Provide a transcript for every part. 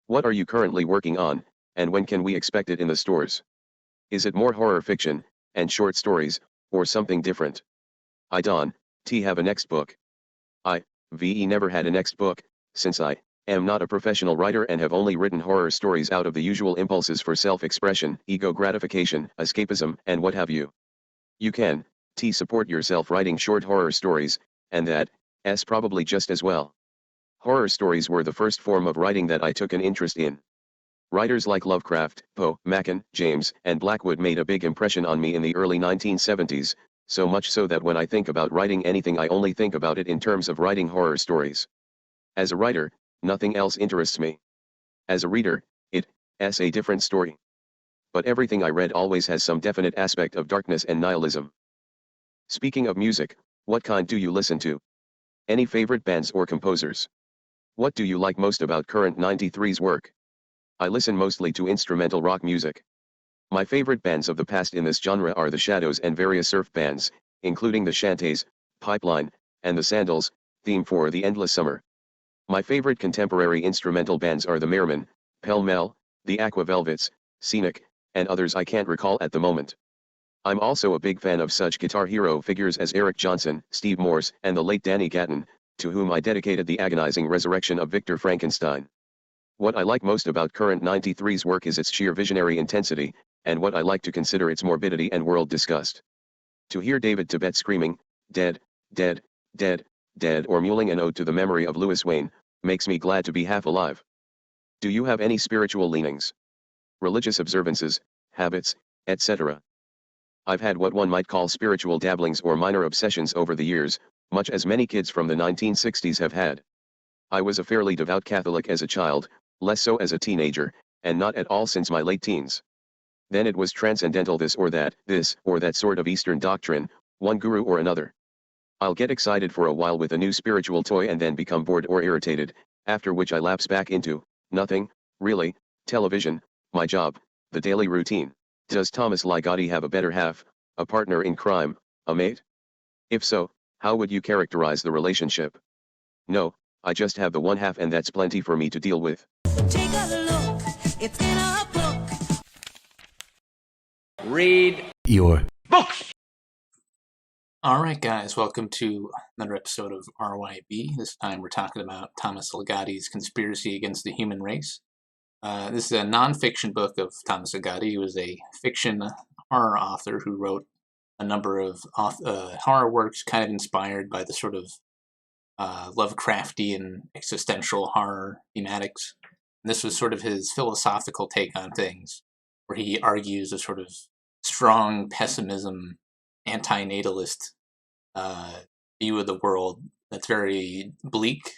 What are you currently working on, and when can we expect it in the stores? Is it more horror fiction, and short stories, or something different? I don't have a next book. I never had a next book, since I am not a professional writer and have only written horror stories out of the usual impulses for self-expression, ego gratification, escapism, and what have you. You can support yourself writing short horror stories, and that's probably just as well. Horror stories were the first form of writing that I took an interest in. Writers like Lovecraft, Poe, Machen, James, and Blackwood made a big impression on me in the early 1970s, so much so that when I think about writing anything I only think about it in terms of writing horror stories. As a writer, nothing else interests me. As a reader, it's a different story. But everything I read always has some definite aspect of darkness and nihilism. Speaking of music, what kind do you listen to? Any favorite bands or composers? What do you like most about current 93's work? I listen mostly to instrumental rock music. My favorite bands of the past in this genre are the Shadows and various surf bands, including the Shantays, Pipeline, and the Sandals, Theme for the Endless Summer. My favorite contemporary instrumental bands are the Merriman, Pell Mell, the Aqua Velvets, Scenic, and others I can't recall at the moment. I'm also a big fan of such guitar hero figures as Eric Johnson, Steve Morse, and the late Danny Gatton, to whom I dedicated the agonizing resurrection of Victor Frankenstein. What I like most about current 93's work is its sheer visionary intensity, and what I like to consider its morbidity and world disgust. To hear David Tibet screaming, dead, dead, dead, dead, or mewling an ode to the memory of Louis Wayne, makes me glad to be half alive. Do you have any spiritual leanings? Religious observances, habits, etc.? I've had what one might call spiritual dabblings or minor obsessions over the years, much as many kids from the 1960s have had. I was a fairly devout Catholic as a child, less so as a teenager, and not at all since my late teens. Then it was transcendental this or that sort of Eastern doctrine, one guru or another. I'll get excited for a while with a new spiritual toy and then become bored or irritated, after which I lapse back into nothing, really, television, my job, the daily routine. Does Thomas Ligotti have a better half, a partner in crime, a mate? If so, how would you characterize the relationship? No, I just have the one half and that's plenty for me to deal with. Take a look, it's in a book. Read your books! Alright guys, welcome to another episode of RYB. This time we're talking about Thomas Ligotti's Conspiracy Against the Human Race. This is a non-fiction book of Thomas Ligotti, who was a fiction horror author who wrote a number of horror works kind of inspired by the sort of Lovecraftian existential horror thematics. And this was sort of his philosophical take on things, where he argues a sort of strong pessimism, antinatalist view of the world that's very bleak,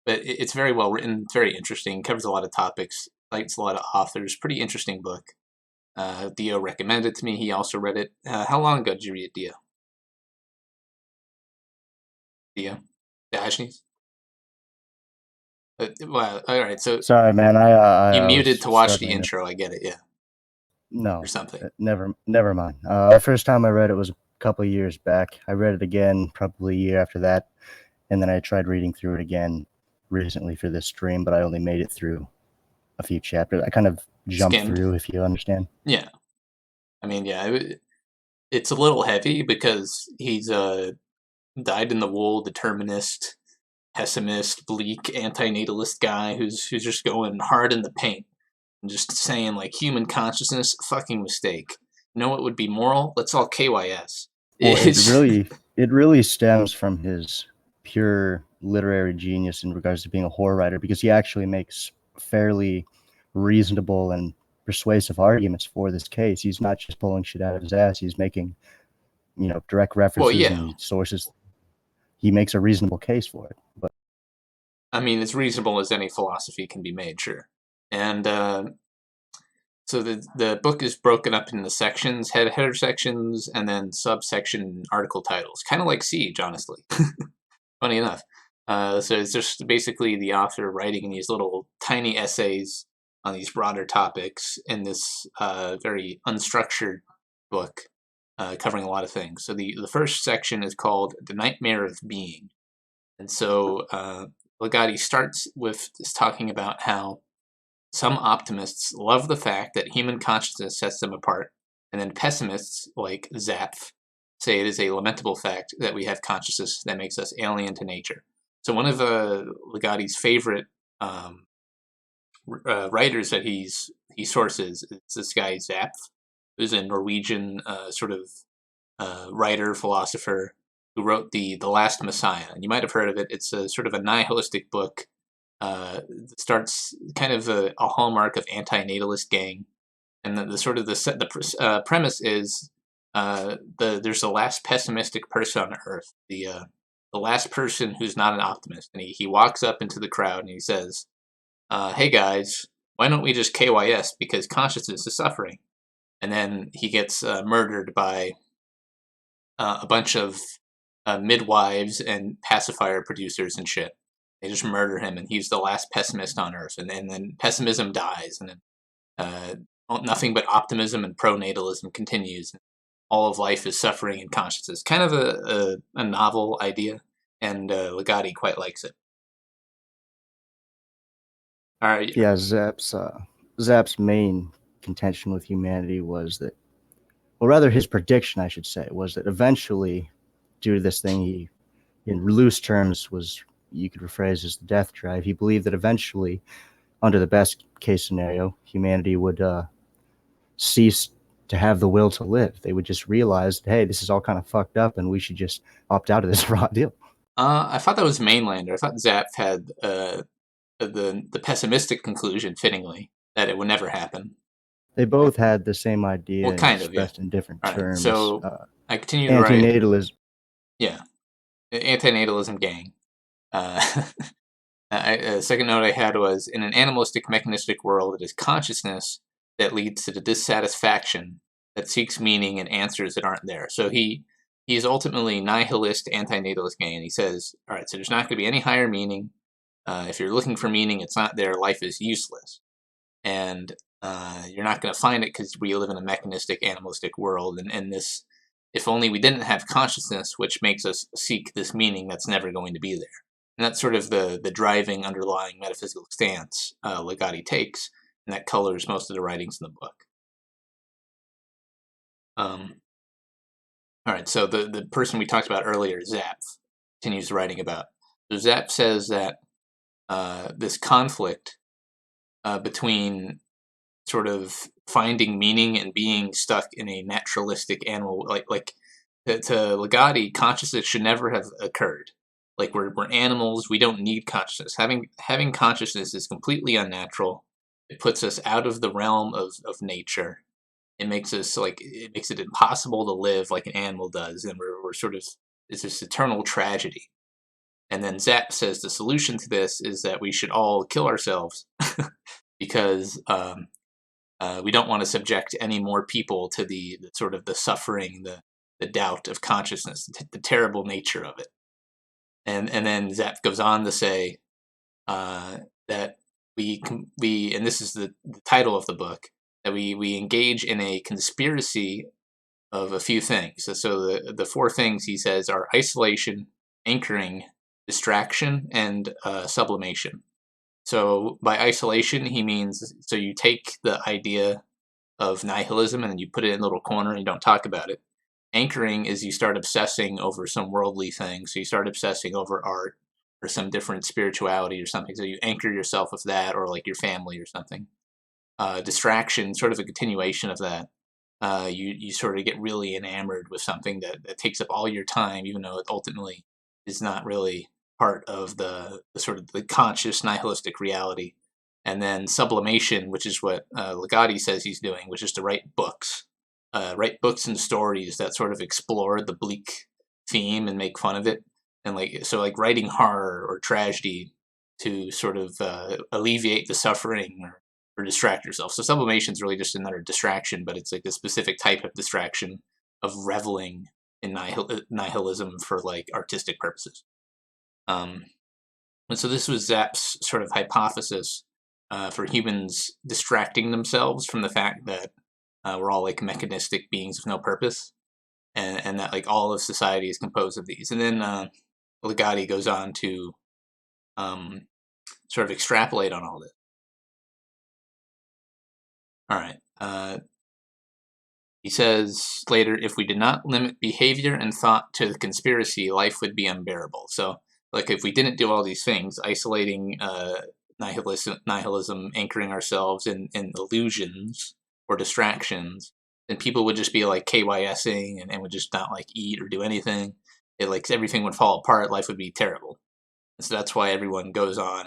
but it's very well written, very interesting, covers a lot of topics, cites a lot of authors, pretty interesting book. Dio recommended it to me, he also read it. How long ago did you read it, Dio? Dio? Dashnies? Well, alright, so... Sorry, man, you I muted was to watch the struggling intro, I get it, yeah. No, Or something. never mind. The first time I read it was a couple of years back. I read it again probably a year after that, and then I tried reading through it again recently for this stream, but I only made it through a few chapters. I kind of jumped Skimmed. through, if you understand. Yeah. I mean, yeah, it's a little heavy because he's a dyed-in-the-wool determinist, pessimist, bleak, antinatalist guy who's just going hard in the paint and just saying, like, human consciousness, fucking mistake. You know what would be moral? Let's all KYS. Well, it really stems from his pure literary genius in regards to being a horror writer, because he actually makes fairly reasonable and persuasive arguments for this case. He's not just pulling shit out of his ass. He's making, direct references and sources. He makes a reasonable case for it. But I mean, as reasonable as any philosophy can be made, sure. And so the book is broken up into sections, header sections, and then subsection article titles. Kind of like Siege, honestly. Funny enough. So it's just basically the author writing these little tiny essays on these broader topics in this very unstructured book, covering a lot of things. So the first section is called The Nightmare of Being. And so Ligotti starts with just talking about how some optimists love the fact that human consciousness sets them apart, and then pessimists, like Zapf, say it is a lamentable fact that we have consciousness that makes us alien to nature. So one of Ligotti's favorite writers that he sources is this guy Zapf, who's a Norwegian sort of writer, philosopher, who wrote the Last Messiah. And you might have heard of it. It's a sort of a nihilistic book. It starts kind of a hallmark of antinatalist gang, and the premise is there's the last pessimistic person on Earth, the last person who's not an optimist, and he walks up into the crowd and he says, "Hey guys, why don't we just KYS because consciousness is suffering?" And then he gets murdered by a bunch of midwives and pacifier producers and shit. They just murder him, and he's the last pessimist on Earth. And then pessimism dies, and then nothing but optimism and pronatalism continues. All of life is suffering and consciousness. Kind of a novel idea, and Ligotti quite likes it. All right. Yeah, Zap's main contention with humanity was that, or rather his prediction, I should say, was that eventually, due to this thing he, in loose terms, you could rephrase as the death drive, he believed that eventually, under the best case scenario, humanity would cease to have the will to live. They would just realize, hey, this is all kind of fucked up and we should just opt out of this raw deal. I thought that was Mainlander. I thought Zapf had the pessimistic conclusion, fittingly, that it would never happen. They both had the same idea, Well, kind of, expressed in different All right, terms. so I continue to write. Antinatalism. Yeah, antinatalism gang. A second note I had was, in an animalistic mechanistic world, it is consciousness that leads to the dissatisfaction that seeks meaning and answers that aren't there. So he's ultimately nihilist, antinatalist gang, and he says, all right, so there's not going to be any higher meaning. If you're looking for meaning, it's not there. Life is useless. And you're not going to find it because we live in a mechanistic, animalistic world. And this, if only we didn't have consciousness, which makes us seek this meaning that's never going to be there. And that's sort of the driving, underlying metaphysical stance Ligotti takes, and that colors most of the writings in the book. All right, so the person we talked about earlier, Zapf, continues writing about. So Zapf says that this conflict between sort of finding meaning and being stuck in a naturalistic animal, like to Ligotti, consciousness should never have occurred. Like we're animals, we don't need consciousness. Having consciousness is completely unnatural. It puts us out of the realm of nature. It makes it impossible to live like an animal does, and we're sort of, it's this eternal tragedy. And then Zapf says the solution to this is that we should all kill ourselves because we don't want to subject any more people to the sort of the suffering, the doubt of consciousness, the terrible nature of it. And then Zapf goes on to say that we and this is the title of the book, that we engage in a conspiracy of a few things. So the four things he says are isolation, anchoring, distraction, and sublimation. So by isolation, he means, so you take the idea of nihilism and then you put it in a little corner and you don't talk about it. Anchoring is you start obsessing over some worldly thing. So you start obsessing over art or some different spirituality or something. So you anchor yourself with that, or like your family or something. Distraction, sort of a continuation of that. You sort of get really enamored with something that takes up all your time, even though it ultimately is not really part of the sort of the conscious nihilistic reality. And then sublimation, which is what Ligotti says he's doing, which is to write books and stories that sort of explore the bleak theme and make fun of it. And like writing horror or tragedy to sort of alleviate the suffering or distract yourself. So sublimation is really just another distraction, but it's like a specific type of distraction of reveling in nihilism for like artistic purposes. And so this was Zapf's sort of hypothesis for humans distracting themselves from the fact that we're all like mechanistic beings with no purpose, and that like all of society is composed of these. And then Ligotti goes on to sort of extrapolate on all this. All right. He says later, if we did not limit behavior and thought to the conspiracy, life would be unbearable. So, like, if we didn't do all these things, isolating nihilism, anchoring ourselves in illusions or distractions, then people would just be like KYSing and would just not like eat or do anything. Like everything would fall apart. Life would be terrible. And so that's why everyone goes on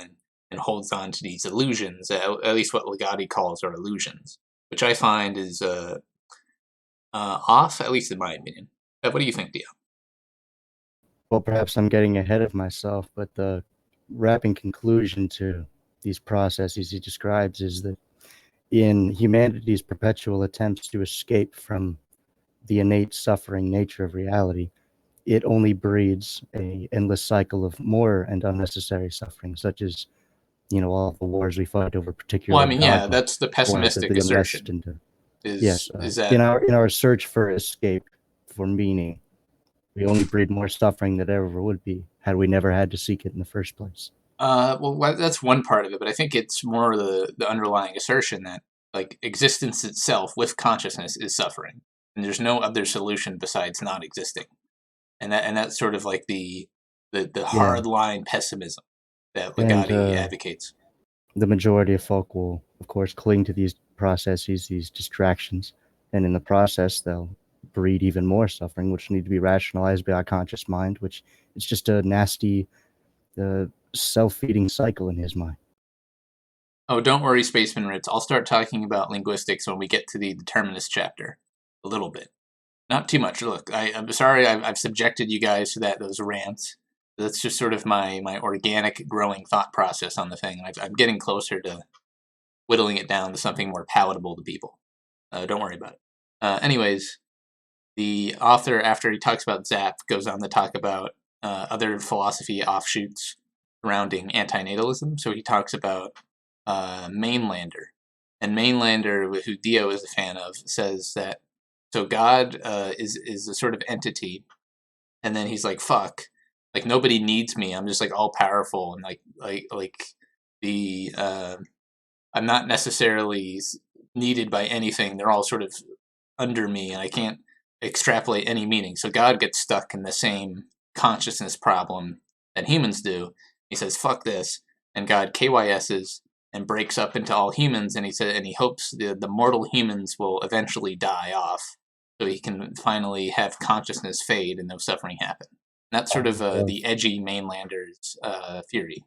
and holds on to these illusions, at least what Ligotti calls are illusions, which I find is off, at least in my opinion. What do you think, Dio? Well, perhaps I'm getting ahead of myself, but the wrapping conclusion to these processes he describes is that in humanity's perpetual attempts to escape from the innate suffering nature of reality, it only breeds an endless cycle of more and unnecessary suffering, such as, all the wars we fight over Well, I particular mean, yeah, dogma, that's the or pessimistic the unrest assertion. into Is yes, is in that our search for escape, for meaning, we only breed more suffering than there ever would be had we never had to seek it in the first place. well, that's one part of it, but I think it's more the underlying assertion that like existence itself with consciousness is suffering, and there's no other solution besides not existing, and that's sort of like the Yeah, hard line pessimism that and Ligotti advocates. the majority of folk will, of course, cling to these processes, these distractions, and in the process, they'll breed even more suffering, which need to be rationalized by our conscious mind, which it's just a nasty, self-feeding cycle in his mind. Oh, don't worry, Spaceman Ritz. I'll start talking about linguistics when we get to the Determinist chapter, a little bit. Not too much. Look, I'm sorry I've subjected you guys to those rants. That's just sort of my organic growing thought process on the thing. I'm getting closer to whittling it down to something more palatable to people. Don't worry about it. Anyways, the author, after he talks about Zap, goes on to talk about other philosophy offshoots surrounding antinatalism. So he talks about Mainlander. And Mainlander, who Dio is a fan of, says that so God is a sort of entity, and then he's like, "Fuck, like nobody needs me. I'm just like all powerful, and like the I'm not necessarily needed by anything. They're all sort of under me, and I can't extrapolate any meaning." So God gets stuck in the same consciousness problem that humans do. He says, "Fuck this," and God KYS's and breaks up into all humans, and he hopes the mortal humans will eventually die off, so he can finally have consciousness fade and no suffering happen. And that's sort of the edgy Mainlander's theory.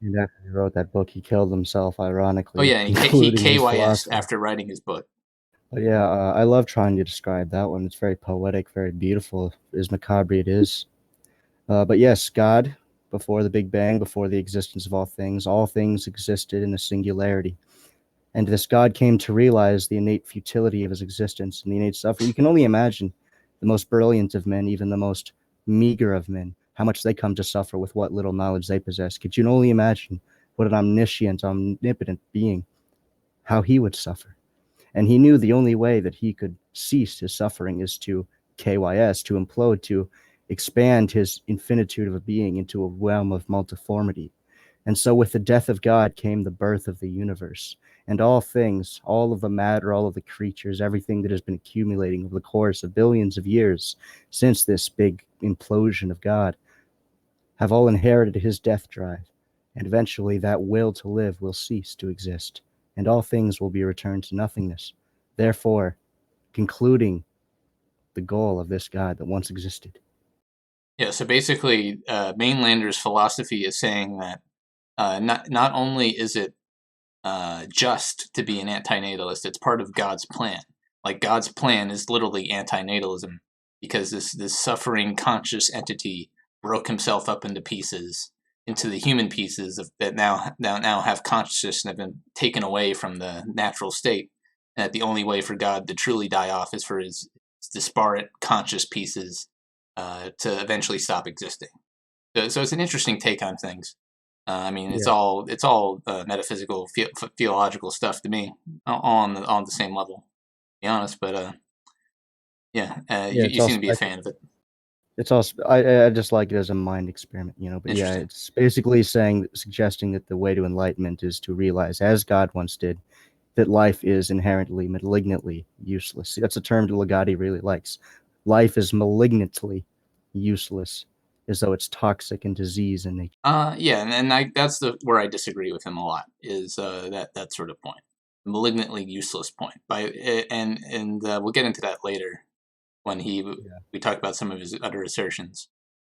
And after he wrote that book, he killed himself, Oh ironically, yeah, and he concluding his KYS'd philosophy. after writing his book. But yeah, I love trying to describe that one. It's very poetic, very beautiful, as macabre it is. But yes, God, before the Big Bang, before the existence of all things existed in a singularity. And this God came to realize the innate futility of his existence and the innate suffering. You can only imagine the most brilliant of men, even the most meager of men, how much they come to suffer with what little knowledge they possess. Could you only imagine what an omniscient, omnipotent being, how he would suffer? And he knew the only way that he could cease his suffering is to KYS, to implode, to expand his infinitude of a being into a realm of multiformity. And so with the death of God came the birth of the universe. And all things, all of the matter, all of the creatures, everything that has been accumulating over the course of billions of years since this big implosion of God, have all inherited his death drive. And eventually that will to live will cease to exist, and all things will be returned to nothingness. Therefore, concluding the goal of this God that once existed. Yeah, so basically, Mainlander's philosophy is saying that not only is it just to be an antinatalist, it's part of God's plan. Like God's plan is literally antinatalism, because this suffering conscious entity broke himself up into pieces, into the human pieces that now have consciousness and have been taken away from the natural state. And that the only way for God to truly die off is for his disparate conscious pieces to eventually stop existing. So it's an interesting take on things. I mean, it's Yeah. all metaphysical, theological stuff to me, all on the same level. To be honest, but yeah, Yeah, you seem to be a fan of it. it's also I just like it as a mind experiment, But yeah, Interesting. it's basically suggesting that the way to enlightenment is to realize, as God once did, that life is inherently, malignantly useless. See, that's a term that Ligotti really likes. Life is malignantly useless, as though it's toxic and disease in nature. Yeah, and that's where I disagree with him a lot, is that sort of point, malignantly useless point. And we'll get into that later when we talk about some of his other assertions.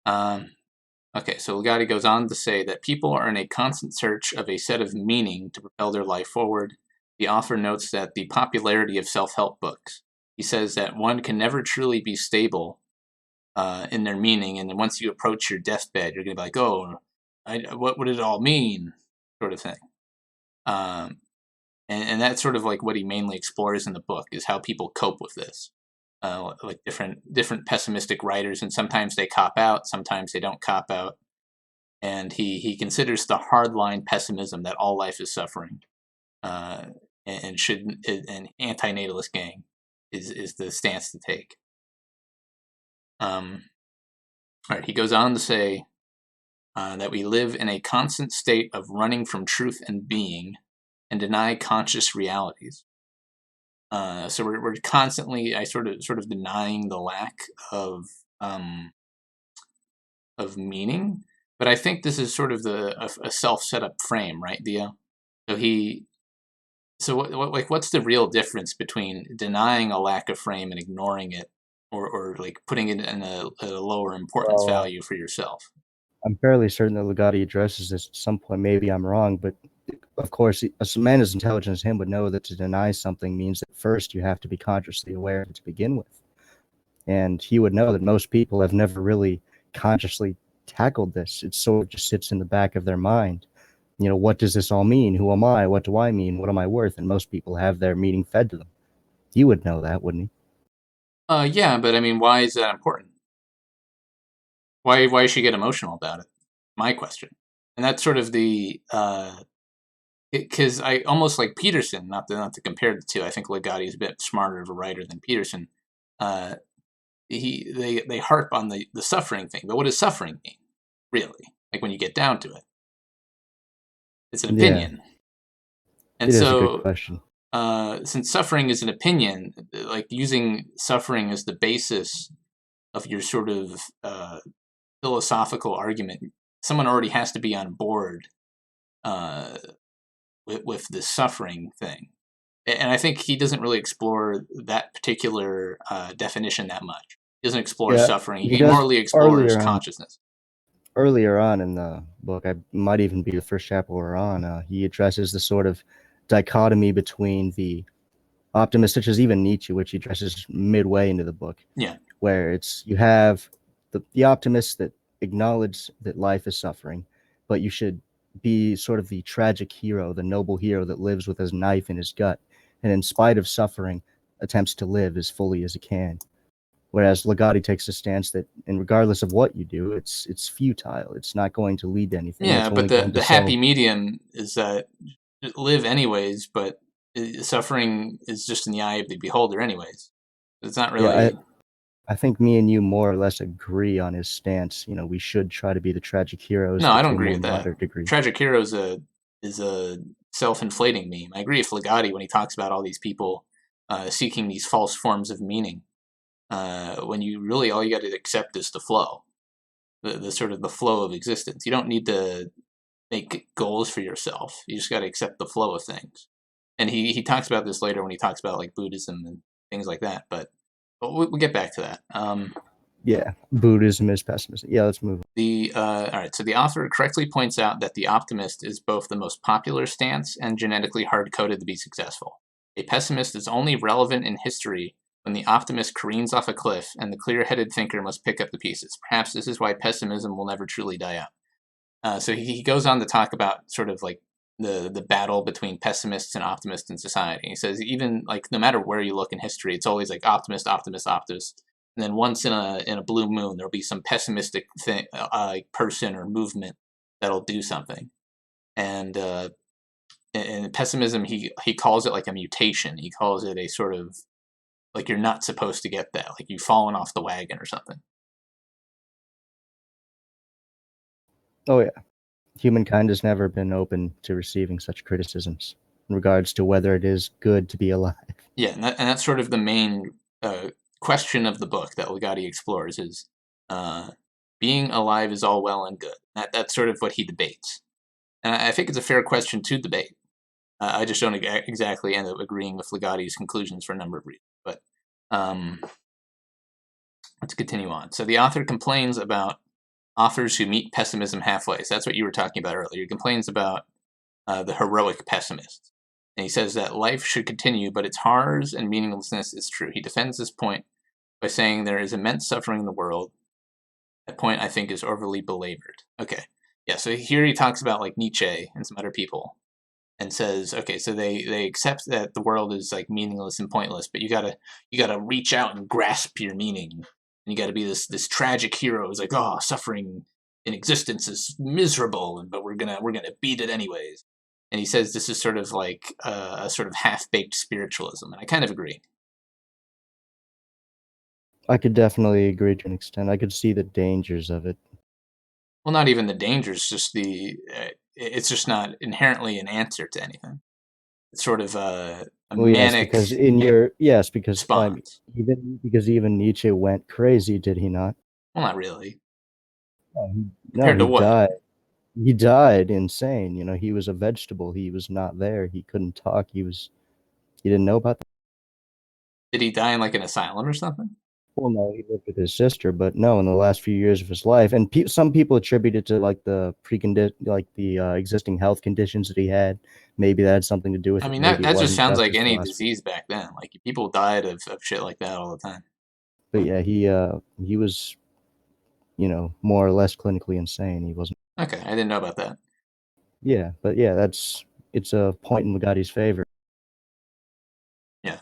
Okay, so Ligotti goes on to say that people are in a constant search of a set of meaning to propel their life forward. The author notes that the popularity of self-help books. He says that one can never truly be stable in their meaning, and then once you approach your deathbed, you're going to be like, oh, what would it all mean, sort of thing. And that's sort of like what he mainly explores in the book, is how people cope with this. Like different pessimistic writers, and sometimes they cop out, sometimes they don't cop out. And he considers the hardline pessimism that all life is suffering, and an antinatalist gang is the stance to take. All right, he goes on to say that we live in a constant state of running from truth and being, and deny conscious realities. So we're constantly, sort of denying the lack of meaning, but I think this is sort of a self set up frame, right, Dio? What's the real difference between denying a lack of frame and ignoring it, or like putting it in a lower importance value for yourself? I'm fairly certain that Ligotti addresses this at some point. Maybe I'm wrong, but of course, a man as intelligent as him would know that to deny something means that first you have to be consciously aware of it to begin with. And he would know that most people have never really consciously tackled this. It sort of just sits in the back of their mind. You know, what does this all mean? Who am I? What do I mean? What am I worth? And most people have their meaning fed to them. He would know that, wouldn't he? Yeah, but I mean, why is that important? Why does she get emotional about it? My question. And that's sort of because I almost like Peterson, not to compare the two. I think Ligotti is a bit smarter of a writer than Peterson. They harp on the suffering thing, but what does suffering mean, really? Like when you get down to it, it's an opinion. Yeah, and it so, is a good question. Since suffering is an opinion, like using suffering as the basis of your sort of philosophical argument, someone already has to be on board with the suffering thing. And I think he doesn't really explore that particular definition that much. He doesn't explore suffering. He does morally explores earlier consciousness. Earlier on in the book, I might even be the first chapter we're on, he addresses the sort of dichotomy between the optimist, such as even Nietzsche, which he addresses midway into the book. Yeah. Where you have the optimists that acknowledge that life is suffering, but you should be sort of the tragic hero, the noble hero that lives with his knife in his gut, and in spite of suffering, attempts to live as fully as he can. Whereas Ligotti takes a stance that, and regardless of what you do, it's futile. It's not going to lead to anything. Yeah, it's but the happy medium is that live anyways, but suffering is just in the eye of the beholder anyways. It's not really... Yeah, I think me and you more or less agree on his stance. You know, we should try to be the tragic heroes. No, I to don't a agree more with that. moderate degree. Tragic hero is a self-inflating meme. I agree with Ligotti when he talks about all these people seeking these false forms of meaning. When you really, all you got to accept is the flow, the sort of the flow of existence. You don't need to make goals for yourself. You just got to accept the flow of things. And he talks about this later when he talks about like Buddhism and things like that. But we'll get back to that. Yeah, Buddhism is pessimism. Yeah, let's move on. All right, so the author correctly points out that the optimist is both the most popular stance and genetically hard-coded to be successful. A pessimist is only relevant in history when the optimist careens off a cliff and the clear-headed thinker must pick up the pieces. Perhaps this is why pessimism will never truly die out. So he goes on to talk about sort of like the battle between pessimists and optimists in society. He says even like no matter where you look in history, it's always like optimist, optimist, optimist. And then once in a blue moon, there'll be some pessimistic person or movement that'll do something. And in pessimism, he calls it like a mutation. He calls it a sort of like you're not supposed to get that, like you've fallen off the wagon or something. Oh yeah, humankind has never been open to receiving such criticisms. in regards to whether it is good to be alive. Yeah, and that's sort of the main question of the book that Ligotti explores is being alive is all well and good. That's sort of what he debates. And I think it's a fair question to debate. I just don't exactly end up agreeing with Ligotti's conclusions for a number of reasons. But let's continue on. So the author complains about authors who meet pessimism halfway. So that's what you were talking about earlier. He complains about the heroic pessimists. And he says that life should continue, but its horrors and meaninglessness is true. He defends this point by saying there is immense suffering in the world. That point, I think, is overly belabored. Okay. Yeah, so here he talks about like Nietzsche and some other people and says, okay, so they accept that the world is like meaningless and pointless, but you gotta reach out and grasp your meaning. And you gotta be this tragic hero who's like, oh, suffering in existence is miserable, but we're gonna beat it anyways. And he says this is sort of like a sort of half-baked spiritualism, and I kind of agree. I could definitely agree to an extent. I could see the dangers of it. Well, not even the dangers, just it's just not inherently an answer to anything. It's sort of a Well, yes, manic because response. even Nietzsche went crazy, did he not? Well, not really. No, Compared to he what? died. He died insane. He was a vegetable. He was not there. He couldn't talk. He didn't know about that. Did he die in like an asylum or something? Well, no, he lived with his sister, but no, in the last few years of his life, and some people attribute it to like the existing health conditions that he had. Maybe that had something to do with I it. mean, Maybe it that just wasn't sounds just like his any philosophy. disease back then. Like people died of shit like that all the time. But yeah, he was, more or less clinically insane. He wasn't. Okay, I didn't know about that. Yeah, but yeah, it's a point in Ligotti's favor. Yeah.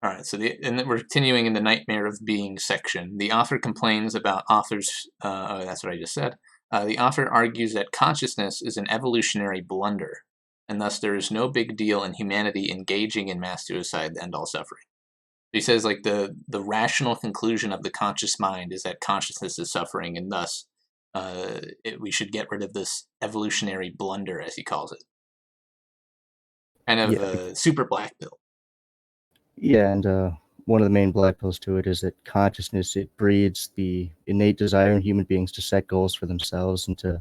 All right. So and then we're continuing in the nightmare of being section. The author complains about authors. Oh, that's what I just said. The author argues that consciousness is an evolutionary blunder, and thus there is no big deal in humanity engaging in mass suicide to end all suffering. He says like the rational conclusion of the conscious mind is that consciousness is suffering, and thus we should get rid of this evolutionary blunder, as he calls it. Kind of Yeah, super black pill. yeah, and one of the main black pills to it is that consciousness, it breeds the innate desire in human beings to set goals for themselves and to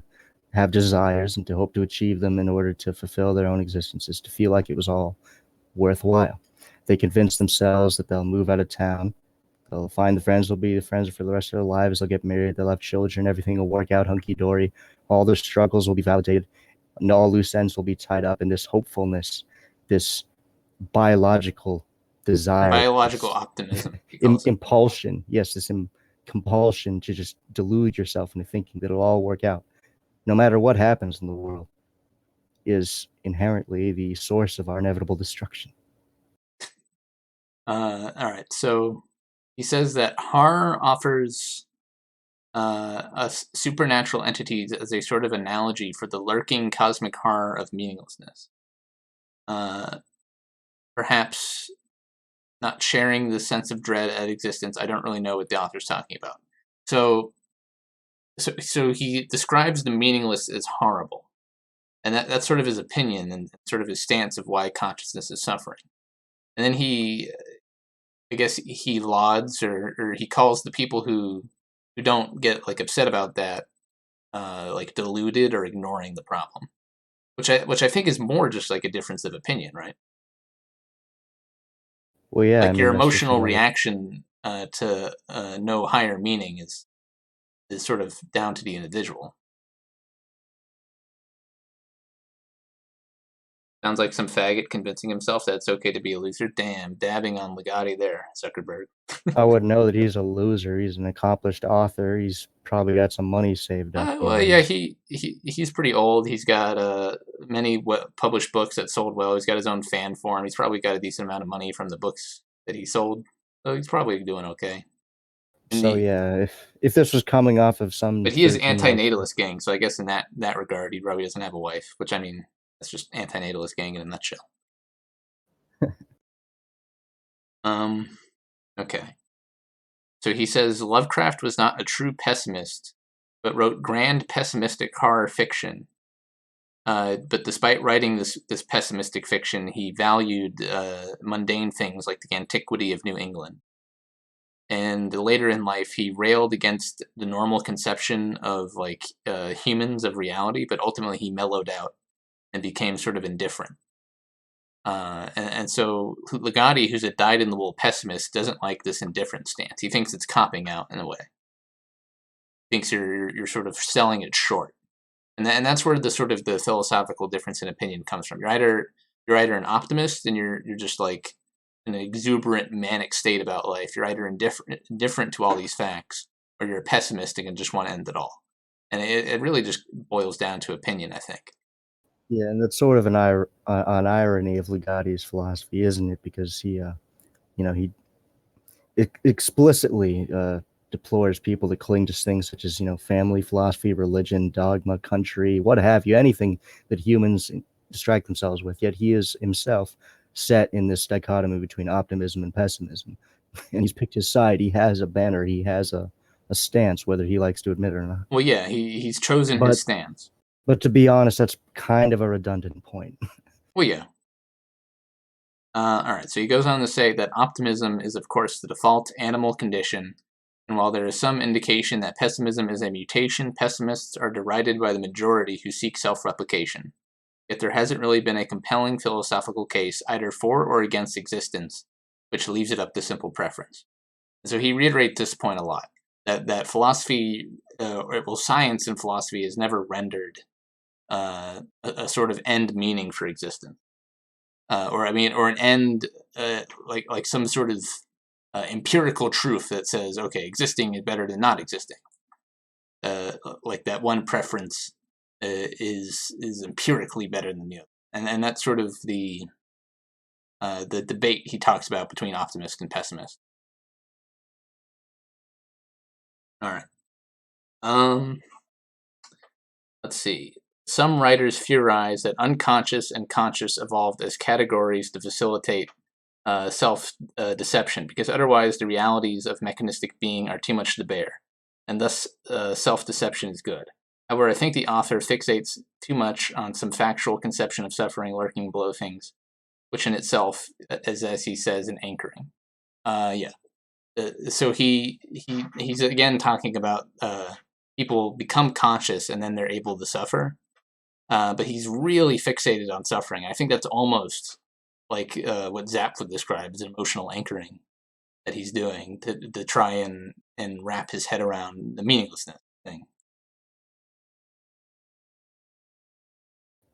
have desires and to hope to achieve them in order to fulfill their own existences, to feel like it was all worthwhile. They convince themselves that they'll move out of town, they'll find the friends, they'll be the friends for the rest of their lives, they'll get married, they'll have children, everything will work out hunky-dory, all their struggles will be validated, and all loose ends will be tied up in this hopefulness, this biological desire, Biological this optimism, he calls it. impulsion, yes, this compulsion to just delude yourself into thinking that it'll all work out, no matter what happens in the world, is inherently the source of our inevitable destruction. All right, so he says that horror offers us supernatural entities as a sort of analogy for the lurking cosmic horror of meaninglessness. Perhaps not sharing the sense of dread at existence. I don't really know what the author's talking about. So he describes the meaningless as horrible, and that's sort of his opinion and sort of his stance of why consciousness is suffering. And then I guess he lauds or he calls the people who don't get like upset about that like deluded or ignoring the problem, which I think is more just like a difference of opinion, right? Well, yeah, I Like your mean, that's just emotional another. reaction to no higher meaning is sort of down to the individual. Sounds like some faggot convincing himself that it's okay to be a loser. Damn, dabbing on Ligotti there, Zuckerberg. I wouldn't know that he's a loser. He's an accomplished author. He's probably got some money saved up. Well, yeah, he's pretty old. He's got many published books that sold well. He's got his own fan forum. He's probably got a decent amount of money from the books that he sold. So he's probably doing okay. So yeah, if this was coming off of some but he is 13-year-old antinatalist gang, so I guess in that regard, he probably doesn't have a wife. Which I mean, that's just antinatalist gang in a nutshell. Okay. So he says Lovecraft was not a true pessimist, but wrote grand pessimistic horror fiction. But despite writing this pessimistic fiction, he valued mundane things like the antiquity of New England. And later in life, he railed against the normal conception of humans of reality, but ultimately he mellowed out and became sort of indifferent. And so Ligotti, who's a dyed-in-the-wool pessimist, doesn't like this indifferent stance. He thinks it's copping out in a way. He thinks you're sort of selling it short. And that's where the sort of the philosophical difference in opinion comes from. You're either an optimist and you're just like in an exuberant manic state about life. You're either indifferent to all these facts, or you're pessimistic and just want to end it all. And it really just boils down to opinion, I think. Yeah, and that's sort of an irony of Ligotti's philosophy, isn't it? Because he explicitly deplores people that cling to things such as family, philosophy, religion, dogma, country, what have you, anything that humans distract themselves with. Yet he is himself set in this dichotomy between optimism and pessimism, and he's picked his side. He has a banner. He has a stance, whether he likes to admit it or not. Well, yeah, he's chosen his stance. But to be honest, that's kind of a redundant point. Well, yeah. All right, so he goes on to say that optimism is, of course, the default animal condition, and while there is some indication that pessimism is a mutation, pessimists are derided by the majority who seek self-replication. Yet there hasn't really been a compelling philosophical case either for or against existence, which leaves it up to simple preference. And so he reiterates this point a lot, that philosophy, science and philosophy is never rendered a sort of end meaning for existence. Or an end, like some sort of empirical truth that says, okay, existing is better than not existing. Like that one preference is empirically better than the other, and that's sort of the debate he talks about between optimists and pessimists. All right. Let's see. Some writers theorize that unconscious and conscious evolved as categories to facilitate self-deception, because otherwise the realities of mechanistic being are too much to bear, and thus self-deception is good. However, I think the author fixates too much on some factual conception of suffering lurking below things, which in itself is, as he says, an anchoring. So he's again talking about people become conscious and then they're able to suffer. But he's really fixated on suffering. I think that's almost like what Zapp would describe as emotional anchoring that he's doing to try and wrap his head around the meaninglessness thing.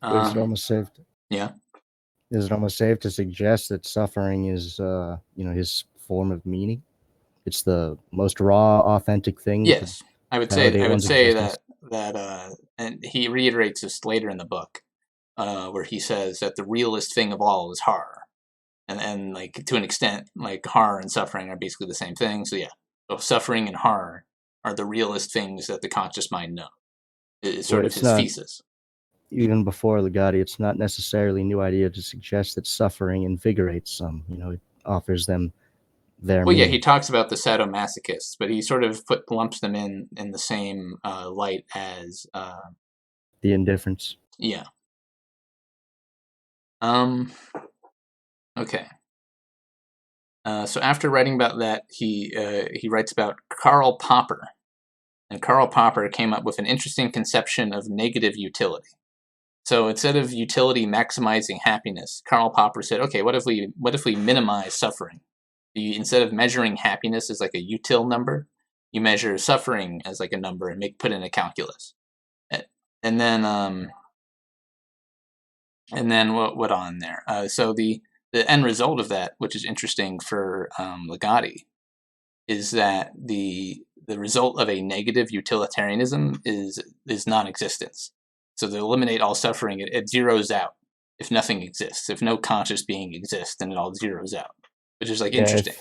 Is it almost safe? Yeah. Is it almost safe to suggest that suffering is, his form of meaning? It's the most raw, authentic thing. Yes, I would say existence. that, and he reiterates this later in the book, where he says that the realest thing of all is horror, and like to an extent, like horror and suffering are basically the same thing. So yeah, so suffering and horror are the realest things that the conscious mind knows. It's sort of his thesis. Even before Ligotti, it's not necessarily a new idea to suggest that suffering invigorates some. It offers them their meaning. Yeah, he talks about the sadomasochists, but he sort of lumps them in the same light as the indifference. Yeah. Okay. So after writing about that, he writes about Karl Popper, and Karl Popper came up with an interesting conception of negative utility. So instead of utility maximizing happiness, Karl Popper said, okay, what if we minimize suffering? Instead of measuring happiness as like a util number, you measure suffering as like a number and put in a calculus. And then what on there? So the end result of that, which is interesting for Ligotti, is that the result of a negative utilitarianism is non-existence. So to eliminate all suffering, it zeroes out if nothing exists. If no conscious being exists, then it all zeroes out, which is interesting.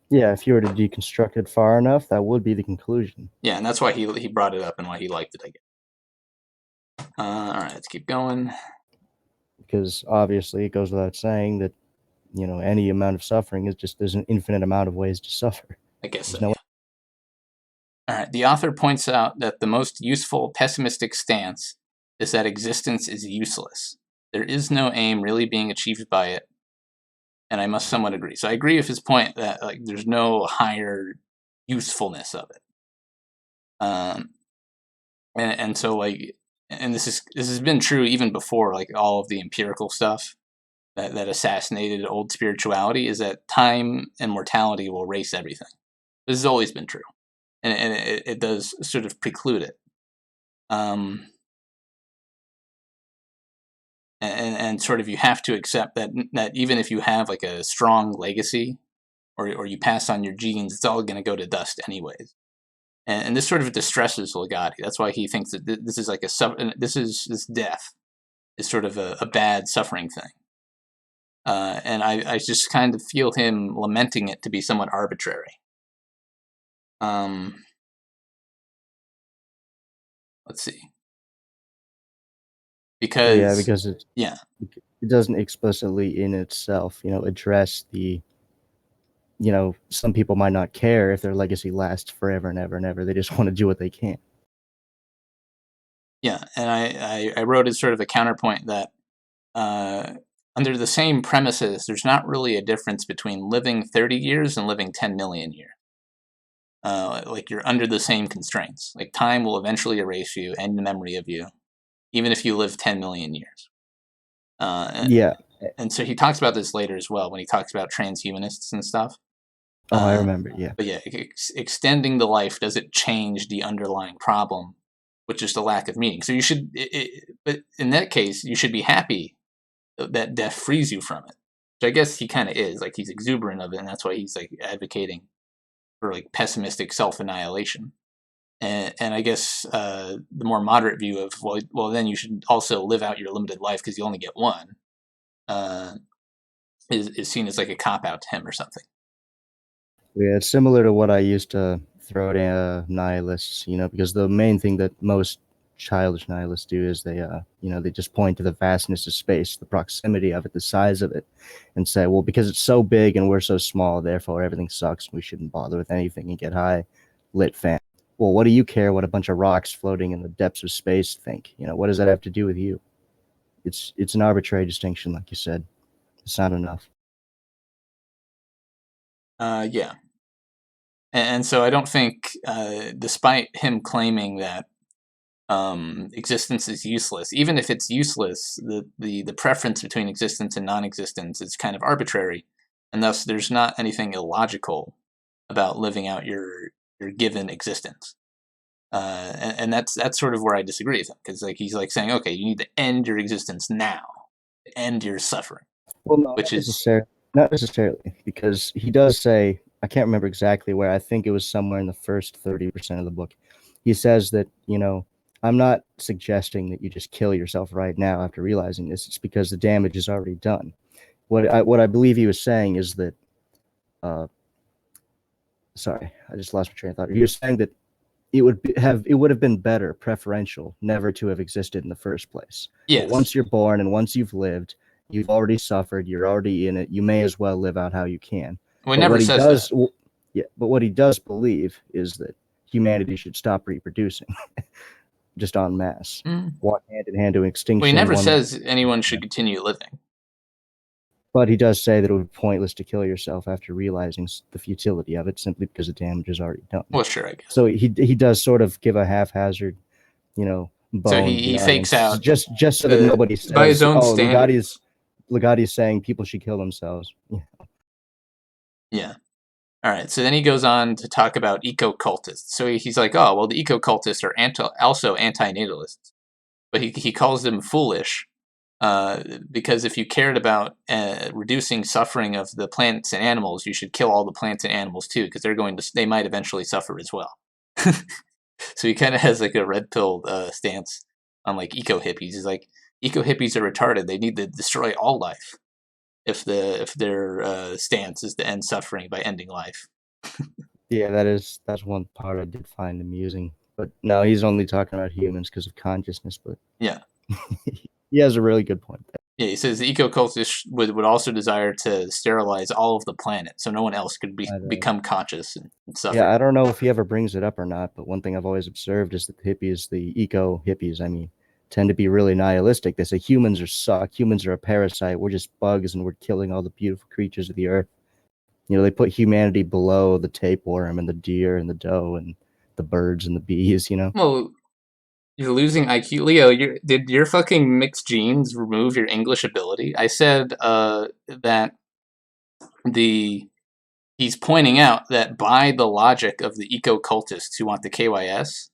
If you were to deconstruct it far enough, that would be the conclusion. Yeah, and that's why he brought it up and why he liked it, I guess. All right, let's keep going. Because obviously it goes without saying that, any amount of suffering there's an infinite amount of ways to suffer. I guess so. Yeah. All right, the author points out that the most useful pessimistic stance is that existence is useless. There is no aim really being achieved by it, and I must somewhat agree. So I agree with his point that like there's no higher usefulness of it. And so like, and this has been true even before like all of the empirical stuff that assassinated old spirituality, is that time and mortality will erase everything. This has always been true, and it does sort of preclude it. And sort of you have to accept that even if you have like a strong legacy, or you pass on your genes, it's all going to go to dust anyways. And this sort of distresses Ligotti. That's why he thinks that this is like this death is sort of a bad suffering thing. And I just kind of feel him lamenting it to be somewhat arbitrary. Let's see. Because it yeah, it doesn't explicitly in itself, address the, some people might not care if their legacy lasts forever and ever and ever. They just want to do what they can. Yeah, and I wrote as sort of a counterpoint that under the same premises, there's not really a difference between living 30 years and living 10 million years. Like you're under the same constraints. Like time will eventually erase you and the memory of you, even if you live 10 million years. And so he talks about this later as well when he talks about transhumanists and stuff. Oh, I remember, yeah. But yeah, extending the life doesn't change the underlying problem, which is the lack of meaning. So you should, but in that case, you should be happy that death frees you from it. Which I guess he kind of is. Like he's exuberant of it, and that's why he's like advocating for like pessimistic self-annihilation. And I guess the more moderate view of well, then you should also live out your limited life because you only get one, is seen as like a cop out to him or something. Yeah, it's similar to what I used to throw at nihilists, because the main thing that most childish nihilists do is they just point to the vastness of space, the proximity of it, the size of it, and say, well, because it's so big and we're so small, therefore everything sucks and we shouldn't bother with anything and get high, lit fan. Well, what do you care what a bunch of rocks floating in the depths of space think? What does that have to do with you? It's an arbitrary distinction, like you said. It's not enough. Yeah. And so I don't think, despite him claiming that existence is useless, even if it's useless, the preference between existence and non-existence is kind of arbitrary, and thus there's not anything illogical about living out your given existence. And that's sort of where I disagree with him, because like he's like saying, okay, you need to end your existence now, end your suffering. Well, no, not necessarily, because he does say, I can't remember exactly where, I think it was somewhere in the first 30% of the book. He says that, I'm not suggesting that you just kill yourself right now after realizing this. It's because the damage is already done. What I believe he was saying is that, sorry, I just lost my train of thought. He was saying that it would have been better, preferential, never to have existed in the first place. Yes. But once you're born and once you've lived, you've already suffered, you're already in it, you may as well live out how you can. Well, he never says that. Yeah, but what he does believe is that humanity should stop reproducing, just en masse, walk hand in hand to extinction. Well, he never says anyone should continue living. But he does say that it would be pointless to kill yourself after realizing the futility of it, simply because the damage is already done. Well, sure, I guess. So he does sort of give a haphazard, bone. So he fakes out just so that nobody says, by his own standards. Ligotti is saying people should kill themselves. Yeah. All right. So then he goes on to talk about eco-cultists. So he's like, oh, well, the eco-cultists are also antinatalists. But he calls them foolish because if you cared about reducing suffering of the plants and animals, you should kill all the plants and animals too, because they might eventually suffer as well. So he kind of has like a red pill stance on like eco-hippies. He's like, eco-hippies are retarded. They need to destroy all life if their stance is to end suffering by ending life. Yeah, that's one part I did find amusing. But no, he's only talking about humans because of consciousness. But yeah, he has a really good point there. Yeah, he says the eco-cultists would also desire to sterilize all of the planet, so no one else could become conscious and suffer. Yeah, I don't know if he ever brings it up or not, but one thing I've always observed is that the eco-hippies, tend to be really nihilistic. They say humans are suck, humans are a parasite, we're just bugs and we're killing all the beautiful creatures of the earth. They put humanity below the tapeworm and the deer and the doe and the birds and the bees, Well, you're losing IQ. Leo, did your fucking mixed genes remove your English ability? I said that he's pointing out that by the logic of the eco-cultists who want the KYS,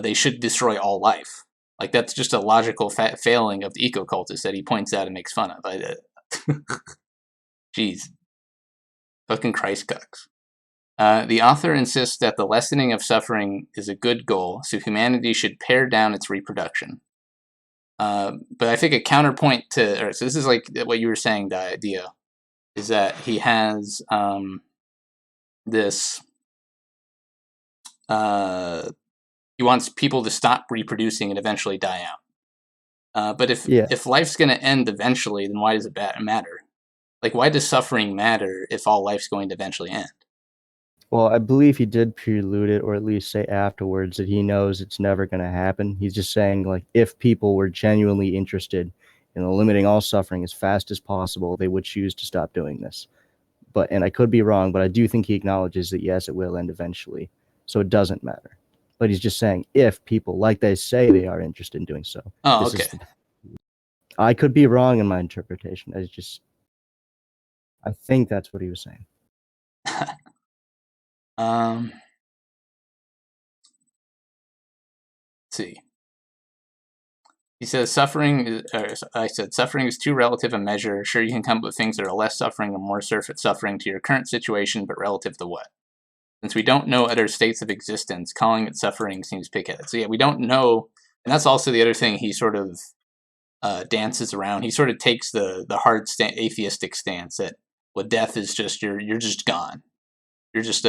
they should destroy all life. Like, that's just a logical failing of the eco-cultists that he points out and makes fun of. Jeez. Fucking Christ cucks. The author insists that the lessening of suffering is a good goal, so humanity should pare down its reproduction. But I think a counterpoint to... So this is like what you were saying, Dio, is that he has this... he wants people to stop reproducing and eventually die out. But if life's going to end eventually, then why does it matter? Like, why does suffering matter if all life's going to eventually end? Well, I believe he did prelude it, or at least say afterwards that he knows it's never going to happen. He's just saying, like, if people were genuinely interested in eliminating all suffering as fast as possible, they would choose to stop doing this. And I could be wrong, but I do think he acknowledges that, yes, it will end eventually. So it doesn't matter. But he's just saying, if people, like they say they are interested in doing so. Oh, okay. I could be wrong in my interpretation. I think that's what he was saying. Let's see. He says suffering is too relative a measure. Sure, you can come up with things that are less suffering or more surface suffering to your current situation, but relative to what? Since we don't know other states of existence, calling it suffering seems pig-headed. So yeah, we don't know, and that's also the other thing he sort of dances around. He sort of takes the hard atheistic stance that, well, death is just you're just gone. You're just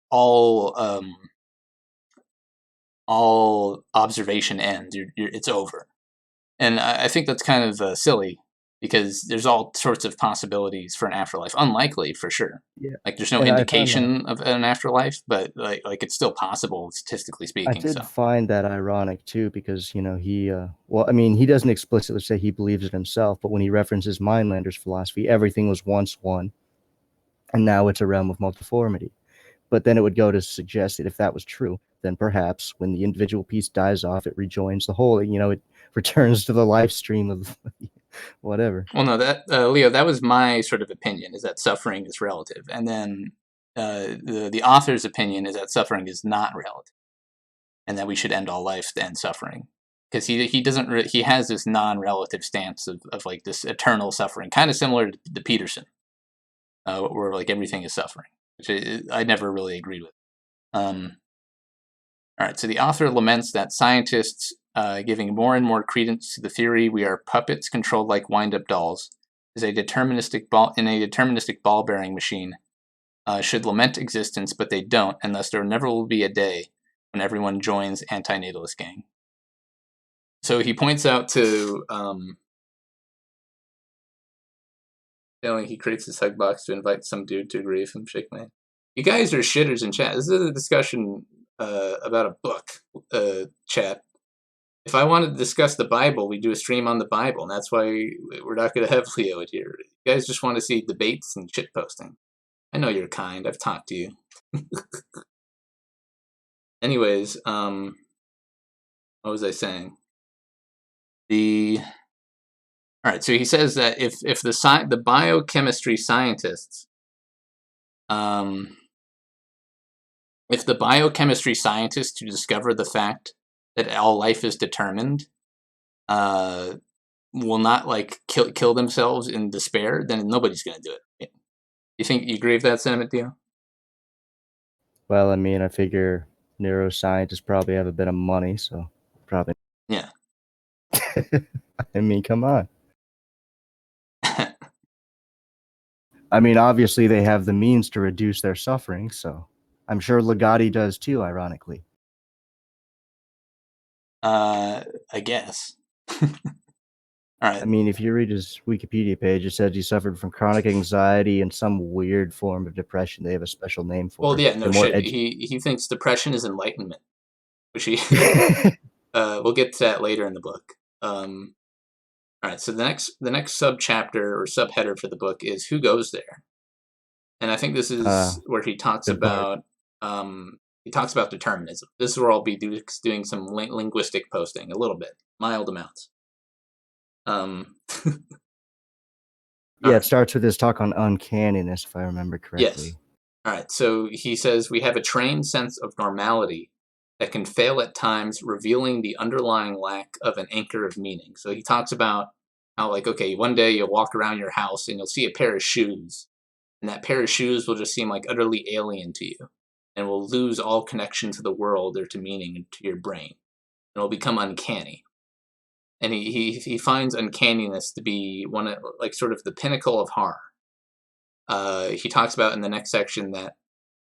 all observation ends. It's over, and I think that's kind of silly because there's all sorts of possibilities for an afterlife. Unlikely for sure. Yeah. Like there's no indication of an afterlife, but like it's still possible statistically speaking. I did find that ironic too, because he he doesn't explicitly say he believes it himself, but when he references Mainlander's philosophy, everything was once one, and now it's a realm of multiformity. But then it would go to suggest that if that was true, then perhaps when the individual piece dies off, it rejoins the whole. It returns to the life stream of whatever. Well, no, that Leo, that was my sort of opinion, is that suffering is relative, and then the author's opinion is that suffering is not relative, and that we should end all life to end suffering, because he doesn't he has this non-relative stance of like this eternal suffering, kind of similar to the Peterson, where like everything is suffering, which I never really agreed with. All right, so the author laments that scientists, giving more and more credence to the theory we are puppets controlled like wind-up dolls, is a deterministic ball-bearing machine, should lament existence, but they don't, and thus there never will be a day when everyone joins Antinatalist gang. So he points out to feeling he creates this hug box to invite some dude to agree with him. Shake man. You guys are shitters in chat. This is a discussion about a book, chat. If I wanted to discuss the Bible, we do a stream on the Bible, and that's why we're not going to have Leo here. You guys just want to see debates and shit posting. I know you're kind. I've talked to you. Anyways, what was I saying? All right, so he says that if the biochemistry scientists, if the biochemistry scientists who discover the fact that all life is determined, will not like kill themselves in despair, then nobody's going to do it. You agree with that sentiment, Dio? Well, I mean, I figure neuroscientists probably have a bit of money, so probably. Yeah. I mean, come on. I mean, obviously they have the means to reduce their suffering, so I'm sure Ligotti does too, ironically. I guess. All right. I mean, if you read his Wikipedia page, it says he suffered from chronic anxiety and some weird form of depression. They have a special name for it. Well, yeah, no shit. He thinks depression is enlightenment, which he we'll get to that later in the book. All right, so the next subchapter or subheader for the book is Who Goes There? And I think this is where he talks about determinism. This is where I'll be doing some linguistic posting, a little bit, mild amounts. Yeah, it starts with his talk on uncanniness, if I remember correctly. Yes. All right, so he says, we have a trained sense of normality that can fail at times, revealing the underlying lack of an anchor of meaning. So he talks about how, like, okay, one day you'll walk around your house and you'll see a pair of shoes, and that pair of shoes will just seem like utterly alien to you, and will lose all connection to the world or to meaning and to your brain. And it'll become uncanny. And he finds uncanniness to be one of, like, sort of the pinnacle of horror. He talks about in the next section that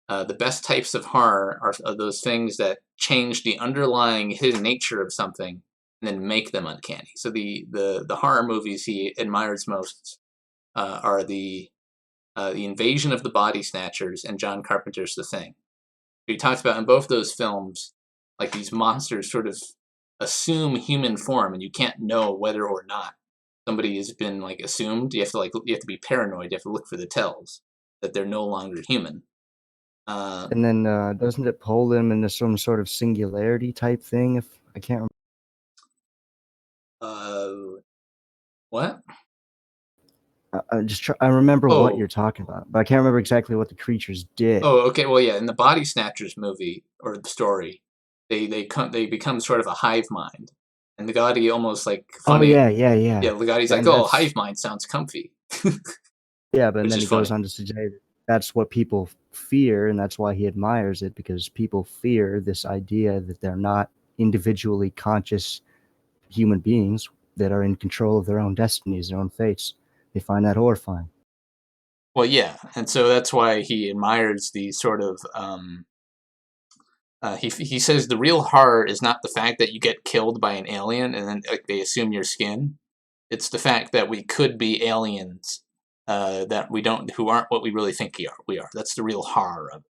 the best types of horror are those things that change the underlying hidden nature of something and then make them uncanny. So the horror movies he admires most are the Invasion of the Body Snatchers and John Carpenter's The Thing. He talks about in both those films, like, these monsters sort of assume human form, and you can't know whether or not somebody has been, like, assumed. You have to be paranoid. You have to look for the tells that they're no longer human. And then doesn't it pull them into some sort of singularity type thing? If I can't remember. What? I remember what you're talking about, but I can't remember exactly what the creatures did. Oh, okay. Well, yeah, in the Body Snatchers movie or the story, they become sort of a hive mind, and Ligotti almost, like, funny. Oh yeah. Yeah, Ligotti's like, oh, hive mind sounds comfy. Yeah, but then he goes on to say that that's what people fear, and that's why he admires it, because people fear this idea that they're not individually conscious human beings that are in control of their own destinies, their own fates. They find that horrifying. Well, yeah, and so that's why he admires the sort of he says the real horror is not the fact that you get killed by an alien and then, like, they assume your skin. It's the fact that we could be aliens who aren't what we really think we are. That's the real horror of it.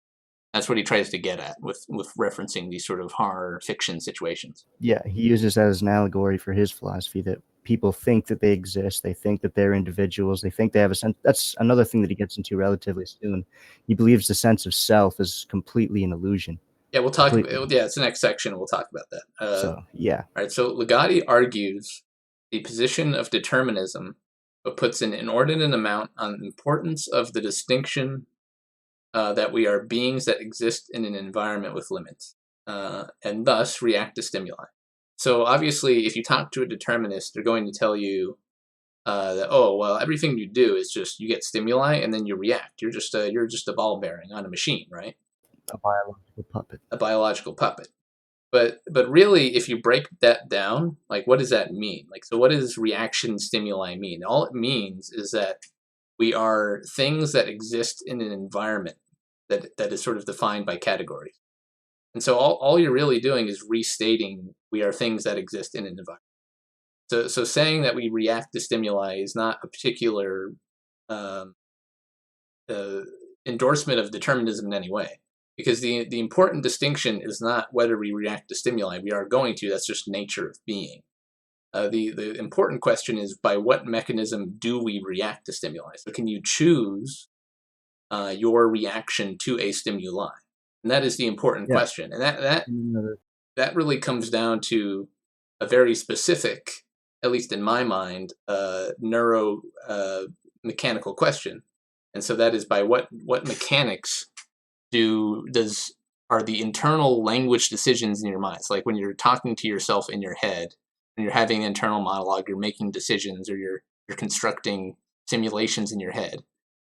That's what he tries to get at with referencing these sort of horror fiction situations. Yeah, he uses that as an allegory for his philosophy, that people think that they exist. They think that they're individuals. They think they have a sense. That's another thing that he gets into relatively soon. He believes the sense of self is completely an illusion. Yeah, we'll talk. Yeah, it's the next section. We'll talk about that. So yeah. All right. So Ligotti argues the position of determinism, but puts an inordinate amount on the importance of the distinction that we are beings that exist in an environment with limits, and thus react to stimuli. So obviously, if you talk to a determinist, they're going to tell you that, oh, well, everything you do is just you get stimuli and then you react. You're just a ball bearing on a machine, right? A biological puppet. A biological puppet. But really, if you break that down, like, what does that mean? Like, so what does reaction stimuli mean? All it means is that we are things that exist in an environment that is sort of defined by categories. And so all you're really doing is restating we are things that exist in an environment. So saying that we react to stimuli is not a particular endorsement of determinism in any way. Because the important distinction is not whether we react to stimuli. We are going to. That's just nature of being. The important question is, by what mechanism do we react to stimuli? So can you choose your reaction to a stimuli? And that is the important question. And that really comes down to a very specific, at least in my mind, neuro mechanical question. And so that is, by what mechanics are the internal language decisions in your mind? It's like when you're talking to yourself in your head, when you're having an internal monologue, you're making decisions, or you're constructing simulations in your head.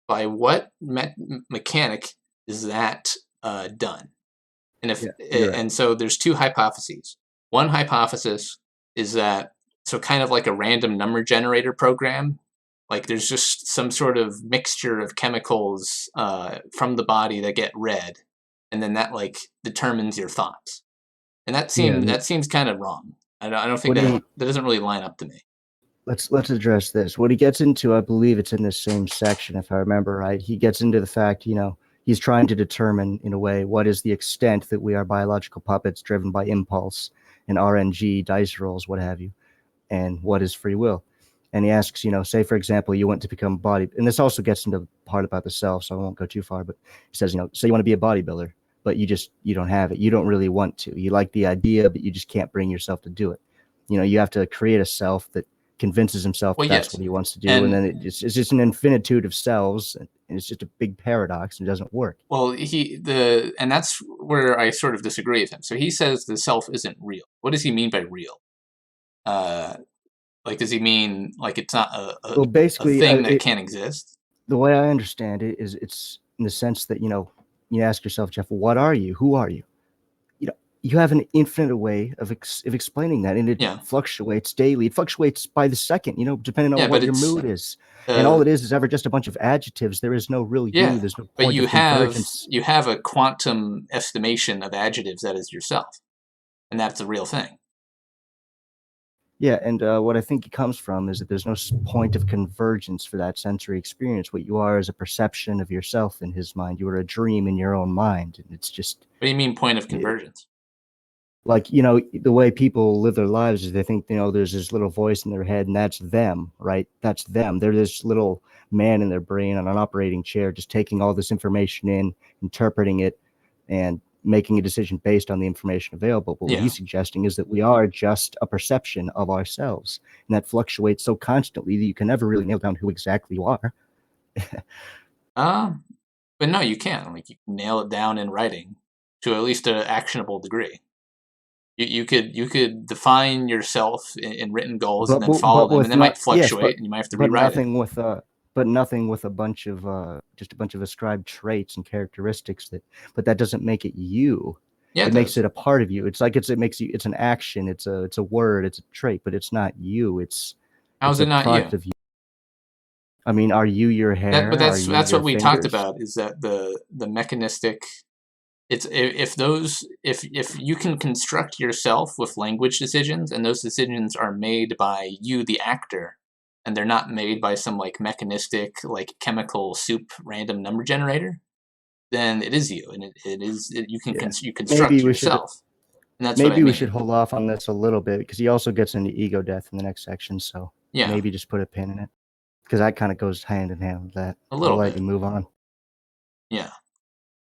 By what mechanic is that done? And and so there's two hypotheses. One hypothesis is that, so kind of like a random number generator program, like there's just some sort of mixture of chemicals from the body that get read, and then that, like, determines your thoughts. And that seems kind of wrong. I don't think that doesn't really line up to me. Let's address this. What he gets into, I believe it's in this same section, if I remember right. He gets into the fact, he's trying to determine, in a way, what is the extent that we are biological puppets driven by impulse, and RNG, dice rolls, what have you, and what is free will. And he asks, say, for example, you want to become a body, and this also gets into the part about the self, so I won't go too far, but he says, say you want to be a bodybuilder, but you don't have it. You don't really want to. You like the idea, but you just can't bring yourself to do it. You have to create a self that convinces himself Well, that's yes. what he wants to do, and then it's just an infinitude of selves, and it's just a big paradox, and it doesn't work. Well, and that's where I sort of disagree with him. So he says the self isn't real. What does he mean by real? Like, does he mean like it's not Well, basically, thing that can't exist? The way I understand it is it's in the sense that, you ask yourself, Jeff, what are you? Who are you? You have an infinite way of explaining that, and it fluctuates daily. It fluctuates by the second, depending on what your mood is. And all it is ever just a bunch of adjectives. There is no real you. There's no point of convergence. You have a quantum estimation of adjectives that is yourself, and that's a real thing. Yeah, and what I think it comes from is that there's no point of convergence for that sensory experience. What you are is a perception of yourself in his mind. You are a dream in your own mind, and it's just... What do you mean point of convergence? Like, the way people live their lives is they think, there's this little voice in their head, and that's them, right? That's them. They're this little man in their brain on an operating chair, just taking all this information in, interpreting it, and making a decision based on the information available. But what he's suggesting is that we are just a perception of ourselves, and that fluctuates so constantly that you can never really nail down who exactly you are. But no, you can't. Like, you can nail it down in writing to at least an actionable degree. You could define yourself in written goals and then follow them, and they might fluctuate, and you might have to rewrite it. But nothing with a bunch of just a bunch of ascribed traits and characteristics but that doesn't make it you. Yeah, it makes it a part of you. It's like it's an action, it's a word, it's a trait, but it's not you. How is it not you? Of you. I mean, are you your hair? But that's what we talked about, is that the mechanistic... It's if you can construct yourself with language decisions, and those decisions are made by you, the actor, and they're not made by some like mechanistic, like chemical soup random number generator, then it is you, and you construct yourself. And that's maybe we should hold off on this a little bit, because he also gets into ego death in the next section. So maybe just put a pin in it, because that kind of goes hand in hand with that. A little bit. Let you move on. Yeah.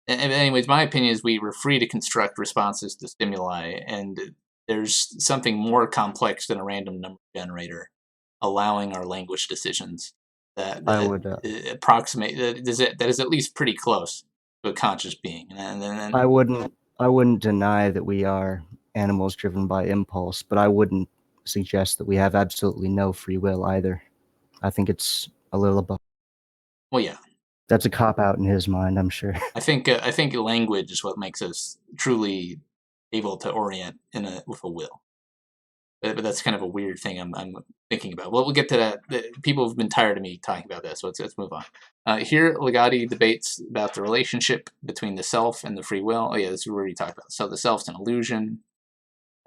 And anyways, my opinion is we were free to construct responses to stimuli, and there's something more complex than a random number generator allowing our language decisions that I would approximate that is at least pretty close to a conscious being. And I wouldn't deny that we are animals driven by impulse, but I wouldn't suggest that we have absolutely no free will either. I think it's a little above. Well, yeah. That's a cop-out in his mind, I'm sure. I think language is what makes us truly able to orient with a will. But that's kind of a weird thing I'm thinking about. Well, we'll get to that. People have been tired of me talking about that, so let's move on. Here, Ligotti debates about the relationship between the self and the free will. Oh yeah, this we already talked about. So the self's an illusion.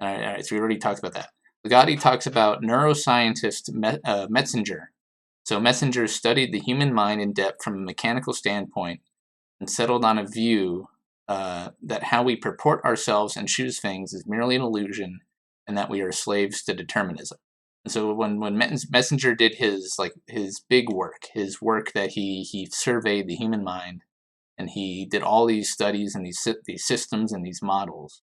All right, so we already talked about that. Ligotti talks about neuroscientist Metzinger. So Metzinger studied the human mind in depth from a mechanical standpoint and settled on a view that how we purport ourselves and choose things is merely an illusion, and that we are slaves to determinism. And so when Metzinger did his big work, his work that he surveyed the human mind, and he did all these studies and these systems and these models,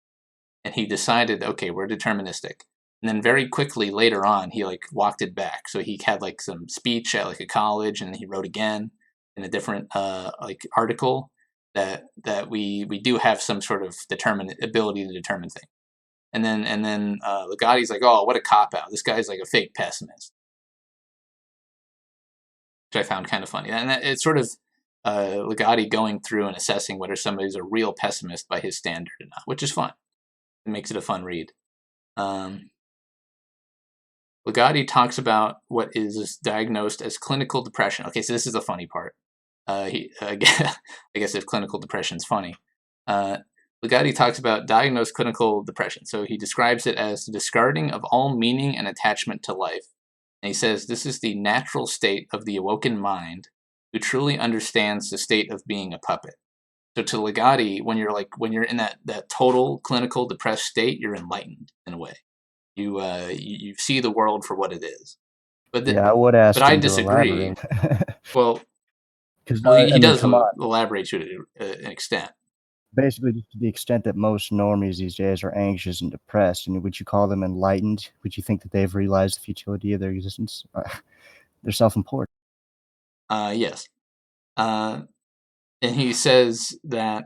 and he decided, okay, we're deterministic. And then very quickly later on, he walked it back. So he had some speech at a college, and then he wrote again in a different article that we do have some sort of ability to determine things. And then Ligotti's like, oh, what a cop out! This guy's like a fake pessimist, which I found kind of funny. And it's sort of Ligotti going through and assessing whether somebody's a real pessimist by his standard or not, which is fun. It makes it a fun read. Ligotti talks about what is diagnosed as clinical depression. Okay, so this is the funny part. I guess if clinical depression is funny. Ligotti talks about diagnosed clinical depression. So he describes it as the discarding of all meaning and attachment to life. And he says this is the natural state of the awoken mind who truly understands the state of being a puppet. So to Ligotti, when you're in that total clinical depressed state, you're enlightened in a way. You see the world for what it is. But I would ask I him to disagree. elaborate. Well, Because he I mean, does come on. elaborate to an extent. Basically, just to the extent that most normies these days are anxious and depressed, and would you call them enlightened? Would you think that they've realized the futility of their existence? They're self-important. Yes. And he says that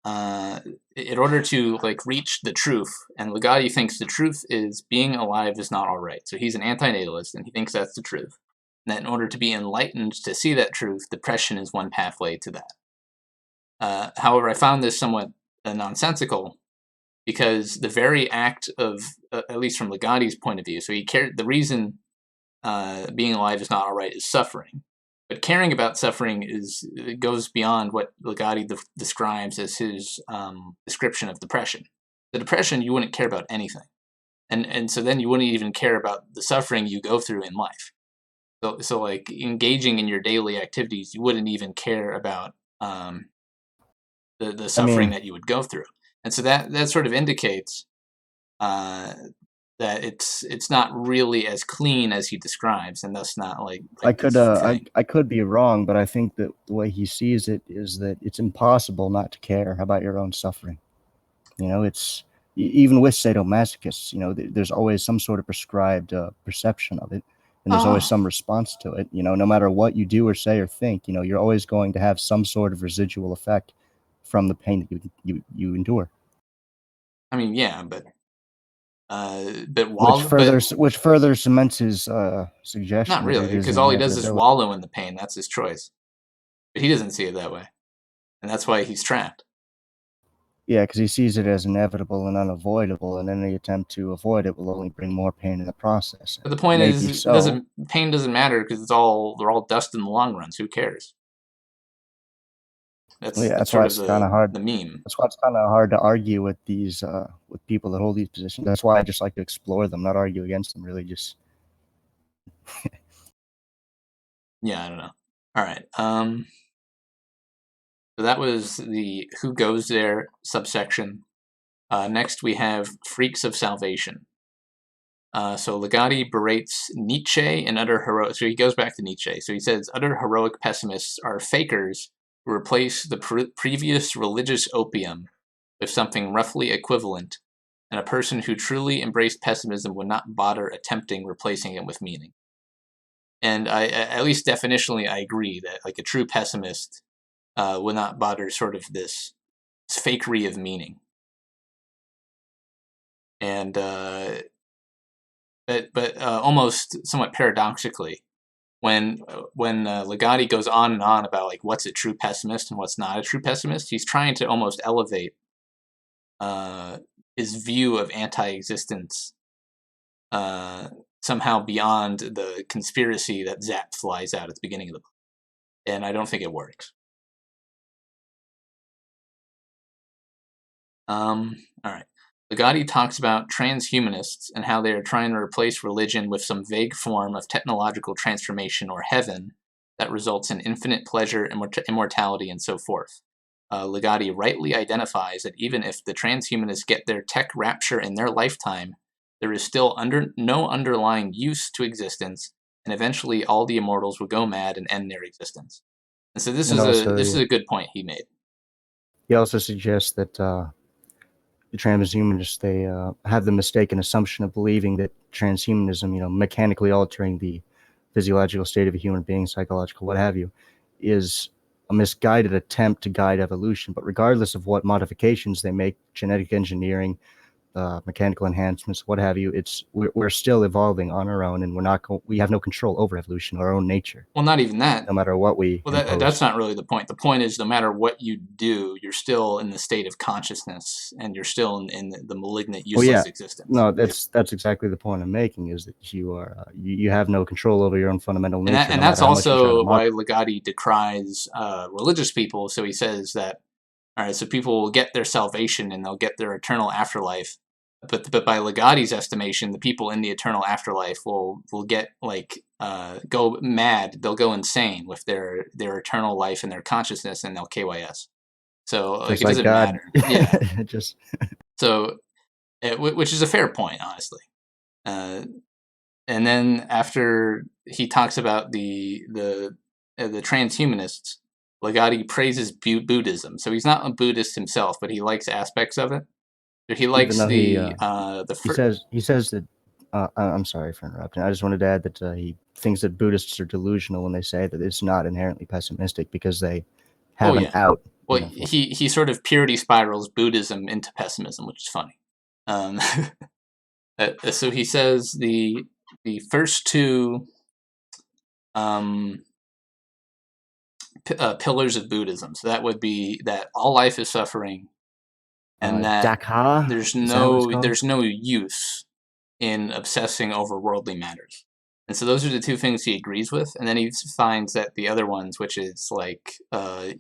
in order to reach the truth, and Ligotti thinks the truth is being alive is not all right. So he's an antinatalist, and he thinks that's the truth. And that in order to be enlightened to see that truth, depression is one pathway to that. However, I found this somewhat nonsensical, because the very act of, at least from Ligotti's point of view, so the reason being alive is not all right is suffering. But caring about suffering goes beyond what Ligotti describes as his description of depression. The depression, you wouldn't care about anything. And so then you wouldn't even care about the suffering you go through in life. So engaging in your daily activities, you wouldn't even care about the suffering that you would go through. And so that sort of indicates that it's not really as clean as he describes, and thus not I could be wrong, but I think that the way he sees it is that it's impossible not to care about your own suffering. It's even with sadomasochists. There's always some sort of prescribed perception of it, and there's always some response to it. No matter what you do or say or think, you're always going to have some sort of residual effect from the pain that you endure. I mean, yeah, but which further cements his suggestion. Not really, because all he does is wallow in the pain. That's his choice. But he doesn't see it that way, and that's why he's trapped. Yeah, because he sees it as inevitable and unavoidable, and any attempt to avoid it will only bring more pain in the process. But the point is, pain doesn't matter, because they're all dust in the long run. So who cares? That's why it's kind of hard. The meme. That's why it's kind of hard to argue with these with people that hold these positions. That's why I just like to explore them, not argue against them. Really, just. Yeah, I don't know. All right. So that was the Who Goes There subsection. Next, we have Freaks of Salvation. So Ligotti berates Nietzsche and utter heroic. So he goes back to Nietzsche. So he says utter heroic pessimists are fakers who replace the previous religious opium with something roughly equivalent, and a person who truly embraced pessimism would not bother attempting replacing it with meaning. And I, at least definitionally, I agree that a true pessimist would not bother sort of this fakery of meaning. And but almost somewhat paradoxically, when Ligotti goes on and on about what's a true pessimist and what's not a true pessimist, he's trying to almost elevate his view of anti-existence somehow beyond the conspiracy that Zap flies out at the beginning of the book. And I don't think it works. All right. Ligotti talks about transhumanists and how they are trying to replace religion with some vague form of technological transformation or heaven that results in infinite pleasure, immortality, and so forth. Ligotti rightly identifies that even if the transhumanists get their tech rapture in their lifetime, there is still no underlying use to existence, and eventually all the immortals will go mad and end their existence. And so this is a good point he made. He also suggests that the transhumanists, they have the mistaken assumption of believing that transhumanism, mechanically altering the physiological state of a human being, psychological, what have you, is a misguided attempt to guide evolution. But regardless of what modifications they make, genetic engineering, mechanical enhancements, what have you, we're still evolving on our own, and we have no control over evolution, our own nature. Well, not even that. No matter what we. Well, that's not really the point. The point is, no matter what you do, you're still in the state of consciousness, and you're still in the malignant, useless existence. No, that's exactly the point I'm making. Is that you are you have no control over your own fundamental nature, and that's also why Ligotti decries religious people. So he says that, all right, so people will get their salvation and they'll get their eternal afterlife but by Ligotti's estimation, the people in the eternal afterlife will get like go mad. They'll go insane with their eternal life and their consciousness, and they'll KYS. So like Just it like doesn't God. matter. Yeah. Just So which is a fair point, honestly. And then after he talks about the transhumanists, Ligotti praises Buddhism. So he's not a Buddhist himself, but he likes aspects of it. So he even likes though he says that I'm sorry for interrupting. I just wanted to add that he thinks that Buddhists are delusional when they say that it's not inherently pessimistic because they have an out. Well, he sort of purity spirals Buddhism into pessimism, which is funny. So he says the first two pillars of Buddhism. So that would be that all life is suffering, and that Dakar? there's no use in obsessing over worldly matters. And so those are the two things he agrees with. And then he finds that the other ones, which is like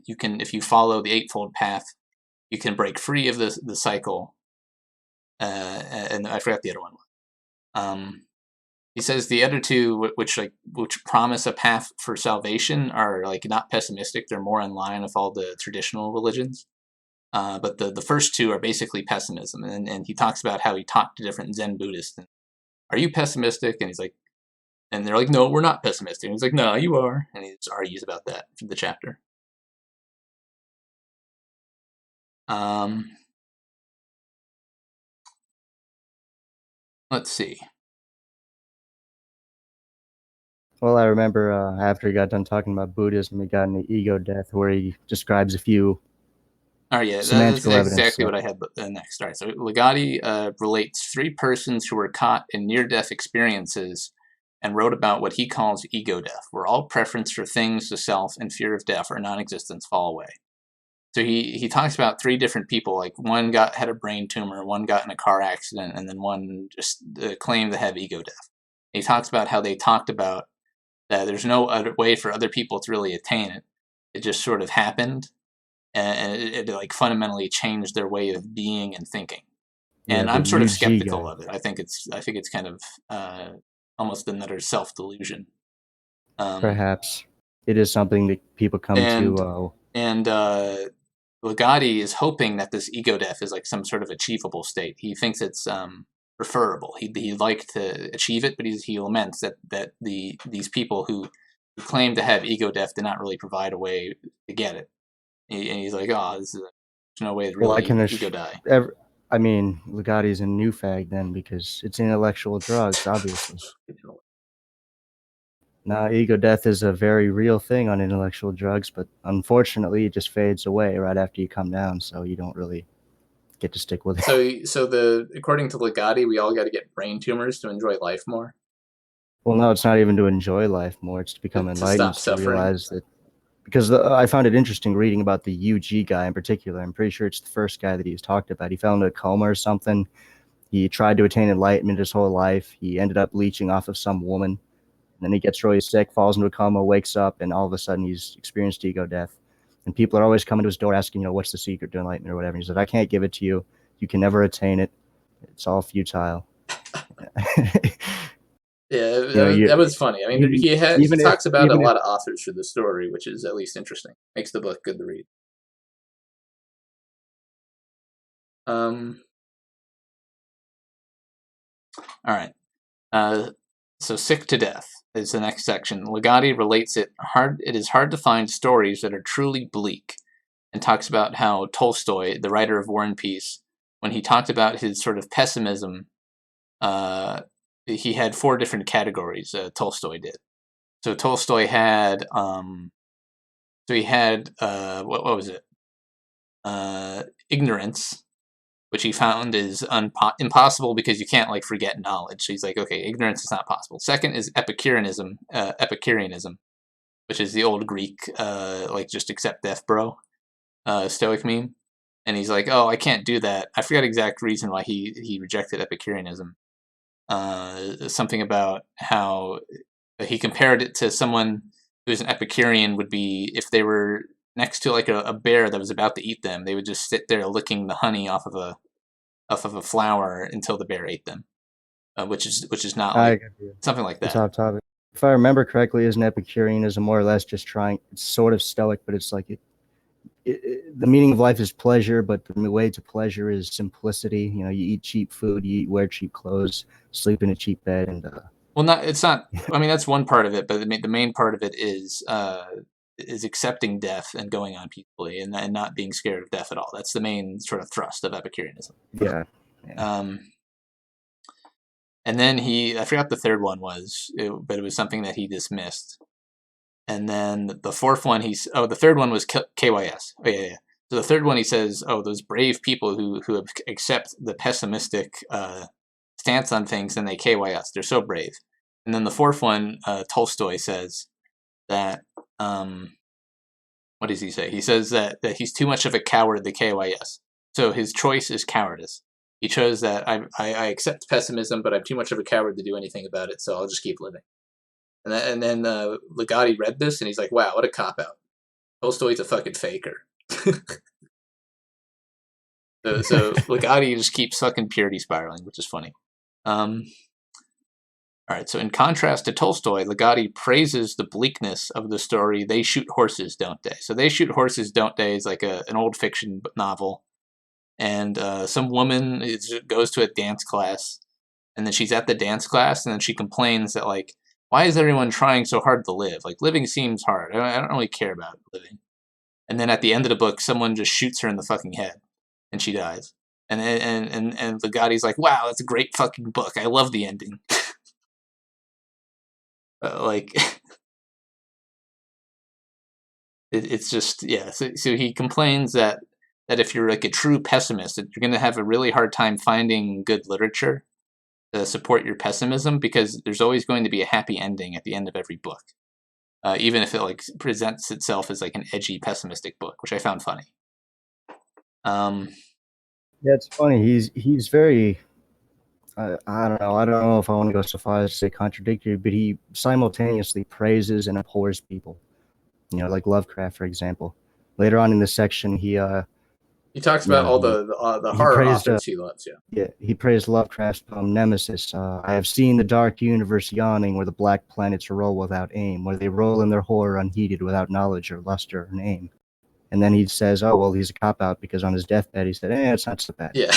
you can, if you follow the Eightfold Path, you can break free of the cycle. And I forgot the other one. He says the other two, which promise a path for salvation, are like not pessimistic. They're more in line with all the traditional religions. But the first two are basically pessimism. And he talks about how he talked to different Zen Buddhists. And, are you pessimistic? And he's like, and they're like, no, we're not pessimistic. And he's like, no, you are. And he just argues about that from the chapter. Let's see. Well, I remember after he got done talking about Buddhism, he got into ego death, where he describes a few. Oh yeah, that's evidence, exactly what I had next. All right, so Ligotti relates three persons who were caught in near-death experiences and wrote about what he calls ego death, where all preference for things, the self, and fear of death or non-existence fall away. So he talks about three different people, like one had a brain tumor, one got in a car accident, and then one just claimed to have ego death. And he talks about how they talked about that there's no other way for other people to really attain it. It just sort of happened, and it like fundamentally changed their way of being and thinking. And I'm sort of skeptical of it. I think it's kind of almost another self-delusion. Perhaps it is something that people come to. And Ligotti is hoping that this ego death is like some sort of achievable state. He thinks it's preferable. He'd like to achieve it, but he laments that these people who claim to have ego death did not really provide a way to get it. And he's like, oh, there's no way to really ego die. I mean, Ligotti's a new fag then, because it's intellectual drugs, obviously. Now, ego death is a very real thing on intellectual drugs, but unfortunately, it just fades away right after you come down, so you don't really get to stick with it. So according to Ligotti, we all got to get brain tumors to enjoy life more. Well, no, it's not even to enjoy life more; it's to become enlightened, to realize that. Because I found it interesting reading about the UG guy in particular. I'm pretty sure it's the first guy that he's talked about. He fell into a coma or something. He tried to attain enlightenment his whole life. He ended up leeching off of some woman. And then he gets really sick, falls into a coma, wakes up, and all of a sudden he's experienced ego death. And people are always coming to his door asking, what's the secret to enlightenment or whatever. And he said, I can't give it to you. You can never attain it. It's all futile. Yeah, that was funny. I mean, he talks about a lot of authors for the story, which is at least interesting. Makes the book good to read. All right. So Sick to Death is the next section. Ligotti relates it is hard to find stories that are truly bleak, and talks about how Tolstoy, the writer of War and Peace, when he talked about his sort of pessimism, he had 4 different categories. Tolstoy did. So Tolstoy had, what was it? Ignorance, which he found is impossible because you can't like forget knowledge. So he's like, okay, ignorance is not possible. Second is epicureanism, which is the old Greek, like just accept death, bro, Stoic meme. And he's like, oh, I can't do that. I forgot the exact reason why he rejected epicureanism. Something about how he compared it to someone who's an Epicurean would be if they were next to like a bear that was about to eat them. They would just sit there licking the honey off of off of a flower until the bear ate them, which is not I like something like it's that. off topic. If I remember correctly, isn't epicureanism more or less just trying? It's sort of stoic, but it's like the meaning of life is pleasure, but the way to pleasure is simplicity. You know, you eat cheap food, you wear cheap clothes, sleep in a cheap bed, and Well, it's not. I mean, that's one part of it, but the main part of it is accepting death and going on peacefully, and not being scared of death at all. That's the main sort of thrust of Epicureanism. yeah. And then I forgot the third one was, but it was something that he dismissed. And then the fourth one, the third one was KYS. Oh, yeah. So the third one, he says, those brave people who accept the pessimistic stance on things, and they KYS. They're so brave. And then the fourth one, Tolstoy says that, what does he say? He says that he's too much of a coward to KYS. So his choice is cowardice. He chose that I accept pessimism, but I'm too much of a coward to do anything about it, so I'll just keep living. And then Ligotti read this, and he's like, wow, what a cop-out. Tolstoy's a fucking faker. So Ligotti just keeps fucking purity spiraling, which is funny. All right, so in contrast to Tolstoy, Ligotti praises the bleakness of the story They Shoot Horses, Don't They? So They Shoot Horses, Don't They is like an old fiction novel. And some woman goes to a dance class, and then she's at the dance class, and then she complains that, like, why is everyone trying so hard to live? Like, living seems hard. I don't really care about living. And then at the end of the book, someone just shoots her in the fucking head, and she dies. And Ligotti's like, wow, that's a great fucking book. I love the ending. It's just, yeah. So he complains that if you're like a true pessimist, that you're going to have a really hard time finding good literature to support your pessimism, because there's always going to be a happy ending at the end of every book, even if it like presents itself as like an edgy pessimistic book, which I found funny. Yeah, it's funny. He's very. I don't know. I don't know if I want to go so far as to say contradictory, but he simultaneously praises and abhors people. You know, like Lovecraft, for example. Later on in the section, he talks about all the horror praised, authors he loves. Yeah, he praised Lovecraft's poem Nemesis. I have seen the dark universe yawning, where the black planets roll without aim, where they roll in their horror unheeded, without knowledge or luster or name. And then he says, "Oh well, he's a cop out because on his deathbed he said, it's not so bad." Yeah.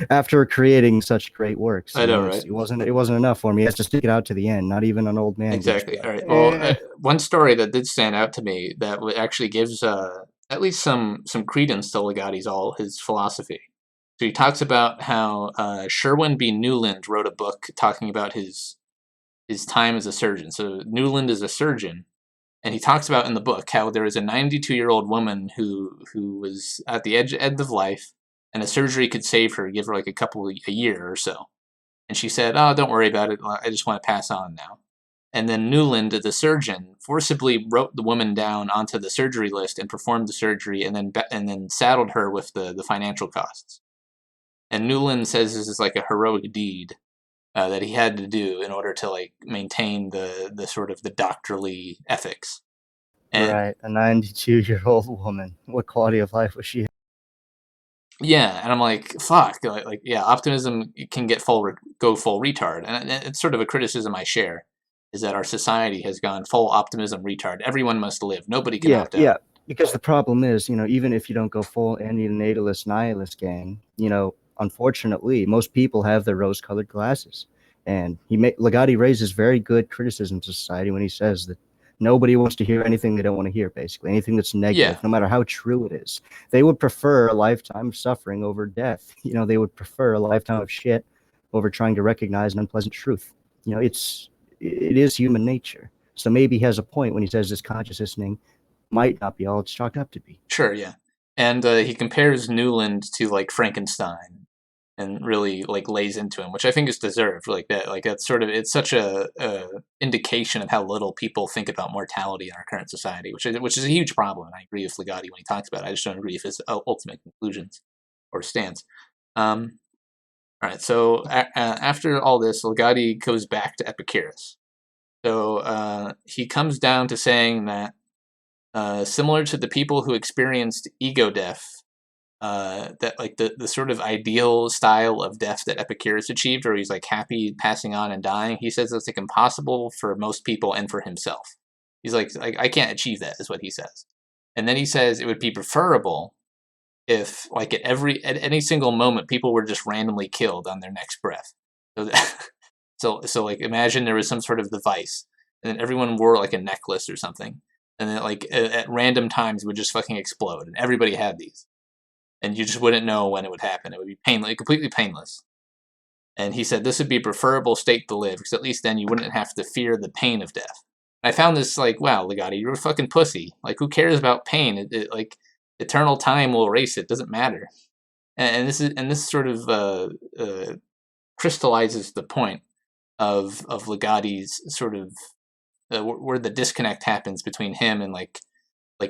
After creating such great works, I know, right? It wasn't enough for me. He has to stick it out to the end. Not even an old man. Exactly. All right. Well, one story that did stand out to me that actually gives at least some credence to Ligotti's his philosophy. So he talks about how Sherwin B. Newland wrote a book talking about his time as a surgeon. So Newland is a surgeon, and he talks about in the book how there was a 92-year-old woman who was at the end of life, and a surgery could save her, give her like a year or so. And she said, "Oh, don't worry about it. I just want to pass on now." And then Newland, the surgeon, forcibly wrote the woman down onto the surgery list and performed the surgery, and then saddled her with the financial costs. And Newland says this is like a heroic deed that he had to do in order to like maintain the sort of the doctorly ethics. And, right, a 92-year-old woman. What quality of life was she? Yeah, and I'm like, fuck, like yeah, optimism can go full retard, and it's sort of a criticism I share, is that our society has gone full optimism retard. Everyone must live. Nobody can opt out. Yeah, because the problem is, even if you don't go full antinatalist nihilist gang, unfortunately, most people have their rose-colored glasses, and Ligotti raises very good criticism to society when he says that nobody wants to hear anything they don't want to hear, basically. Anything that's negative, no matter how true it is. They would prefer a lifetime of suffering over death. They would prefer a lifetime of shit over trying to recognize an unpleasant truth. It is human nature. So maybe he has a point when he says this consciousness might not be all it's chalked up to be. Sure, yeah. And he compares Newland to like Frankenstein, and really like lays into him, which I think is deserved. Like that's sort of, it's such a indication of how little people think about mortality in our current society, which is a huge problem. And I agree with Ligotti when he talks about it. I just don't agree with his ultimate conclusions or stance. All right, so after all this, Ligotti goes back to Epicurus. So he comes down to saying that similar to the people who experienced ego death, that like the sort of ideal style of death that Epicurus achieved, where he's like happy passing on and dying. He says that's like impossible for most people and for himself. He's like I can't achieve that, is what he says. And then he says it would be preferable if like at any single moment people were just randomly killed on their next breath. So so like imagine there was some sort of device, and then everyone wore like a necklace or something, and then like at random times would just fucking explode, and everybody had these, and you just wouldn't know when it would happen. It would be painless, completely painless. And he said this would be a preferable state to live, because at least then you wouldn't have to fear the pain of death. I found this like, wow, Ligotti, you're a fucking pussy. Like, who cares about pain? Like, eternal time will erase it. Doesn't matter. And this sort of crystallizes the point of Ligotti's sort of where the disconnect happens between him and like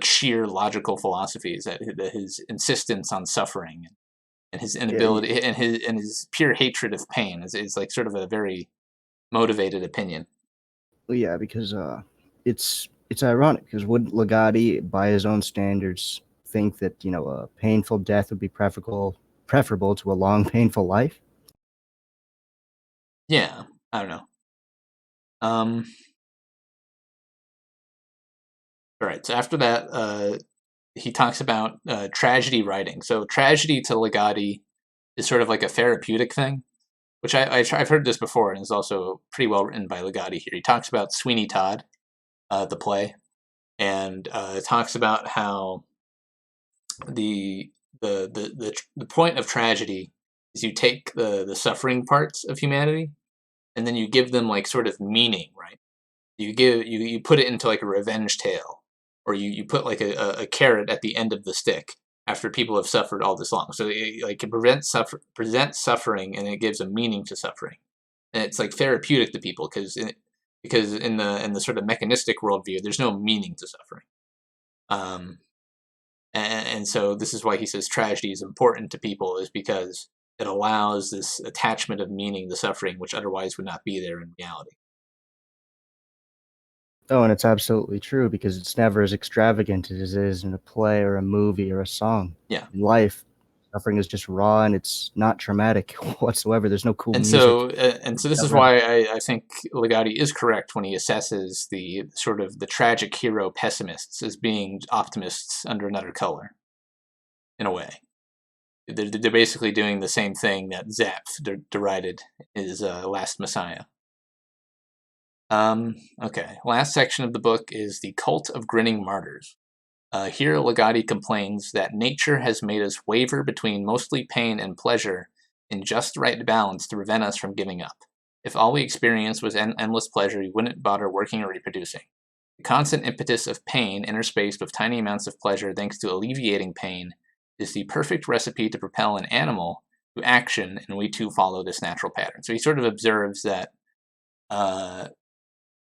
sheer logical philosophies, that his insistence on suffering and his inability and his pure hatred of pain is like sort of a very motivated opinion. Well, yeah, because it's ironic, because would Ligotti, by his own standards, think that a painful death would be preferable to a long painful life? Yeah, I don't know. All right. So after that, he talks about tragedy writing. So tragedy to Ligotti is sort of like a therapeutic thing, which I've heard this before, and is also pretty well written by Ligotti here. He talks about Sweeney Todd, the play, and talks about how the point of tragedy is you take the suffering parts of humanity, and then you give them like sort of meaning, right? You put it into like a revenge tale, or you put like a carrot at the end of the stick after people have suffered all this long. So it presents suffering, and it gives a meaning to suffering, and it's like therapeutic to people because in the sort of mechanistic worldview, there's no meaning to suffering. And so this is why he says tragedy is important to people, is because it allows this attachment of meaning to suffering, which otherwise would not be there in reality. Oh, and it's absolutely true, because it's never as extravagant as it is in a play or a movie or a song. Yeah. In life, suffering is just raw, and it's not traumatic whatsoever. There's no cool And music. so this is why I think Ligotti is correct when he assesses the sort of the tragic hero pessimists as being optimists under another color, in a way. They're basically doing the same thing that Zapf derided his Last Messiah. Okay, last section of the book is the Cult of Grinning Martyrs. Here, Ligotti complains that nature has made us waver between mostly pain and pleasure in just right balance to prevent us from giving up. If all we experienced was endless pleasure, we wouldn't bother working or reproducing. The constant impetus of pain, interspaced with tiny amounts of pleasure thanks to alleviating pain, is the perfect recipe to propel an animal to action, and we too follow this natural pattern. So he sort of observes that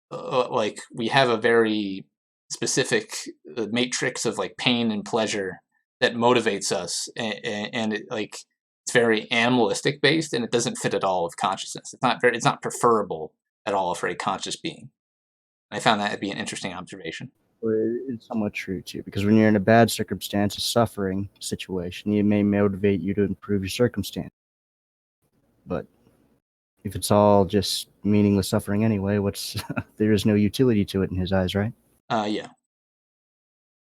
like we have a very specific matrix of like pain and pleasure that motivates us, and it like it's very animalistic based, and it doesn't fit at all with consciousness. It's not preferable at all for a conscious being. I found that to be an interesting observation. It's somewhat true too, because when you're in a bad circumstance, a suffering situation, it may motivate you to improve your circumstance. But if it's all just meaningless suffering anyway, there is no utility to it in his eyes, right? Yeah.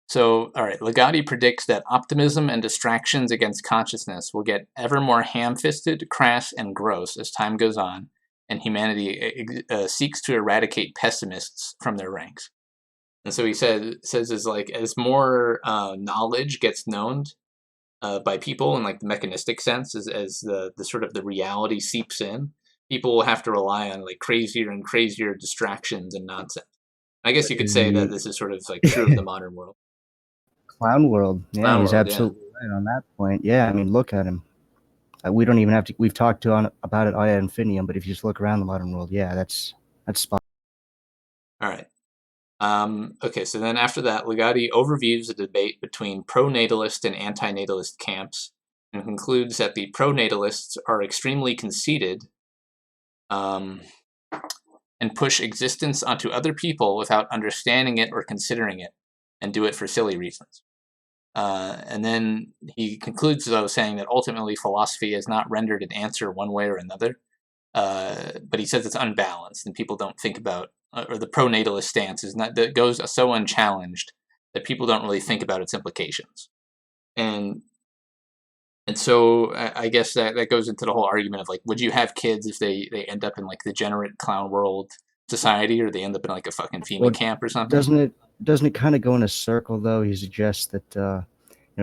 So, all right, Ligotti predicts that optimism and distractions against consciousness will get ever more ham-fisted, crass, and gross as time goes on, and humanity seeks to eradicate pessimists from their ranks. And so he says is like as more knowledge gets known by people in like the mechanistic sense, as the sort of the reality seeps in, people will have to rely on like crazier and crazier distractions and nonsense. I guess you could say that this is sort of like true of the modern world. Clown world. Yeah, Clown he's world, absolutely right on that point. Yeah, I mean, look at him. We don't even have to. We've talked about it ad infinitum, but if you just look around the modern world, yeah, that's spot. All right. Okay, so then after that, Ligotti overviews the debate between pro-natalist and anti-natalist camps, and concludes that the pro-natalists are extremely conceited and push existence onto other people without understanding it or considering it, and do it for silly reasons. And then he concludes, though, saying that ultimately philosophy has not rendered an answer one way or another, but he says it's unbalanced and people don't think about, or the pro-natalist stance is not, that goes so unchallenged that people don't really think about its implications. And so I guess that goes into the whole argument of like, would you have kids if they end up in like the degenerate clown world society, or they end up in like a fucking FEMA Well, camp or something? Doesn't it kind of go in a circle though? He suggests that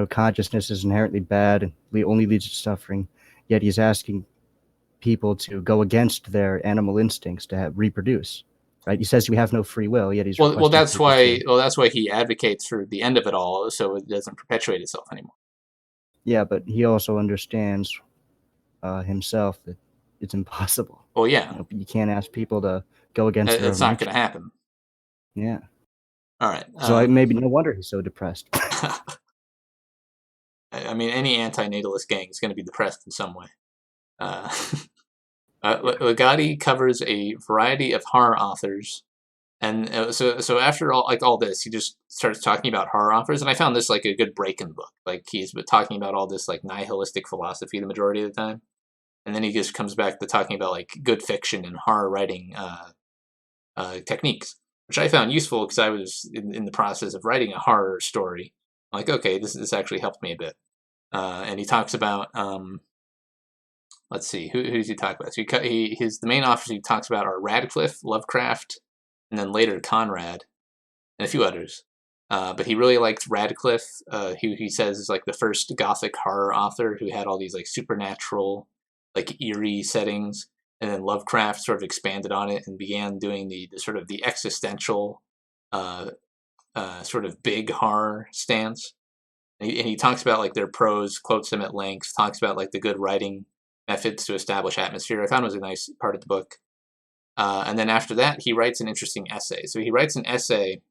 consciousness is inherently bad and only leads to suffering, yet he's asking people to go against their animal instincts to reproduce. Right? He says we have no free will, yet he's Well, requesting that's why he advocates for the end of it all, so it doesn't perpetuate itself anymore. Yeah, but he also understands himself that it's impossible. Well, yeah, You can't ask people to go against their own it's not nature. going to happen. Yeah. All right. So maybe no wonder he's so depressed. I mean, any anti-natalist gang is going to be depressed in some way. Ligotti covers a variety of horror authors, and so after all this, he just starts talking about horror authors, and I found this like a good break in the book. Like he's been talking about all this like nihilistic philosophy the majority of the time, and then he just comes back to talking about like good fiction and horror writing techniques, which I found useful because I was in the process of writing a horror story. I'm like, okay, this actually helped me a bit. And he talks about let's see, who does he talk about? So the main authors he talks about are Radcliffe, Lovecraft, and then later Conrad, and a few others. But he really liked Radcliffe. He says is like the first Gothic horror author who had all these like supernatural, like eerie settings. And then Lovecraft sort of expanded on it and began doing the sort of the existential, sort of big horror stance. And he talks about like their prose, quotes them at length, talks about like the good writing methods to establish atmosphere. I found it was a nice part of the book. And then after that, he writes an interesting essay. So he writes an essay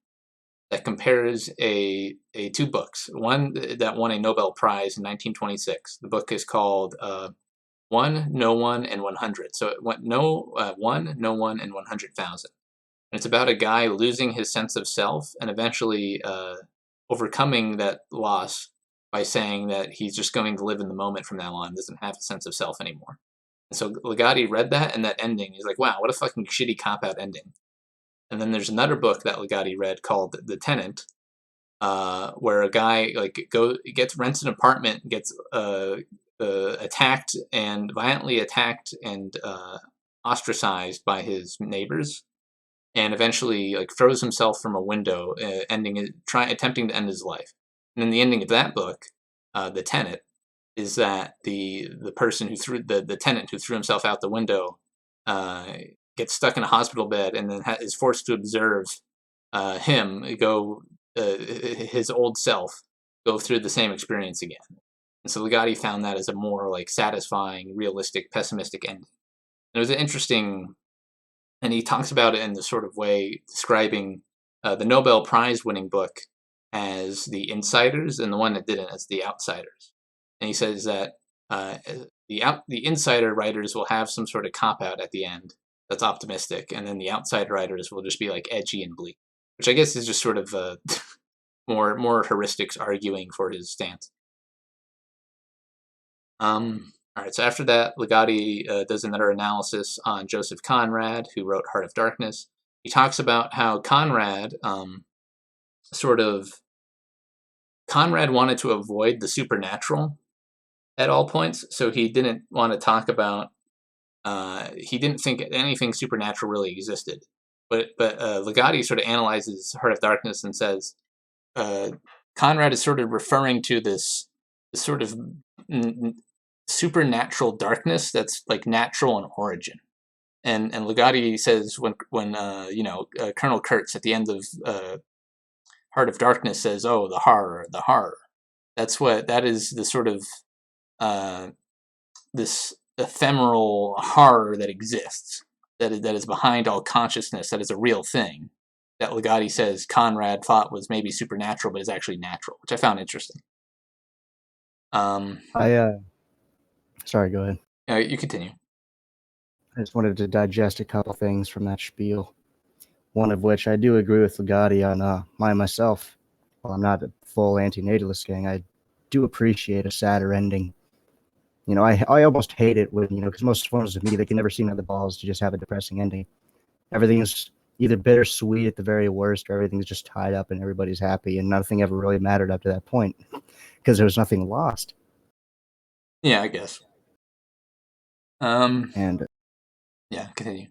that compares two books. One that won a Nobel Prize in 1926. The book is called One, No One, and 100. So it went One, No One, and 100,000. And it's about a guy losing his sense of self and eventually overcoming that loss by saying that he's just going to live in the moment from now on, doesn't have a sense of self anymore. And so Ligotti read that, and that ending, he's like, wow, what a fucking shitty cop-out ending. And then there's another book that Ligotti read called The Tenant, where a guy rents an apartment, gets violently attacked and ostracized by his neighbors, and eventually like throws himself from a window, attempting to end his life. And then the ending of that book, The Tenant, is that the person who threw the tenant who threw himself out the window gets stuck in a hospital bed and then is forced to observe his old self go through the same experience again. And so Ligotti found that as a more like satisfying, realistic, pessimistic ending. And it was an interesting, and he talks about it in the sort of way describing the Nobel Prize winning book as The Insiders and the one that didn't as The Outsiders. And he says that the insider writers will have some sort of cop-out at the end that's optimistic, and then the outside writers will just be like edgy and bleak, which I guess is just sort of more heuristics arguing for his stance. All right, so after that, Ligotti does another analysis on Joseph Conrad, who wrote Heart of Darkness. He talks about how Conrad wanted to avoid the supernatural at all points, so he didn't want to talk about. He didn't think anything supernatural really existed. But Ligotti sort of analyzes Heart of Darkness and says Conrad is sort of referring to this sort of supernatural darkness that's like natural in origin. And Ligotti says when Colonel Kurtz at the end of Heart of Darkness says, "Oh, the horror." That is the sort of this ephemeral horror that exists, that is behind all consciousness, that is a real thing, that Ligotti says Conrad thought was maybe supernatural, but is actually natural, which I found interesting. Sorry, go ahead. You continue. I just wanted to digest a couple things from that spiel. One of which I do agree with Ligotti on myself. while I'm not a full antinatalist gang, I do appreciate a sadder ending. You know, I almost hate it when, you know, because most forms of media, they can never seem to have the balls to just have a depressing ending. Everything's either bittersweet at the very worst, or everything's just tied up and everybody's happy, and nothing ever really mattered up to that point because there was nothing lost. Yeah, I guess. And Yeah, continue.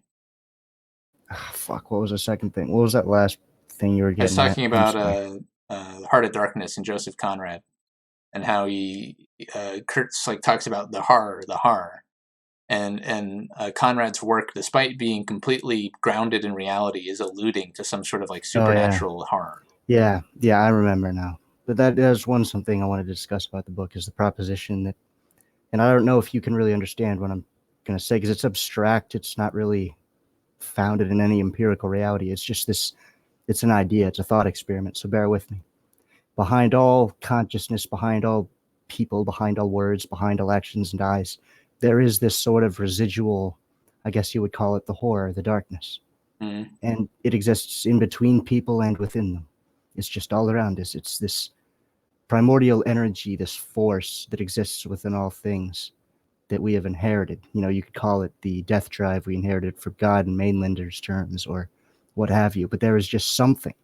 fuck, what was the second thing? What was that last thing you were I was getting at? talking I'm about sorry. Heart of Darkness and Joseph Conrad, and how Kurtz like talks about the horror, and Conrad's work, despite being completely grounded in reality, is alluding to some sort of like Oh yeah, supernatural horror. yeah, I remember now. But that is something I wanted to discuss about the book, is the proposition that, and I don't know if you can really understand what I'm going to say because it's abstract. It's not really founded in any empirical reality. It's just this. It's an idea. It's a thought experiment. So bear with me. Behind all consciousness, behind all people, behind all words, behind all actions and eyes, there is this sort of residual, I guess you would call it the horror, the darkness. Mm. And it exists in between people and within them. It's just all around us. It's this primordial energy, this force that exists within all things that we have inherited. You know, you could call it the death drive we inherited from God in Mainlander's terms, or what have you. But there is just something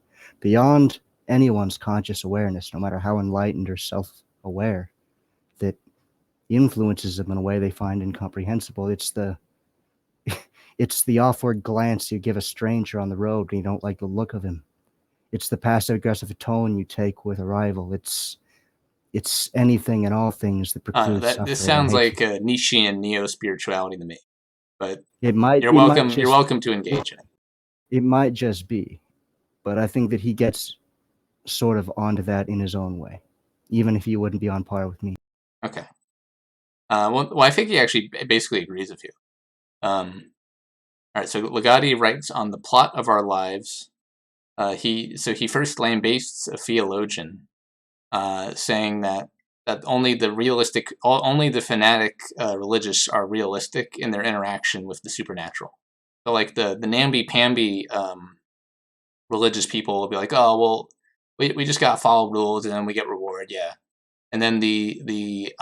beyond anyone's conscious awareness, no matter how enlightened or self-aware, that influences them in a way they find incomprehensible. It's the offward glance you give a stranger on the road when you don't like the look of him. It's the passive aggressive tone you take with a rival. It's anything and all things that preclude This suffering and sounds hatred. like Nietzschean neo spirituality to me, but It might you're it might welcome. You're just welcome to engage in it. it might just be, but I think that he gets sort of onto that in his own way, even if he wouldn't be on par with me. Okay. Well, I think he actually basically agrees with you. All right. So Ligotti writes on the plot of our lives. He first lambastes a theologian, saying that only the fanatic religious are realistic in their interaction with the supernatural. So like the namby-pamby religious people will be like, oh well, we just gotta follow rules and then we get reward, yeah. And then the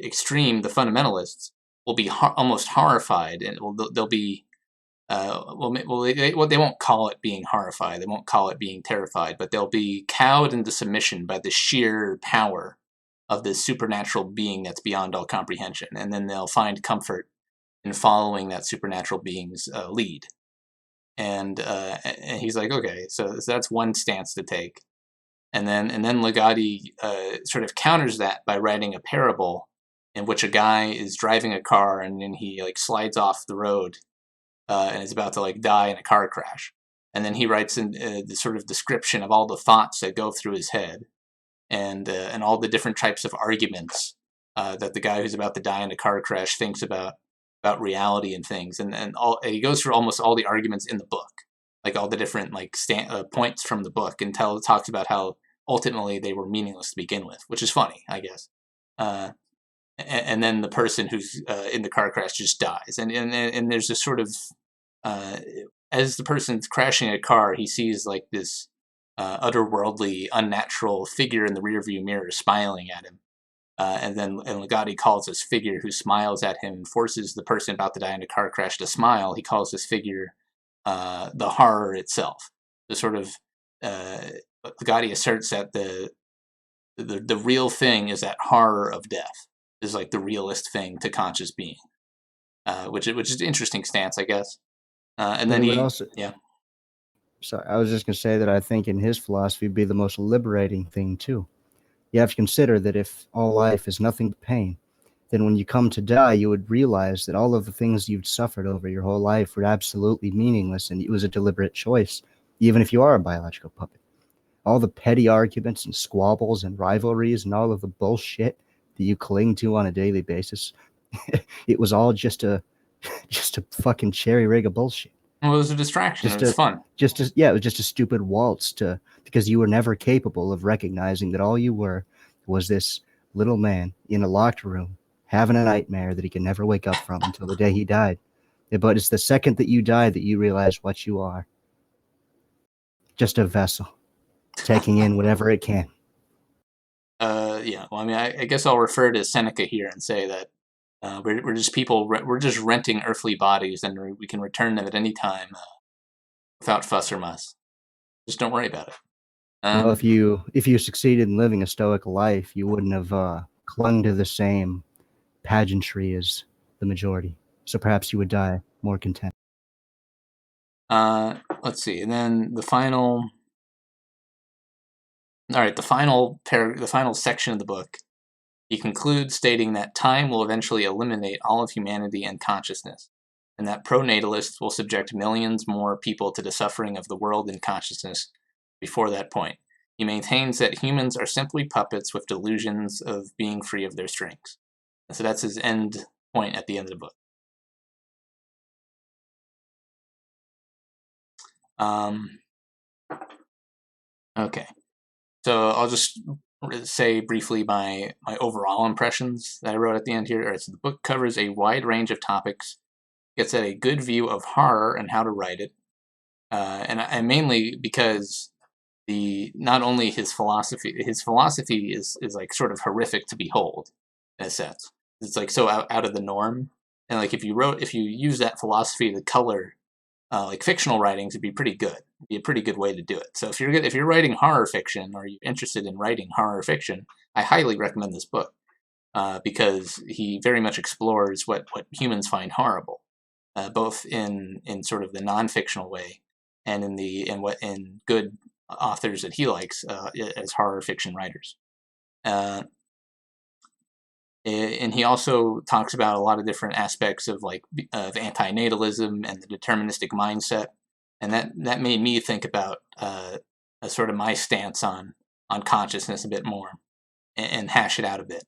extreme, the fundamentalists, will be almost horrified, and they'll be they won't call it being horrified. They won't call it being terrified, but they'll be cowed into submission by the sheer power of this supernatural being that's beyond all comprehension, and then they'll find comfort in following that supernatural being's lead. And he's like, okay, so that's one stance to take. And then Ligotti sort of counters that by writing a parable in which a guy is driving a car and then he like slides off the road and is about to like die in a car crash. And then he writes in the sort of description of all the thoughts that go through his head and all the different types of arguments that the guy who's about to die in a car crash thinks about reality and things. And he goes through almost all the arguments in the book, like all the different like points from the book, and talks about how ultimately they were meaningless to begin with, which is funny, I guess. And then the person who's in the car crash just dies, and there's this sort of as the person's crashing a car, he sees like this otherworldly, unnatural figure in the rearview mirror smiling at him. And Ligotti calls this figure who smiles at him and forces the person about to die in a car crash to smile. He calls this figure the horror itself. The sort of Ligotti asserts that the real thing is that horror of death is like the realist thing to conscious being, which is an interesting stance, I guess. And But then it would also, yeah. sorry, I was just going to say that I think in his philosophy would be the most liberating thing too. You have to consider that if all life is nothing but pain, then when you come to die, you would realize that all of the things you've suffered over your whole life were absolutely meaningless, and it was a deliberate choice, even if you are a biological puppet. All the petty arguments and squabbles and rivalries and all of the bullshit that you cling to on a daily basis, it was all just a fucking cherry rig of bullshit. Well, it was a distraction. Just It was a fun. it was just a stupid waltz because you were never capable of recognizing that all you were was this little man in a locked room having a nightmare that he can never wake up from until the day he died. But it's the second that you die that you realize what you are. Just a vessel. taking in whatever it can. Yeah. Well, I mean, I guess I'll refer to Seneca here and say that we're just people. We're just renting earthly bodies, and we can return them at any time without fuss or muss. Just don't worry about it. Well, if you succeeded in living a stoic life, you wouldn't have clung to the same pageantry as the majority. So perhaps you would die more content. Let's see, and then the final. All right, the final section of the book. He concludes stating that time will eventually eliminate all of humanity and consciousness, and that pronatalists will subject millions more people to the suffering of the world and consciousness before that point. He maintains that humans are simply puppets with delusions of being free of their strings. And so that's his end point at the end of the book. Okay. So I'll just say briefly my overall impressions that I wrote at the end here. All right, so the book covers a wide range of topics, gets at a good view of horror and how to write it, and mainly because not only his philosophy is like sort of horrific to behold in a sense. It's like so out of the norm, and like if you use that philosophy to color like fictional writing to be pretty good. It'd be a pretty good way to do it. So if you're writing horror fiction or you're interested in writing horror fiction, I highly recommend this book because he very much explores what humans find horrible, both in sort of the non-fictional way and in good authors that he likes as horror fiction writers. And he also talks about a lot of different aspects of antinatalism and the deterministic mindset, and that made me think about a sort of my stance on consciousness a bit more, and hash it out a bit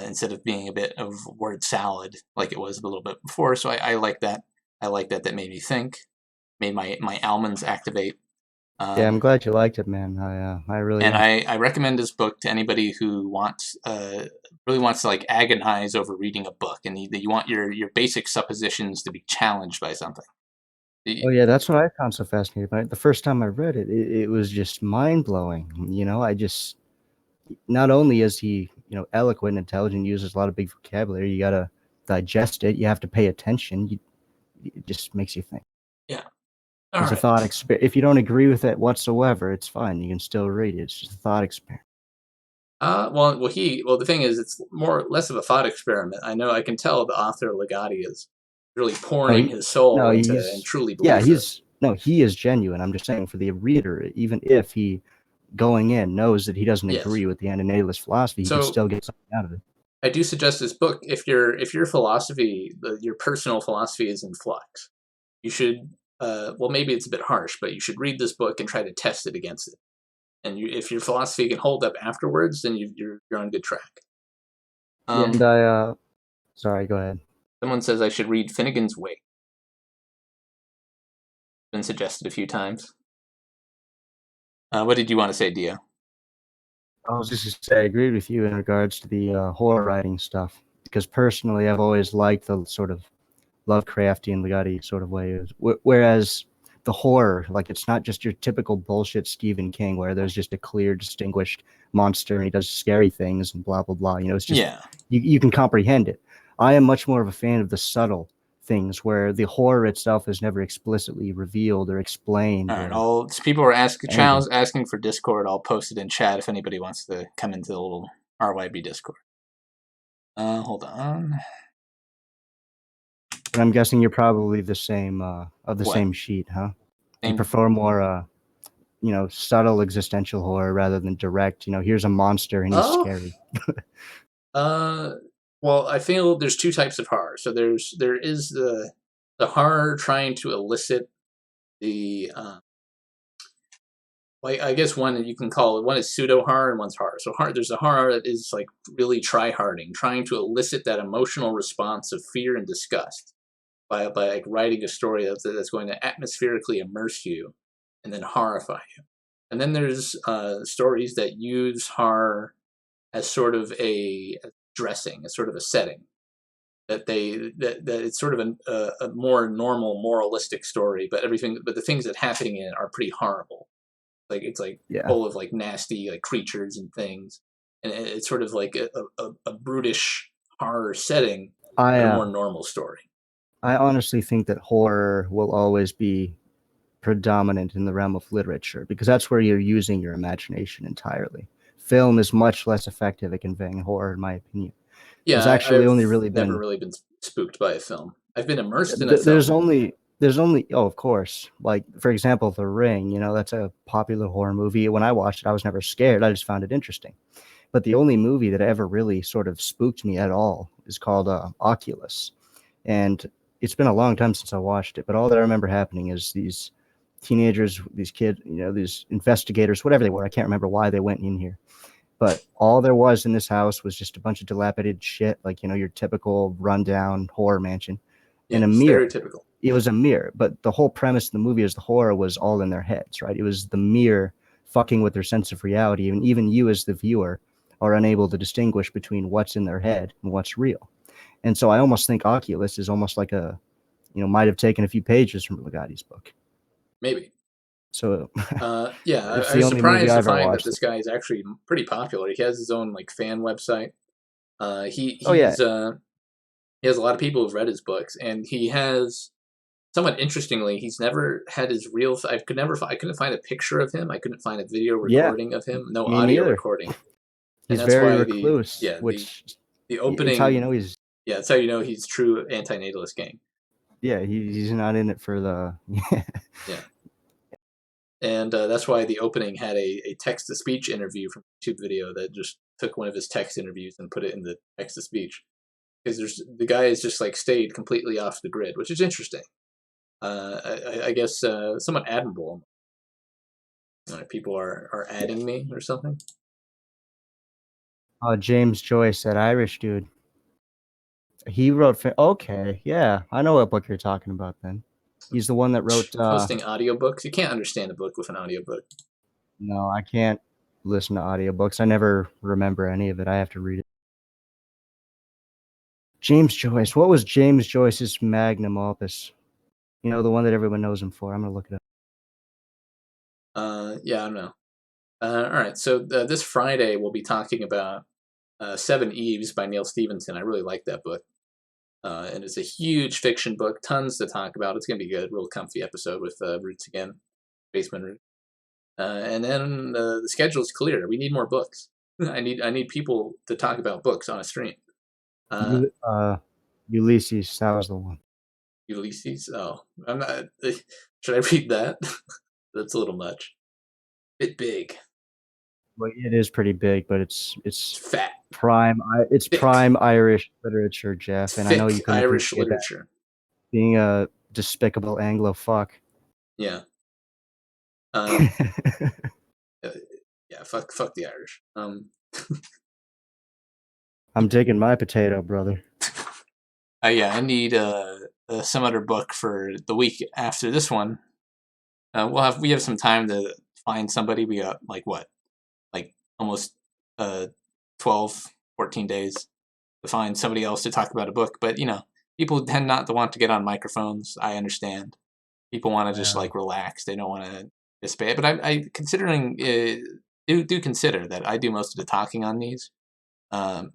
instead of being a bit of word salad like it was a little bit before. So I like that. I like that. That made me think, made my almonds activate. Yeah, I'm glad you liked it, man. I really And am. I recommend this book to anybody who really wants to like agonize over reading a book, and you want your basic suppositions to be challenged by something. Oh yeah, that's what I found so fascinating about it. The first time I read it, it was just mind blowing. I just not only is he eloquent, intelligent, uses a lot of big vocabulary. You gotta digest it. You have to pay attention. It just makes you think. Yeah. All It's a right. thought experiment. If you don't agree with it whatsoever, it's fine. You can still read it. It's just a thought experiment. The thing is, it's less of a thought experiment. I can tell the author Ligotti is really No, pouring his soul no, into and truly yeah, believes it. he is genuine. I'm just saying for the reader, even if he going in knows that he doesn't Yes. agree with the antinatalist philosophy, he could So still get something out of it. I do suggest this book if your philosophy, your personal philosophy is in flux. You should, maybe it's a bit harsh, but you should read this book and try to test it against it. And if your philosophy can hold up afterwards, then you're on good track. Yeah, and sorry, go ahead. Someone says I should read Finnegan's Wake. Been suggested a few times. What did you want to say, Dio? I was just to say I agreed with you in regards to the horror writing stuff because personally, I've always liked the sort of Lovecraftian Ligotti sort of way. Whereas the horror, like it's not just your typical bullshit Stephen King where there's just a clear, distinguished monster and he does scary things and blah blah blah. It's just you can comprehend it. I am much more of a fan of the subtle things where the horror itself is never explicitly revealed or explained. All right, people are asking. anything. Chow's asking for Discord. I'll post it in chat if anybody wants to come into the little RYB Discord. Hold on. But I'm guessing you're probably the same of the What? same sheet, huh? You Same- prefer more subtle existential horror rather than direct, here's a monster and he's scary. Well, I feel there's two types of horror. So there is the horror trying to elicit the I guess one you can call it, one is pseudo horror and one's horror. So there's a horror that is like really try-harding, trying to elicit that emotional response of fear and disgust by like writing a story that's going to atmospherically immerse you and then horrify you. And then there's stories that use horror as sort of a dressing, as sort of a setting. That it's sort of a more normal moralistic story, but the things that happening in it are pretty horrible. Like it's like Yeah. full of like nasty like creatures and things, and it's sort of like a brutish horror setting, but a more I normal story. I honestly think that horror will always be predominant in the realm of literature because that's where you're using your imagination entirely. Film is much less effective at conveying horror, in my opinion. There's Yeah, actually I've only really never been really been spooked by a film. I've been immersed in a there's film. only oh, of course, like for example, The Ring. You know, that's a popular horror movie. When I watched it, I was never scared. I just found it interesting. But the only movie that ever really sort of spooked me at all is called Oculus, and it's been a long time since I watched it. But all that I remember happening is these teenagers, these kids, you know, these investigators, whatever they were. I can't remember why they went in here. But all there was in this house was just a bunch of dilapidated shit, like, you know, your typical rundown horror mansion, Yeah, and a mirror. stereotypical. It was a mirror, but the whole premise of the movie is the horror was all in their heads, right? It was the mirror fucking with their sense of reality, and even you as the viewer are unable to distinguish between what's in their head and what's real. And so I almost think Oculus is almost like a, you know, might have taken a few pages from Ligotti's book. Maybe. So Yeah, it's I the was only movie surprised to I've ever find that watched. this guy is actually pretty popular. He has his own like fan website. He Oh yeah, he has a lot of people who've read his books, and he has somewhat interestingly, he's never had his real. I couldn't find a picture of him. I couldn't find a video yeah, recording of him. No me audio neither. recording, and He's that's very why recluse, which the it's how you opening. know he's Yeah, that's how you know he's true antinatalist gang. yeah he's not in it for the Yeah. And that's why the opening had a text to speech interview from a YouTube video that just took one of his text interviews and put it in the text to speech, because the guy has just like stayed completely off the grid, which is interesting. I guess somewhat admirable. People are adding me or something. James Joyce, that Irish dude. He wrote. Okay, yeah, I know what book you're talking about. Then he's the one that wrote. Posting audiobooks. You can't understand a book with an audiobook. No, I can't listen to audiobooks. I never remember any of it. I have to read it. James Joyce. What was James Joyce's magnum opus? You know, the one that everyone knows him for. I'm gonna look it up. Yeah, I don't know. All right, so this Friday we'll be talking about Seven Eves by Neil Stephenson. I really like that book. And it's a huge fiction book, tons to talk about. It's going to be good, real comfy episode with Roots again, Basement Roots. And then the schedule's clear. We need more books. I need people to talk about books on a stream. Ulysses. That was the one. Ulysses. Oh, I'm not. Should I read that? That's a little much. Bit big. Well, it is pretty big, but it's Fat. prime. It's Thick. prime Irish literature, Jeff, and I know you Thick can Irish appreciate that. literature. Being a despicable Anglo fuck. Yeah. Yeah. Fuck the Irish. I'm digging my potato, brother. Yeah, I need some other book for the week after this one. We have some time to find somebody. We got like almost 12, 14 days to find somebody else to talk about a book. But people tend not to want to get on microphones. I understand. People want to just like relax. They don't want to participate. But I considering do consider that I do most of the talking on these,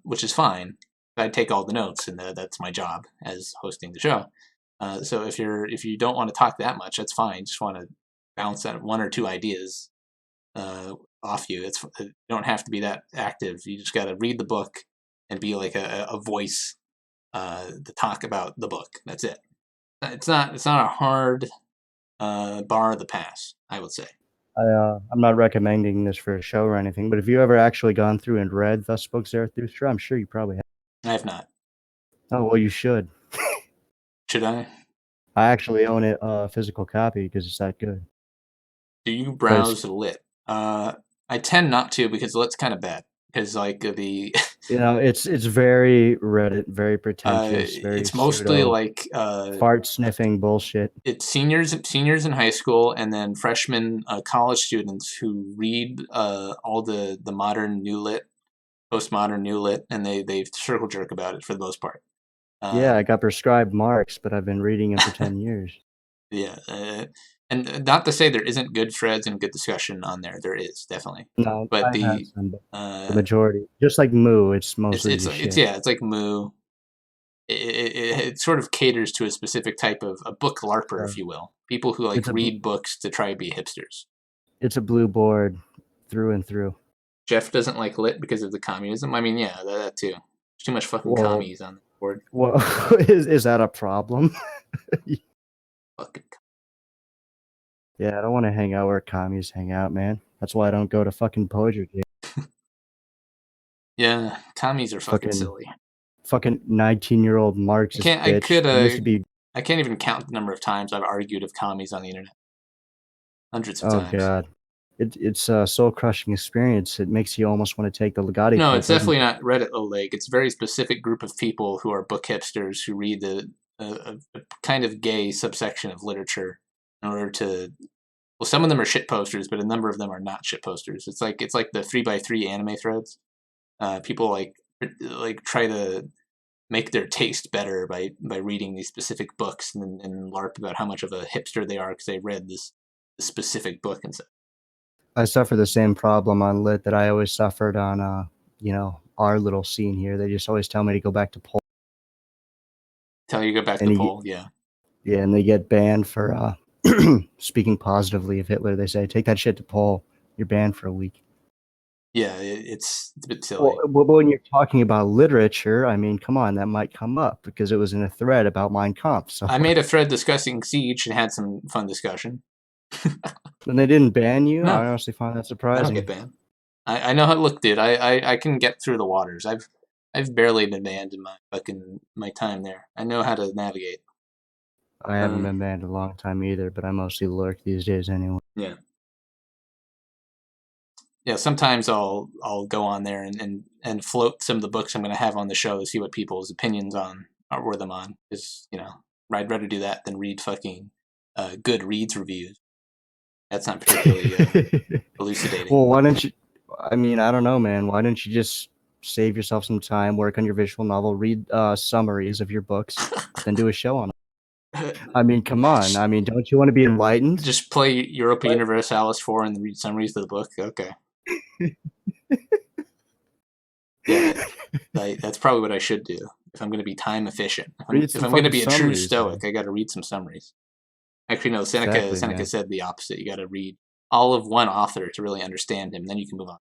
which is fine. I take all the notes, and that's my job as hosting the show. So if you don't want to talk that much, that's fine. Just want to bounce out one or two ideas off you. You don't have to be that active. You just got to read the book and be like a voice to talk about the book. That's it. It's not a hard bar to pass, I would say. I'm not recommending this for a show or anything, but have you ever actually gone through and read Thus Spoke Zarathustra? I'm sure you probably have. I have not. Oh, well, you should. Should I? I actually own it, physical copy, because it's that good. Do you browse Lit? I tend not to, because Lit's kind of bad. Because like the it's very Reddit, very pretentious, very it's mostly pseudo, like fart sniffing bullshit. It's seniors in high school, and then freshmen college students who read all the modern new lit, postmodern new lit, and they circle jerk about it for the most part. Yeah, I got prescribed Marx, but I've been reading him for 10 years. Yeah, And not to say there isn't good threads and good discussion on there. There is, definitely. No, But I have some, but the the majority, just like Moo, it's mostly it's just shit. yeah, it's like Moo. It sort of caters to a specific type of a book larper, if you will. People who like read books to try to be hipsters. It's a blue board through and through. Jeff doesn't like lit because of the communism. I mean, yeah, that too. There's too much fucking commies on the board. Well, is that a problem? Fucking. Yeah, I don't want to hang out where commies hang out, man. That's why I don't go to fucking poetry games. Yeah, commies are fucking silly. Fucking 19-year-old Marxist bitch. I can't even count the number of times I've argued with commies on the internet. Hundreds of times. Oh god, it's a soul-crushing experience. It makes you almost want to take the Ligotti. No, it's definitely not Reddit low leg. It's a very specific group of people who are book hipsters who read a kind of gay subsection of literature in order to. Well, some of them are shit posters, but a number of them are not shit posters. It's like the 3x3 anime threads. People like try to make their taste better by reading these specific books and LARP about how much of a hipster they are because they read this specific book and stuff. I suffer the same problem on lit that I always suffered on our little scene here. They just always tell me to go back to poll. Tell you to go back to poll, yeah. Yeah, and they get banned for speaking positively of Hitler. They say, take that shit to poll. You're banned for a week. Yeah, it's a bit silly. Well, when you're talking about literature, I mean, come on, that might come up because it was in a thread about Mein Kampf. So I made a thread discussing Siege and had some fun discussion. And they didn't ban you? No. I honestly find that surprising. I don't get banned. I know how. Look, dude, I can get through the waters. I've barely been banned in my time there. I know how to navigate. I haven't been banned in a long time either, but I mostly lurk these days anyway. Yeah. Yeah, sometimes I'll go on there and float some of the books I'm going to have on the show to see what people's opinions were them on. Because, I'd rather do that than read fucking good reads reviews. That's not particularly elucidating. Well, why don't you? I mean, I don't know, man. Why don't you just save yourself some time, work on your visual novel, read summaries of your books, then do a show on it? I mean, come on. I mean, don't you want to be enlightened? Just play Europa Universalis 4 and read summaries of the book? Okay. Yeah, that's probably what I should do if I'm going to be time efficient. If I'm going to be a true stoic, I got to read some summaries. Actually, no, Seneca said the opposite. You got to read all of one author to really understand him, then you can move on.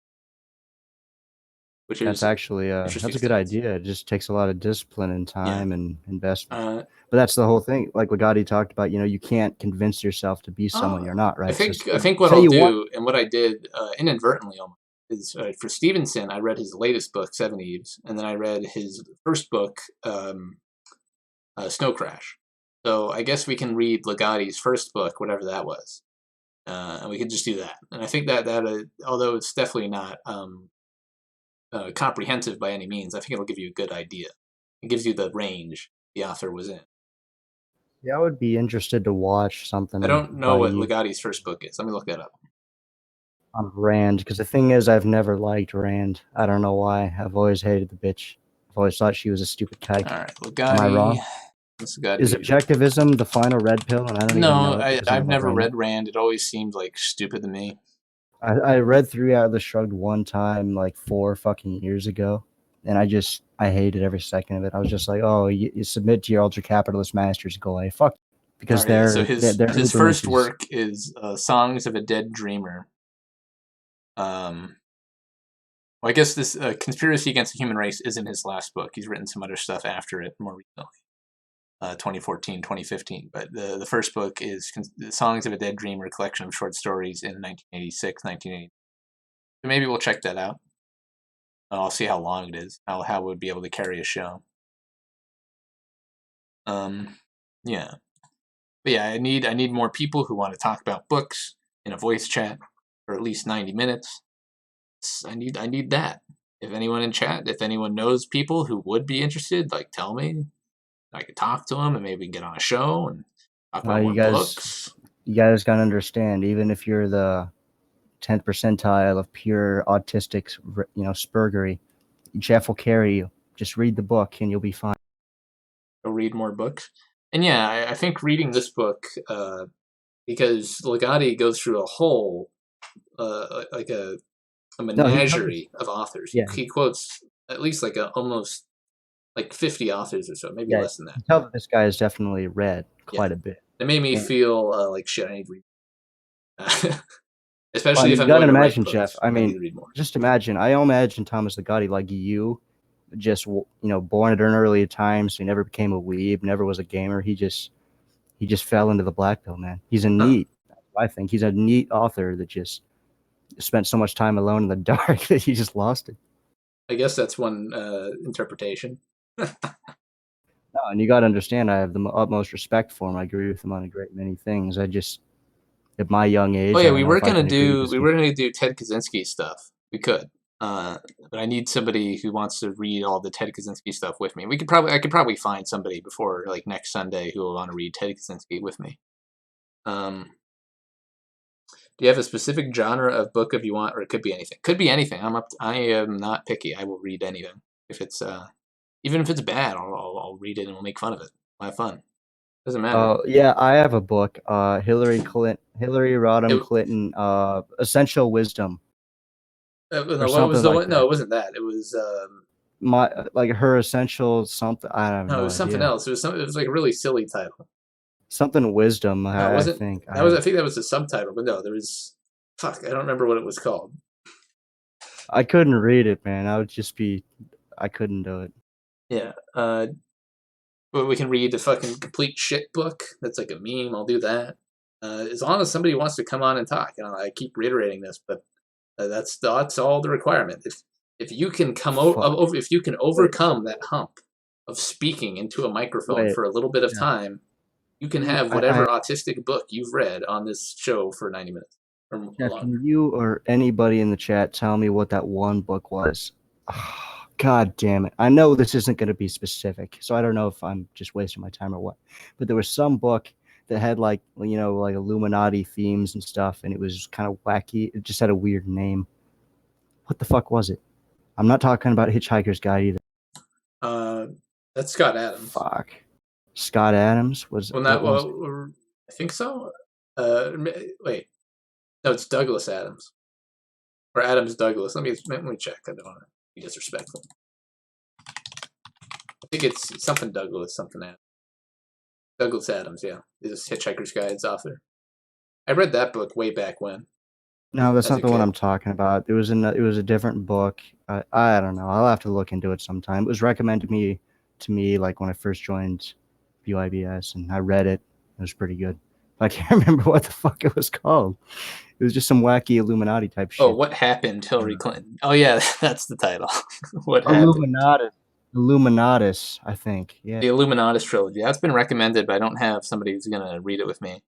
That's actually that's a good idea. It just takes a lot of discipline and time and investment. But that's the whole thing. Like Ligotti talked about, you can't convince yourself to be someone you're not, right? I think what I'll do, and what I did inadvertently almost, is for Stevenson, I read his latest book, Seven Eves, and then I read his first book, Snow Crash. So I guess we can read Ligotti's first book, whatever that was, and we can just do that. And I think that although it's definitely not comprehensive by any means, I think it'll give you a good idea. It gives you the range the author was in. Yeah, I would be interested to watch something. I don't know what Ligotti's first book is. Let me look that up. On Rand, because the thing is, I've never liked Rand. I don't know why. I've always hated the bitch. I've always thought she was a stupid kike. All right, Ligotti. Am I wrong? Is objectivism the final red pill? And I don't even know it I've never read Rand. It always seemed like stupid to me. I read Three Atlas Shrugged one time, like 4 fucking years ago, and I hated every second of it. I was just like, oh, you submit to your ultra-capitalist masters, go away. Fuck. Because so his first work is Songs of a Dead Dreamer. Well, I guess this Conspiracy Against the Human Race isn't his last book. He's written some other stuff after it more recently. 2014, 2015. But the first book is Songs of a Dead Dreamer, a collection of short stories in 1986, 1980. So maybe we'll check that out. I'll see how long it is, how we'd be able to carry a show. Yeah. But yeah, I need more people who want to talk about books in a voice chat for at least 90 minutes. I need that. If anyone in chat, if anyone knows people who would be interested, like tell me. I could talk to them and maybe we can get on a show and talk about more books. You guys gotta understand, even if you're the 10th percentile of pure autistic, spurgery, Jeff will carry you. Just read the book and you'll be fine. Go read more books. And yeah, I think reading this book because Ligotti goes through a whole like a No, he menagerie of authors. Yeah. He quotes at least like almost like 50 authors or so, maybe Yeah, less than you that. can tell that this guy has definitely read quite Yeah. a bit. It made me And- feel like shit. I need to read. Well, Especially if you I'm gotta going to write imagine, books. Jeff. I I need mean, to read more. just imagine. I imagine Thomas Ligotti like you, just born at an early time, so he never became a weeb, never was a gamer. He just fell into the black pill, man. He's a neat. I think he's a neat author that just spent so much time alone in the dark that he just lost it. I guess that's one interpretation. No, and you got to understand, I have the utmost respect for him. I agree with him on a great many things. I just, at my young age, Oh I yeah, don't we know were if I gonna can agree do with we some- were gonna do Ted Kaczynski stuff. We could, but I need somebody who wants to read all the Ted Kaczynski stuff with me. I could probably find somebody before like next Sunday who will want to read Ted Kaczynski with me. Do you have a specific genre of book if you want, or it could be anything? Could be anything. I am not picky. I will read anything if it's even if it's bad. I'll read it and we'll make fun of it. I'll have fun. Doesn't matter. Yeah, I have a book, Hillary Rodham It- Clinton, Essential Wisdom. no, or what was something the like one? No, that. it wasn't that. It was Her essential something. I have no, no it was something idea. else. It was like a really silly title. Something wisdom. No, it I wasn't. think. I think that was the subtitle, but no, there was. Fuck, I don't remember what it was called. I couldn't read it, man. I couldn't do it. Yeah. But we can read the fucking complete shit book. That's like a meme. I'll do that. As long as somebody wants to come on and talk. I keep reiterating this, but that's all the requirement. If you can if you can overcome that hump of speaking into a microphone Wait. for a little bit of Yeah. time, you can have I- whatever autistic book you've read on this show for 90 minutes or Jeff, longer. can you or anybody in the chat tell me what that one book was? Oh, God damn it. I know this isn't going to be specific, so I don't know if I'm just wasting my time or what. But there was some book that had like Illuminati themes and stuff, and it was kind of wacky. It just had a weird name. What the fuck was it? I'm not talking about Hitchhiker's Guide either. That's Scott Adams. Fuck. Scott Adams was. Well, not well. I think so. Wait, no, it's Douglas Adams or Adams Douglas. Let me check. I don't want to be disrespectful. I think it's something Douglas, something Adams. Douglas Adams, yeah, is Hitchhiker's Guide's author. I read that book way back when. No, that's as not a the one kid. I'm talking about. It was a different book. I don't know. I'll have to look into it sometime. It was recommended to me like when I first joined BYBS, and I read it. It was pretty good. But I can't remember what the fuck it was called. It was just some wacky Illuminati type shit. Oh, what happened, Hillary Clinton? Oh yeah, that's the title. What happened? Illuminatus, I think. Yeah. The Illuminatus trilogy. That's been recommended, but I don't have somebody who's gonna read it with me.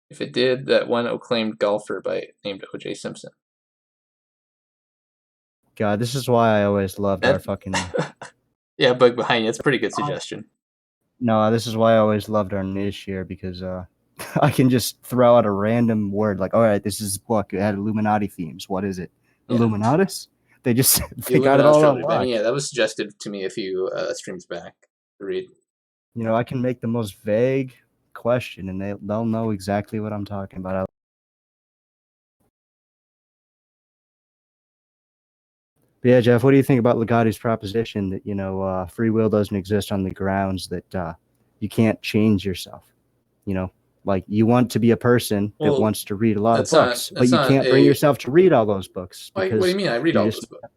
If it did, that one acclaimed golfer named O.J. Simpson. God, this is why I always loved our fucking. Yeah, bug behind you. That's a pretty good suggestion. No, this is why I always loved our niche here, because I can just throw out a random word like, all right, this is a book. It had Illuminati themes. What is it? Yeah. Illuminatus? They just The got it all Illuminatus on trilogy. I lock. mean, yeah, that was suggested to me a few streams back to read. I can make the most vague question, and they'll know exactly what I'm talking about. But yeah, Jeff, what do you think about Ligotti's proposition that free will doesn't exist on the grounds that you can't change yourself? Like you want to be a person that wants to read a lot of books, but you can't bring yourself to read all those books. What do you mean? I read all those books.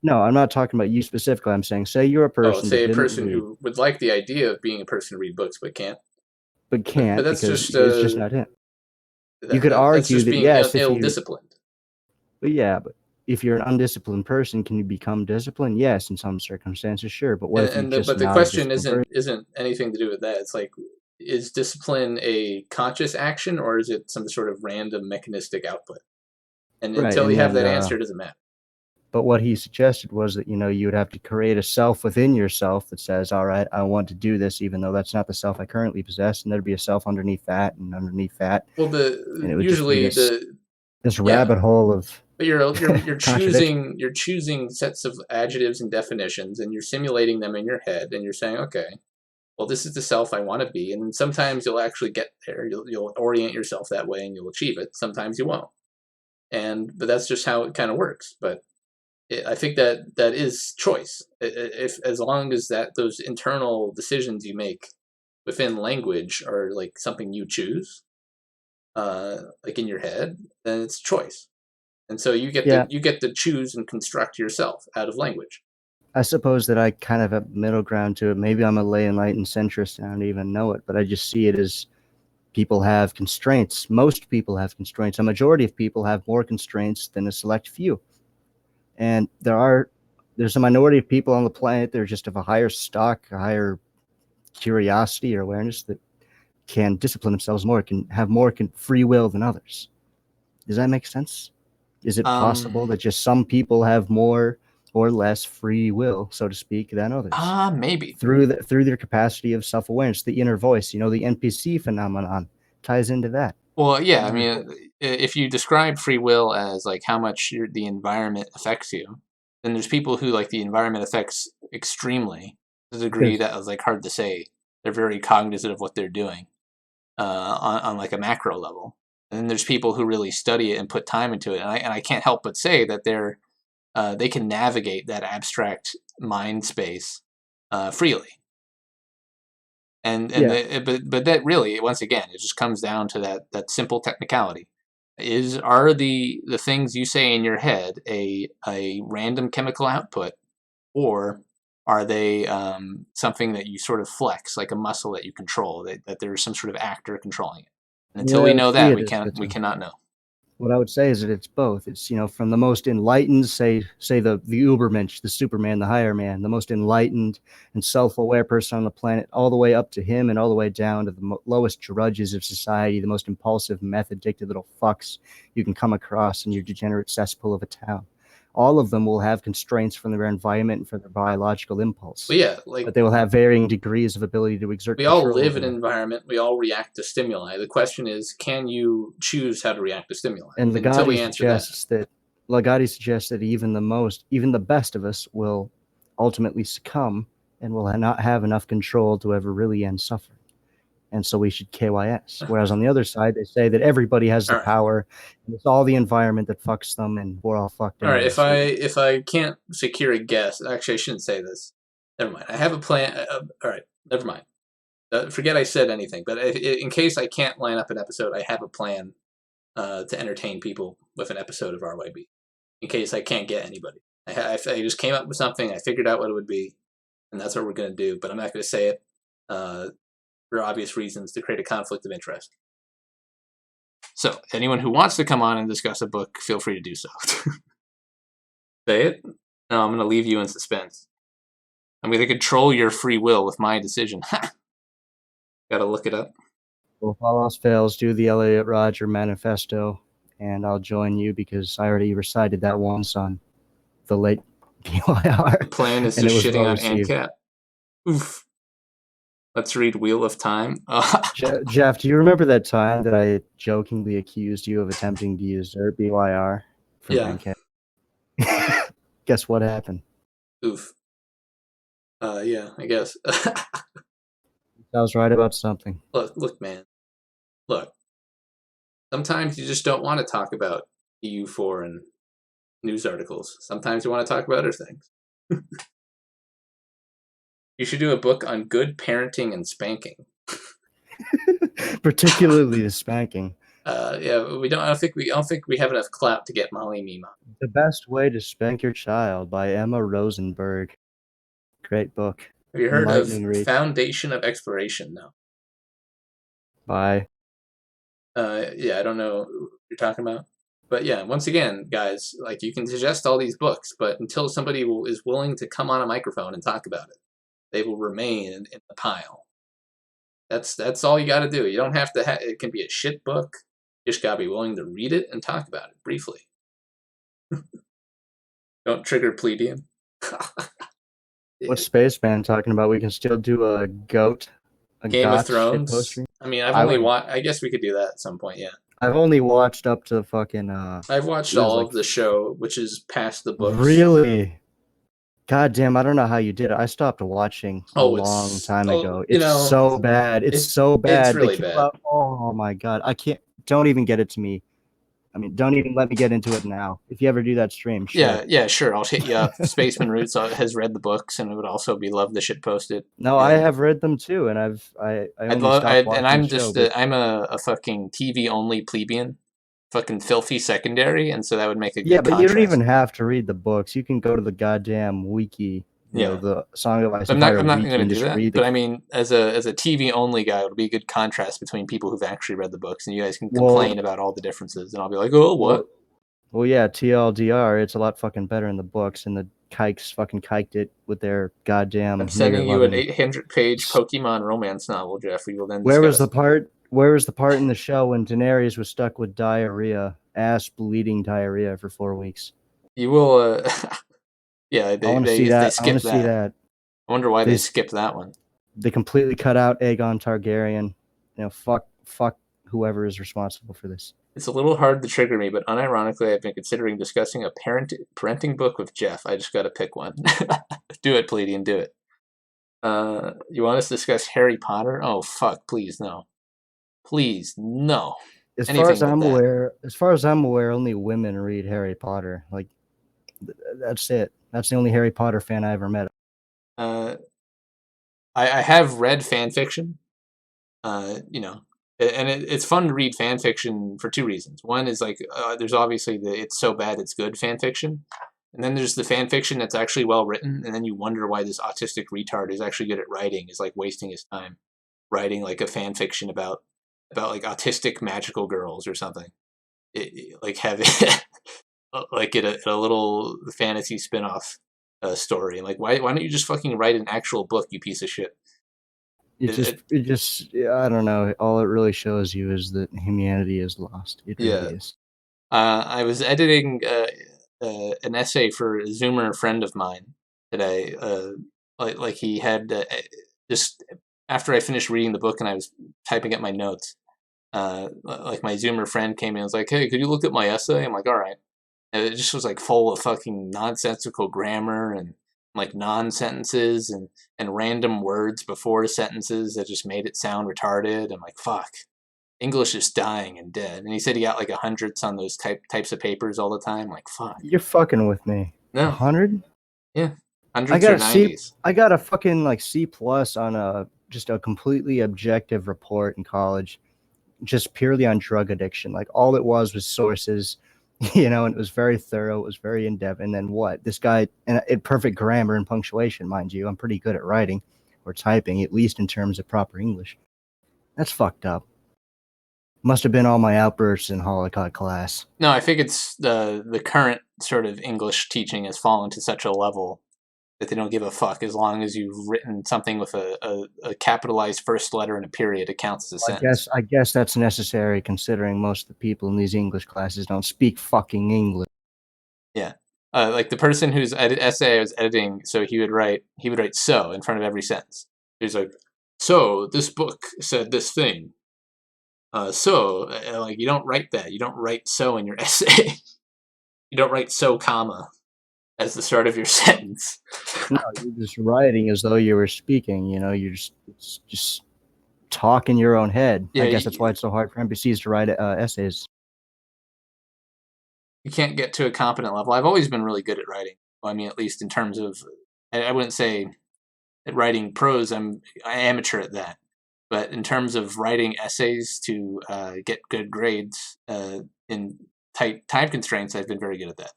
No, I'm not talking about you specifically. I'm saying, say you're a person. Say a person who would like the idea of being a person to read books, but can't. But can't, but that's because just, it's just not him. You could argue that's just that being yes, ill-disciplined. But yeah, but if you're an undisciplined person, can you become disciplined? Yes, in some circumstances, sure. But what if you just? But the question isn't anything to do with that. It's like, is discipline a conscious action, or is it some sort of random mechanistic output? And until you have that answer, it doesn't matter. But what he suggested was that, you would have to create a self within yourself that says, all right, I want to do this, even though that's not the self I currently possess. And there'd be a self underneath that and underneath that. Well, usually this rabbit hole of. But you're choosing sets of adjectives and definitions, and you're simulating them in your head, and you're saying, okay, well, this is the self I want to be. And then sometimes you'll actually get there. You'll orient yourself that way and you'll achieve it. Sometimes you won't. But that's just how it kind of works. But I think that is choice. If as long as those internal decisions you make within language are like something you choose, like in your head, then it's choice. And so you get to choose and construct yourself out of language. I suppose that I kind of have middle ground to it. Maybe I'm a lay enlightened centrist and I don't even know it, but I just see it as people have constraints. Most people have constraints. A majority of people have more constraints than a select few. And there's a minority of people on the planet that are just of a higher stock, a higher curiosity or awareness that can discipline themselves more, can have more free will than others. Does that make sense? Is it possible that just some people have more or less free will, so to speak, than others? Maybe. Through their capacity of self-awareness, the inner voice, the NPC phenomenon ties into that. Well, yeah, I mean, if you describe free will as like how much the environment affects you, then there's people who like the environment affects extremely to the degree that is like hard to say. They're very cognizant of what they're doing on like a macro level. And then there's people who really study it and put time into it. And I can't help but say that they can navigate that abstract mind space freely. But that really, once again, it just comes down to that simple technicality. Are the things you say in your head a random chemical output, or are they something that you sort of flex, like a muscle that you control, that there's some sort of actor controlling it? And until we know that, we cannot know. What I would say is that it's both. It's, from the most enlightened, say the Ubermensch, the Superman, the higher man, the most enlightened and self-aware person on the planet, all the way up to him and all the way down to the lowest drudges of society, the most impulsive, meth-addicted little fucks you can come across in your degenerate cesspool of a town. All of them will have constraints from their environment and from their biological impulse. But yeah, but they will have varying degrees of ability to exert control. We all live in an environment. We all react to stimuli. The question is, can you choose how to react to stimuli? And Ligotti suggests that even the best of us will ultimately succumb and will not have enough control to ever really end suffering. And so we should KYS. Whereas on the other side, they say that everybody has the power, and it's all the environment that fucks them, and we're all fucked. All right, if I can't secure a guest, actually I shouldn't say this. Never mind. I have a plan. All right, never mind. Forget I said anything. But in case I can't line up an episode, I have a plan to entertain people with an episode of RYB. In case I can't get anybody, I just came up with something. I figured out what it would be, and that's what we're gonna do. But I'm not gonna say it. For obvious reasons, to create a conflict of interest. So, anyone who wants to come on and discuss a book, feel free to do so. Say it? No, I'm going to leave you in suspense. I'm going to control your free will with my decision. Gotta look it up. Well, if all else fails, do the Elliot Rodger Manifesto, and I'll join you because I already recited that once on the late BYR. The plan is just shitting on ANCAP. Oof. Let's read Wheel of Time. Jeff, do you remember that time that I jokingly accused you of attempting to usurp BYR from ANCAP? Guess what happened? Oof. Yeah, I guess. I was right about something. Look, man. Look. Sometimes you just don't want to talk about EU4 and news articles. Sometimes you want to talk about other things. You should do a book on good parenting and spanking. Particularly the spanking. Yeah, I don't think we have enough clout to get Molly Meme on. The Best Way to Spank Your Child by Emma Rosenberg. Great book. Have you heard of Foundation of Exploration? No. By? Yeah, I don't know what you're talking about. But yeah, once again, guys, like you can suggest all these books, but until somebody is willing to come on a microphone and talk about it, they will remain in the pile. That's all you got to do. You don't have to. It can be a shit book. You just got to be willing to read it and talk about it briefly. Don't trigger plebeian. What's Spaceman talking about? We can still do a goat. Game of Thrones. I mean, I guess we could do that at some point. Yeah. I've only watched up to fucking. I've watched all of the show, which is past the books. Really? God damn, I don't know how you did it. I stopped watching a long time ago. It's so bad. It's so bad. It's really they kill bad. out. Oh my God. I can't. Don't even get it to me. I mean, don't even let me get into it now. If you ever do that stream, sure. Yeah, sure. I'll hit you up. Spaceman Roots has read the books, and it would also be love the shit posted. No, I have read them too, and I only stopped watching and I'm the show. just I'm a fucking TV only plebeian, fucking filthy secondary, and so that would make a good yeah, but you don't contrast. even have to read the books. You can go to the goddamn wiki, Yeah. the Song of Ice I'm Empire not wiki, going to and do just that. read But I mean, as a TV only guy, it would be a good contrast between people who've actually read the books, and you guys can complain about all the differences, and I'll be like, oh, what? Well, yeah, TLDR, it's a lot fucking better in the books, and the kikes fucking kiked it with their goddamn I'm sending you an nigger-loving. 800-page Pokemon romance novel, Jeff. We will then Where was discuss. Where was the part in the show when Daenerys was stuck with diarrhea, ass bleeding diarrhea for 4 weeks? You will, yeah, I want to see that. I want to see that. I wonder why They they skipped that one. They completely cut out Aegon Targaryen. Fuck whoever is responsible for this. It's a little hard to trigger me, but unironically, I've been considering discussing a parenting book with Jeff. I just got to pick one. Do it, Pleiadian, do it. You want us to discuss Harry Potter? Oh, fuck, please, no. Please, no. As far as I'm aware, only women read Harry Potter. Like, that's it. That's the only Harry Potter fan I ever met. I have read fan fiction. And it's fun to read fan fiction for two reasons. One is like there's obviously the it's so bad it's good fan fiction, and then there's the fan fiction that's actually well written, and then you wonder why this autistic retard is actually good at writing, is like wasting his time writing like a fan fiction about like autistic magical girls or something. Like having like a little fantasy spin-off story. Like why don't you just fucking write an actual book, you piece of shit? It just I don't know. All it really shows you is that humanity is lost. It really is. I was editing an essay for a Zoomer friend of mine today. Like he had just after I finished reading the book and I was typing up my notes. Like my Zoomer friend came in and was like, "Hey, could you look at my essay?" I'm like, "All right." And it just was like full of fucking nonsensical grammar and like non-sentences and random words before sentences that just made it sound retarded. I'm like, fuck, English is dying and dead. And he said he got like 100s on those types of papers all the time. I'm like, fuck. You're fucking with me. No. 100? Yeah. 100s or 90s. I got a fucking like C+ on just a completely objective report in college, just purely on drug addiction. Like all it was sources, and it was very thorough. It was very in-depth. And then what? This guy, and perfect grammar and punctuation, mind you. I'm pretty good at writing or typing, at least in terms of proper English. That's fucked up. Must have been all my outbursts in Holocaust class. No, I think it's the current sort of English teaching has fallen to such a level that they don't give a fuck as long as you've written something with a capitalized first letter and a period. It counts as a sentence. I guess that's necessary considering most of the people in these English classes don't speak fucking English. Yeah. Like the person whose essay I was editing, so he would write "so" in front of every sentence. He's like, "So this book said this thing." Like you don't write that. You don't write "so" in your essay. You don't write "so," comma as the start of your sentence. No, you're just writing as though you were speaking. You're just talk in your own head. Yeah, I guess that's why it's so hard for NPCs to write essays. You can't get to a competent level. I've always been really good at writing. I mean, at least in terms of, I wouldn't say at writing prose, I'm amateur at that. But in terms of writing essays to get good grades in tight time constraints, I've been very good at that.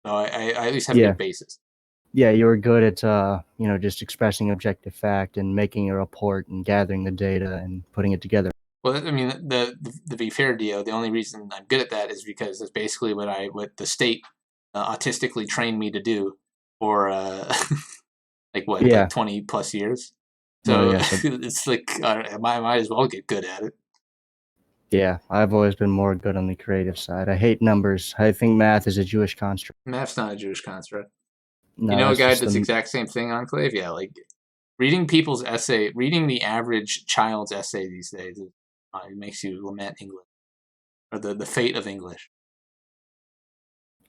So I at least have a good basis. Yeah, you were good at just expressing objective fact and making a report and gathering the data and putting it together. Well, I mean, the be fair, Dio, the only reason I'm good at that is because that's basically what the state autistically trained me to do for like 20 plus years. So it's like I might as well get good at it. Yeah, I've always been more good on the creative side. I hate numbers. I think math is a Jewish construct. Math's not a Jewish construct. No, you know a guy that's the exact same thing, Enclave? Yeah, like reading people's essay, reading the average child's essay these days, it makes you lament English or the fate of English.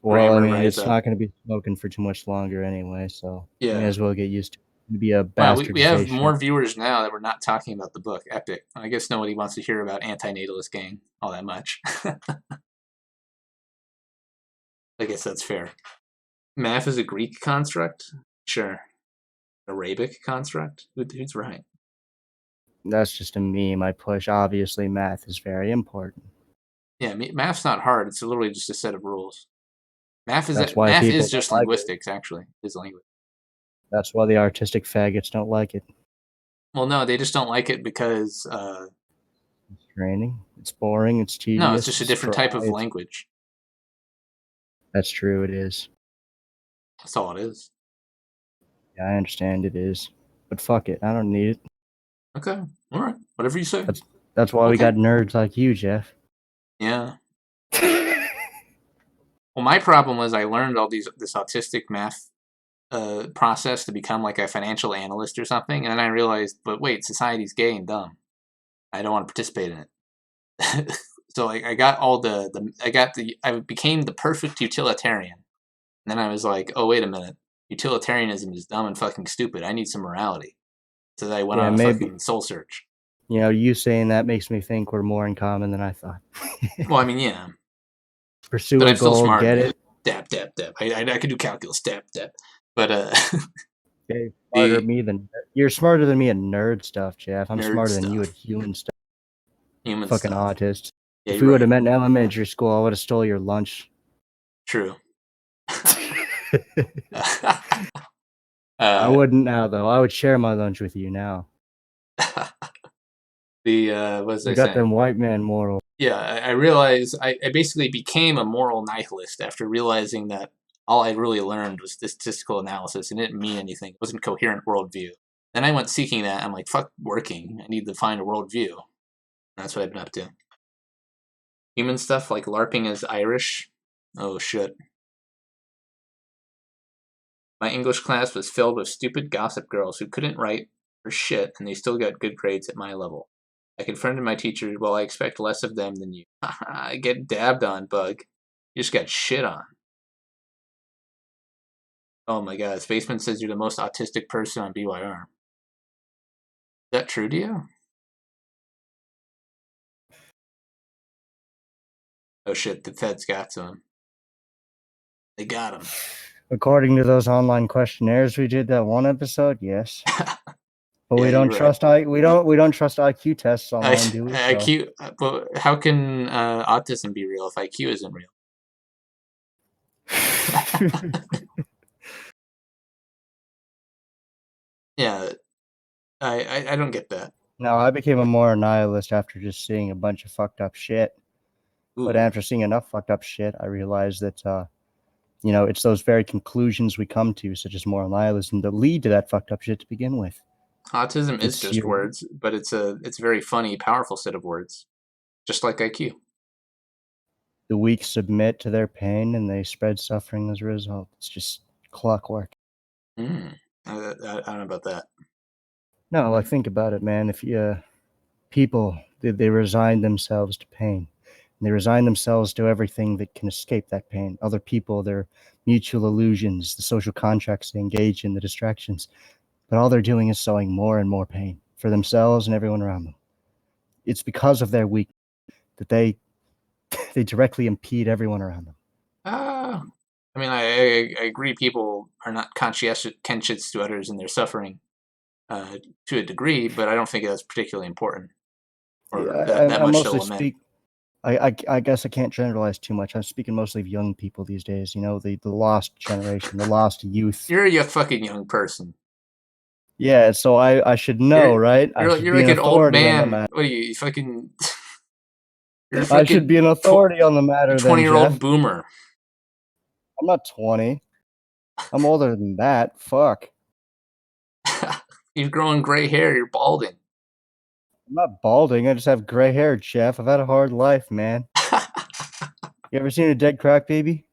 Well, I grammar mean, rise it's up. not going to be smoking for too much longer anyway, so you may Yeah. as well get used to it. It'd be a Wow, we have bastardization. more viewers now that we're not talking about the book. Epic. I guess nobody wants to hear about Antinatalist gang all that much. I guess that's fair. Math is a Greek construct? Sure. Arabic construct? Who's right? That's just a meme I push. Obviously, math is very important. Yeah, math's not hard. It's literally just a set of rules. Math That's why math people is don't just like it. linguistics, actually. Is language. That's why the artistic faggots don't like it. Well, no, they just don't like it because It's draining. It's boring. It's tedious. no, it's just a It's different type of dry. language. That's true. It is. That's all it is. Yeah, I understand it is. But fuck it. I don't need it. Okay, all right, whatever you say. That's why we Okay. got nerds like you, Jeff. Yeah. Well, my problem was I learned all this autistic math process to become like a financial analyst or something, and then I realized, but wait, society's gay and dumb. I don't want to participate in it. So like I got all I became the perfect utilitarian. And then I was like, oh wait a minute, utilitarianism is dumb and fucking stupid. I need some morality. So then I went Yeah, on a maybe. fucking soul search. You know, you saying that makes me think we're more in common than I thought. Well, I mean, yeah, Pursue but a I'm still goal, smart. get it. Dab, dab, dab. I could do calculus. Dab, dab. But Okay, smarter the me than you're smarter than me at nerd stuff, Jeff. I'm nerd smarter than you at stuff, human stuff. human Fucking stuff. autist. Yeah, If you're we would have right. met in elementary school, I would have stole your lunch. True. I wouldn't now, though. I would share my lunch with you now. What was I You got saying? them white man morals. Yeah, I realized I basically became a moral nihilist after realizing that all I really learned was statistical analysis and it didn't mean anything. It wasn't a coherent worldview. Then I went seeking that. I'm like, fuck working. I need to find a worldview. That's what I've been up to. Human stuff like LARPing is Irish. Oh shit. My English class was filled with stupid gossip girls who couldn't write or shit and they still got good grades at my level. I confronted my teacher, well, I expect less of them than you. I get dabbed on, bug. You just got shit on. Oh my god, Spaceman says you're the most autistic person on BYR. Is that true to you? Oh shit, the feds got to him. They got him. According to those online questionnaires we did that one episode, yes. But Yeah, we don't you're trust we don't trust IQ tests right. online, do we? So. IQ, but how can autism be real if IQ isn't real? Yeah, I don't get that. No, I became a more nihilist after just seeing a bunch of fucked up shit. Ooh. But after seeing enough fucked up shit, I realized that it's those very conclusions we come to, such as moral nihilism, that lead to that fucked up shit to begin with. Autism is It's just your- words, but it's a very funny, powerful set of words, just like IQ. The weak submit to their pain and they spread suffering as a result. It's just clockwork. I don't know about that. No, like think about it, man. If people they resign themselves to pain, and they resign themselves to everything that can escape that pain. Other people, their mutual illusions, the social contracts they engage in, the distractions. But all they're doing is sowing more and more pain for themselves and everyone around them. It's because of their weakness that they directly impede everyone around them. I mean, I agree. People are not conscientious to others and their suffering to a degree, but I don't think that's particularly important or that I much to mostly lament. speak. I guess I can't generalize too much. I'm speaking mostly of young people these days. You know, the lost generation, the lost youth. You're a fucking young person. Yeah, so I should know, right? You're like an old man. What are you fucking? You're I should be an authority on the matter. 20-year-old Jeff. boomer. I'm not 20. I'm older than that. Fuck. You're growing gray hair. You're balding. I'm not balding. I just have gray hair, Jeff. I've had a hard life, man. You ever seen a dead crack baby?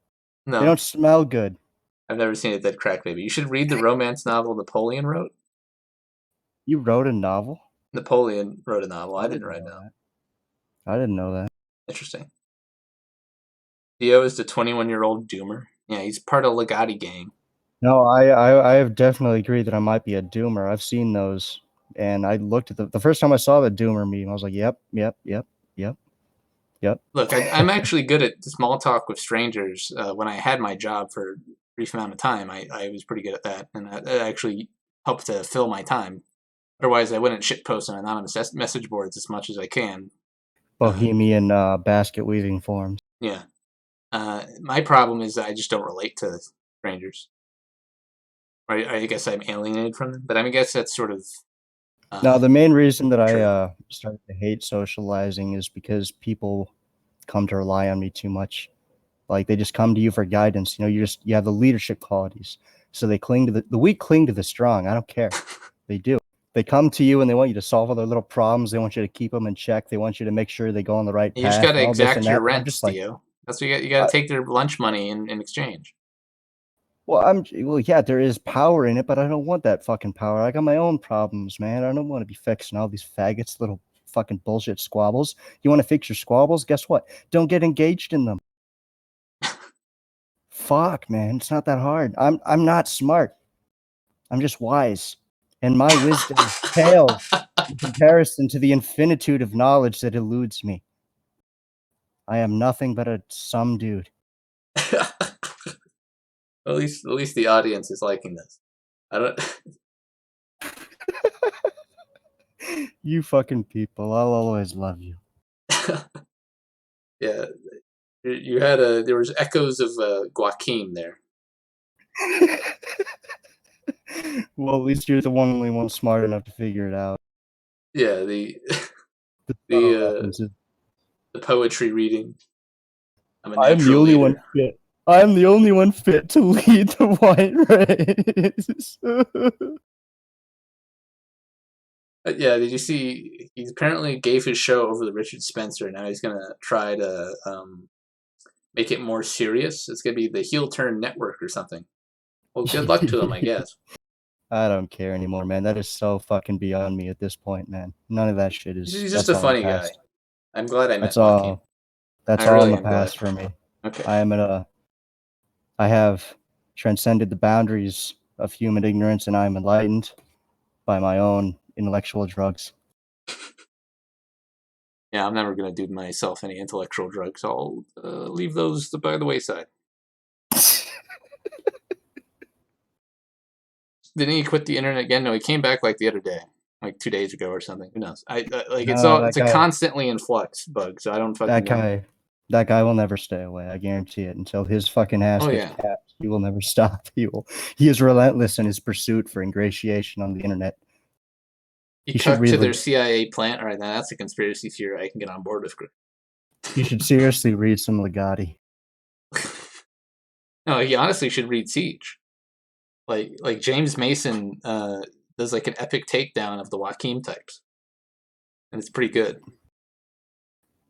No, They don't smell good. I've never seen a dead crack baby. You should read the romance novel Napoleon wrote. You wrote a novel? Napoleon wrote a novel. I didn't write a novel. I didn't know that. Interesting. Theo is the 21-year-old doomer. Yeah, he's part of Ligotti gang. No, I have definitely agreed that I might be a doomer. I've seen those, and I looked at the first time I saw the doomer meme. I was like, yep, yep, yep, yep, yep. Look, I'm actually good at small talk with strangers. When I had my job for a brief amount of time, I was pretty good at that, and that actually helped to fill my time. Otherwise, I wouldn't shitpost on anonymous message boards as much as I can. Bohemian basket weaving forms. Yeah. My problem is that I just don't relate to strangers. Or I guess I'm alienated from them, but I guess that's sort of. Now, the main reason that true. I started to hate socializing is because people come to rely on me too much. Like they just come to you for guidance. You know, you have the leadership qualities, so they cling to the weak cling to the strong. I don't care, they do. They come to you and they want you to solve all their little problems. They want you to keep them in check. They want you to make sure they go on the right You just path got to and all this and exact your that. And I'm rents, just like, Theo. That's what you got. You got to take their lunch money in exchange. well, yeah, there is power in it, but I don't want that fucking power. I got my own problems, man. I don't want to be fixing all these faggots, little fucking bullshit squabbles. You want to fix your squabbles? Guess what? Don't get engaged in them. Fuck, man, it's not that hard. I'm not smart. I'm just wise, and my wisdom pales in comparison to the infinitude of knowledge that eludes me. I am nothing but a some dude. At least the audience is liking this. I don't. You fucking people, I'll always love you. Yeah, you had there was echoes of Joaquin there. Well, at least you're the only one smart enough to figure it out. Yeah, the The subtle the references. the poetry reading. I'm a I'm the natural only leader. one fit. I'm the only one fit to lead the white race. Yeah, did you see? He apparently gave his show over to Richard Spencer. Now he's gonna try to make it more serious. It's gonna be the Heel Turn Network or something. Well, good luck to him, I guess. I don't care anymore, man. That is so fucking beyond me at this point, man. None of that shit is. He's just That's a all in the funny guy. past. I'm glad I met That's Joaquin. all. That's I all in really the am glad. past for me. Okay. I have transcended the boundaries of human ignorance, and I am enlightened by my own intellectual drugs. Yeah, I'm never gonna do myself any intellectual drugs. I'll leave those by the wayside. Didn't he quit the internet again? No, he came back like the other day, like 2 days ago or something. Who knows? No, It's a constantly in flux bug, so I don't fucking know. that guy will never stay away. I guarantee it. Until his fucking ass Oh gets yeah, capped, he will never stop. He is relentless in his pursuit for ingratiation on the internet. he He should cucked to their really, CIA plant. All right, now that's a conspiracy theory I can get on board with. he should seriously read some Ligotti. No, he honestly should read Siege. Like James Mason does like an epic takedown of the Joaquin types, and it's pretty good.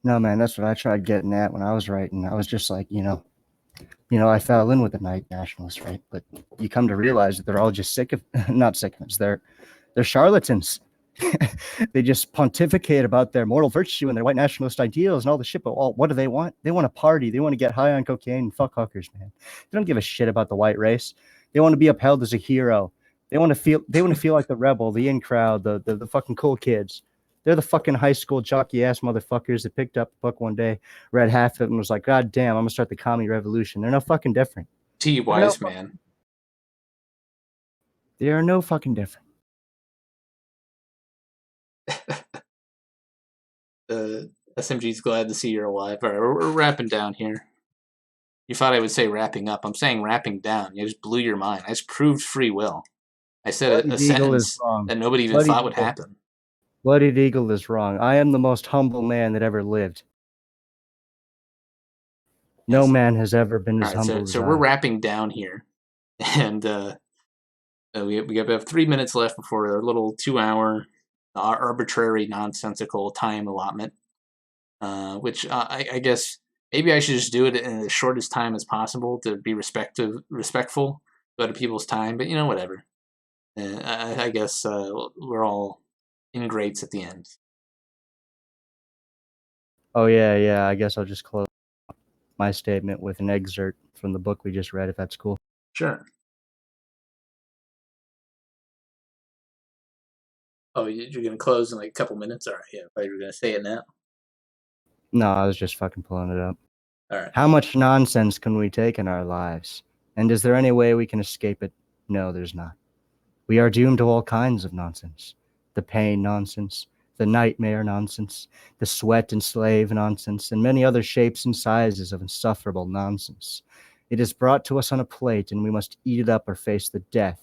No, man, that's what I tried getting at when I was writing. I was just like, I fell in with the night nationalists, right? But you come to realize that they're all just not sick of us. They're charlatans. They just pontificate about their moral virtue and their white nationalist ideals and all the shit. But what do they want? They want to party. They want to get high on cocaine and fuck hookers, man. They don't give a shit about the white race. They want to be upheld as a hero. They want to feel like the rebel, the in crowd, the fucking cool kids. They're the fucking high school jockey ass motherfuckers that picked up the book one day, read half of it, and was like, God damn, I'm gonna start the commie revolution. They're no fucking different. T. Wise man. They are no fucking different. SMG's glad to see you're alive. All right, we're wrapping down here. You thought I would say wrapping up. I'm saying wrapping down. You just blew your mind. I just proved free will. I said a Bloodied Eagle is sentence wrong. that nobody even Bloodied thought would Eagle. happen. Bloodied Eagle is wrong. I am the most humble man that ever lived. No Yes. man has ever been as All right, humble as so I. we're wrapping down here, and we have 3 minutes left before our little 2 hour arbitrary nonsensical time allotment. Which I guess maybe I should just do it in the shortest time as possible to be respectful to other people's time. But whatever. I guess we're all ingrates at the end. Oh yeah. I guess I'll just close my statement with an excerpt from the book we just read, if that's cool. Sure. Oh, you're going to close in like a couple minutes? All right, yeah. I thought you were going to say it now. No, I was just fucking pulling it up. All right. How much nonsense can we take in our lives? And is there any way we can escape it? No, there's not. We are doomed to all kinds of nonsense. The pain nonsense, the nightmare nonsense, the sweat and slave nonsense, and many other shapes and sizes of insufferable nonsense. It is brought to us on a plate, and we must eat it up or face the death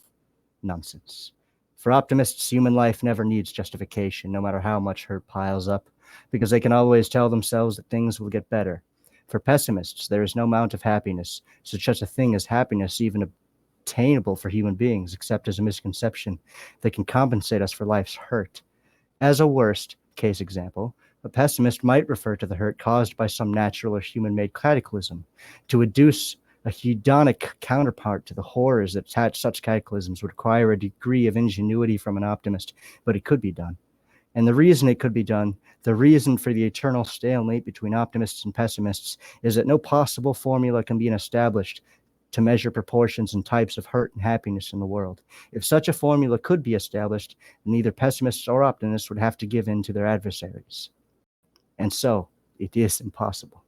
nonsense. For optimists, human life never needs justification, no matter how much hurt piles up, because they can always tell themselves that things will get better. For pessimists, there is no amount of happiness, such a thing as happiness even attainable for human beings, except as a misconception that can compensate us for life's hurt. As a worst case example, a pessimist might refer to the hurt caused by some natural or human-made cataclysm, to adduce a hedonic counterpart to the horrors that attach such cataclysms would require a degree of ingenuity from an optimist, but it could be done. And the reason it could be done, the reason for the eternal stalemate between optimists and pessimists, is that no possible formula can be established to measure proportions and types of hurt and happiness in the world. If such a formula could be established, neither pessimists or optimists would have to give in to their adversaries. And so, it is impossible.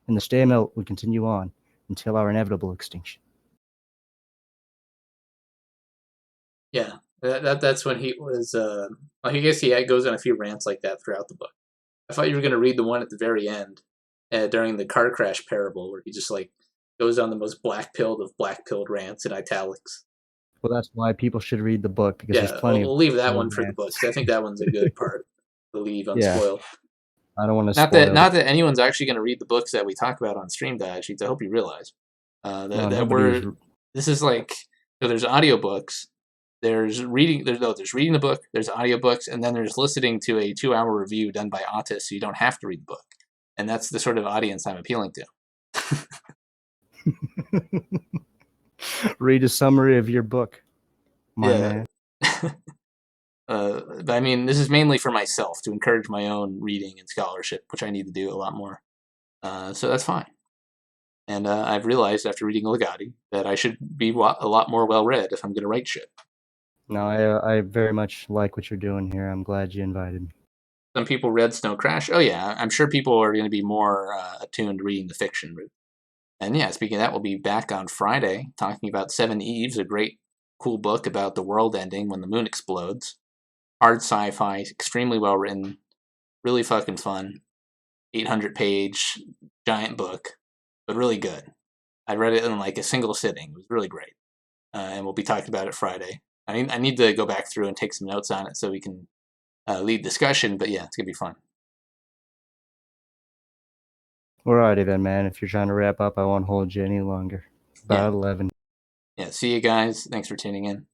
And the stalemate would continue on until our inevitable extinction. Yeah, that's when he was. I guess he goes on a few rants like that throughout the book. I thought you were going to read the one at the very end, during the car crash parable, where he just like goes on the most black-pilled of black-pilled rants in italics. Well, that's why people should read the book, because there's plenty we'll of leave that one for the book. I think that one's a good part to leave unspoiled. I don't want to Not spoil that anyone's actually going to read the books that we talk about on Stream Diet Sheets. I hope you realize this is like, so there's audiobooks, there's reading the book, there's audiobooks, and then there's listening to a 2-hour review done by autists, so you don't have to read the book. And that's the sort of audience I'm appealing to. Read a summary of your book, my man. But I mean, this is mainly for myself, to encourage my own reading and scholarship, which I need to do a lot more. So that's fine. And I've realized after reading Ligotti that I should be a lot more well-read if I'm going to write shit. No, I very much like what you're doing here. I'm glad you invited me. Some people read Snow Crash. Oh yeah, I'm sure people are going to be more attuned to reading the fiction route. And yeah, speaking of that, we'll be back on Friday talking about Seven Eves, a great, cool book about the world ending when the moon explodes. Hard sci-fi, extremely well written, really fucking fun. 800-page giant book, but really good. I read it in like a single sitting. It was really great. And we'll be talking about it Friday. I need to go back through and take some notes on it so we can lead discussion, but yeah, it's going to be fun. Alrighty then, man. If you're trying to wrap up, I won't hold you any longer. About 11. Yeah, see you guys. Thanks for tuning in.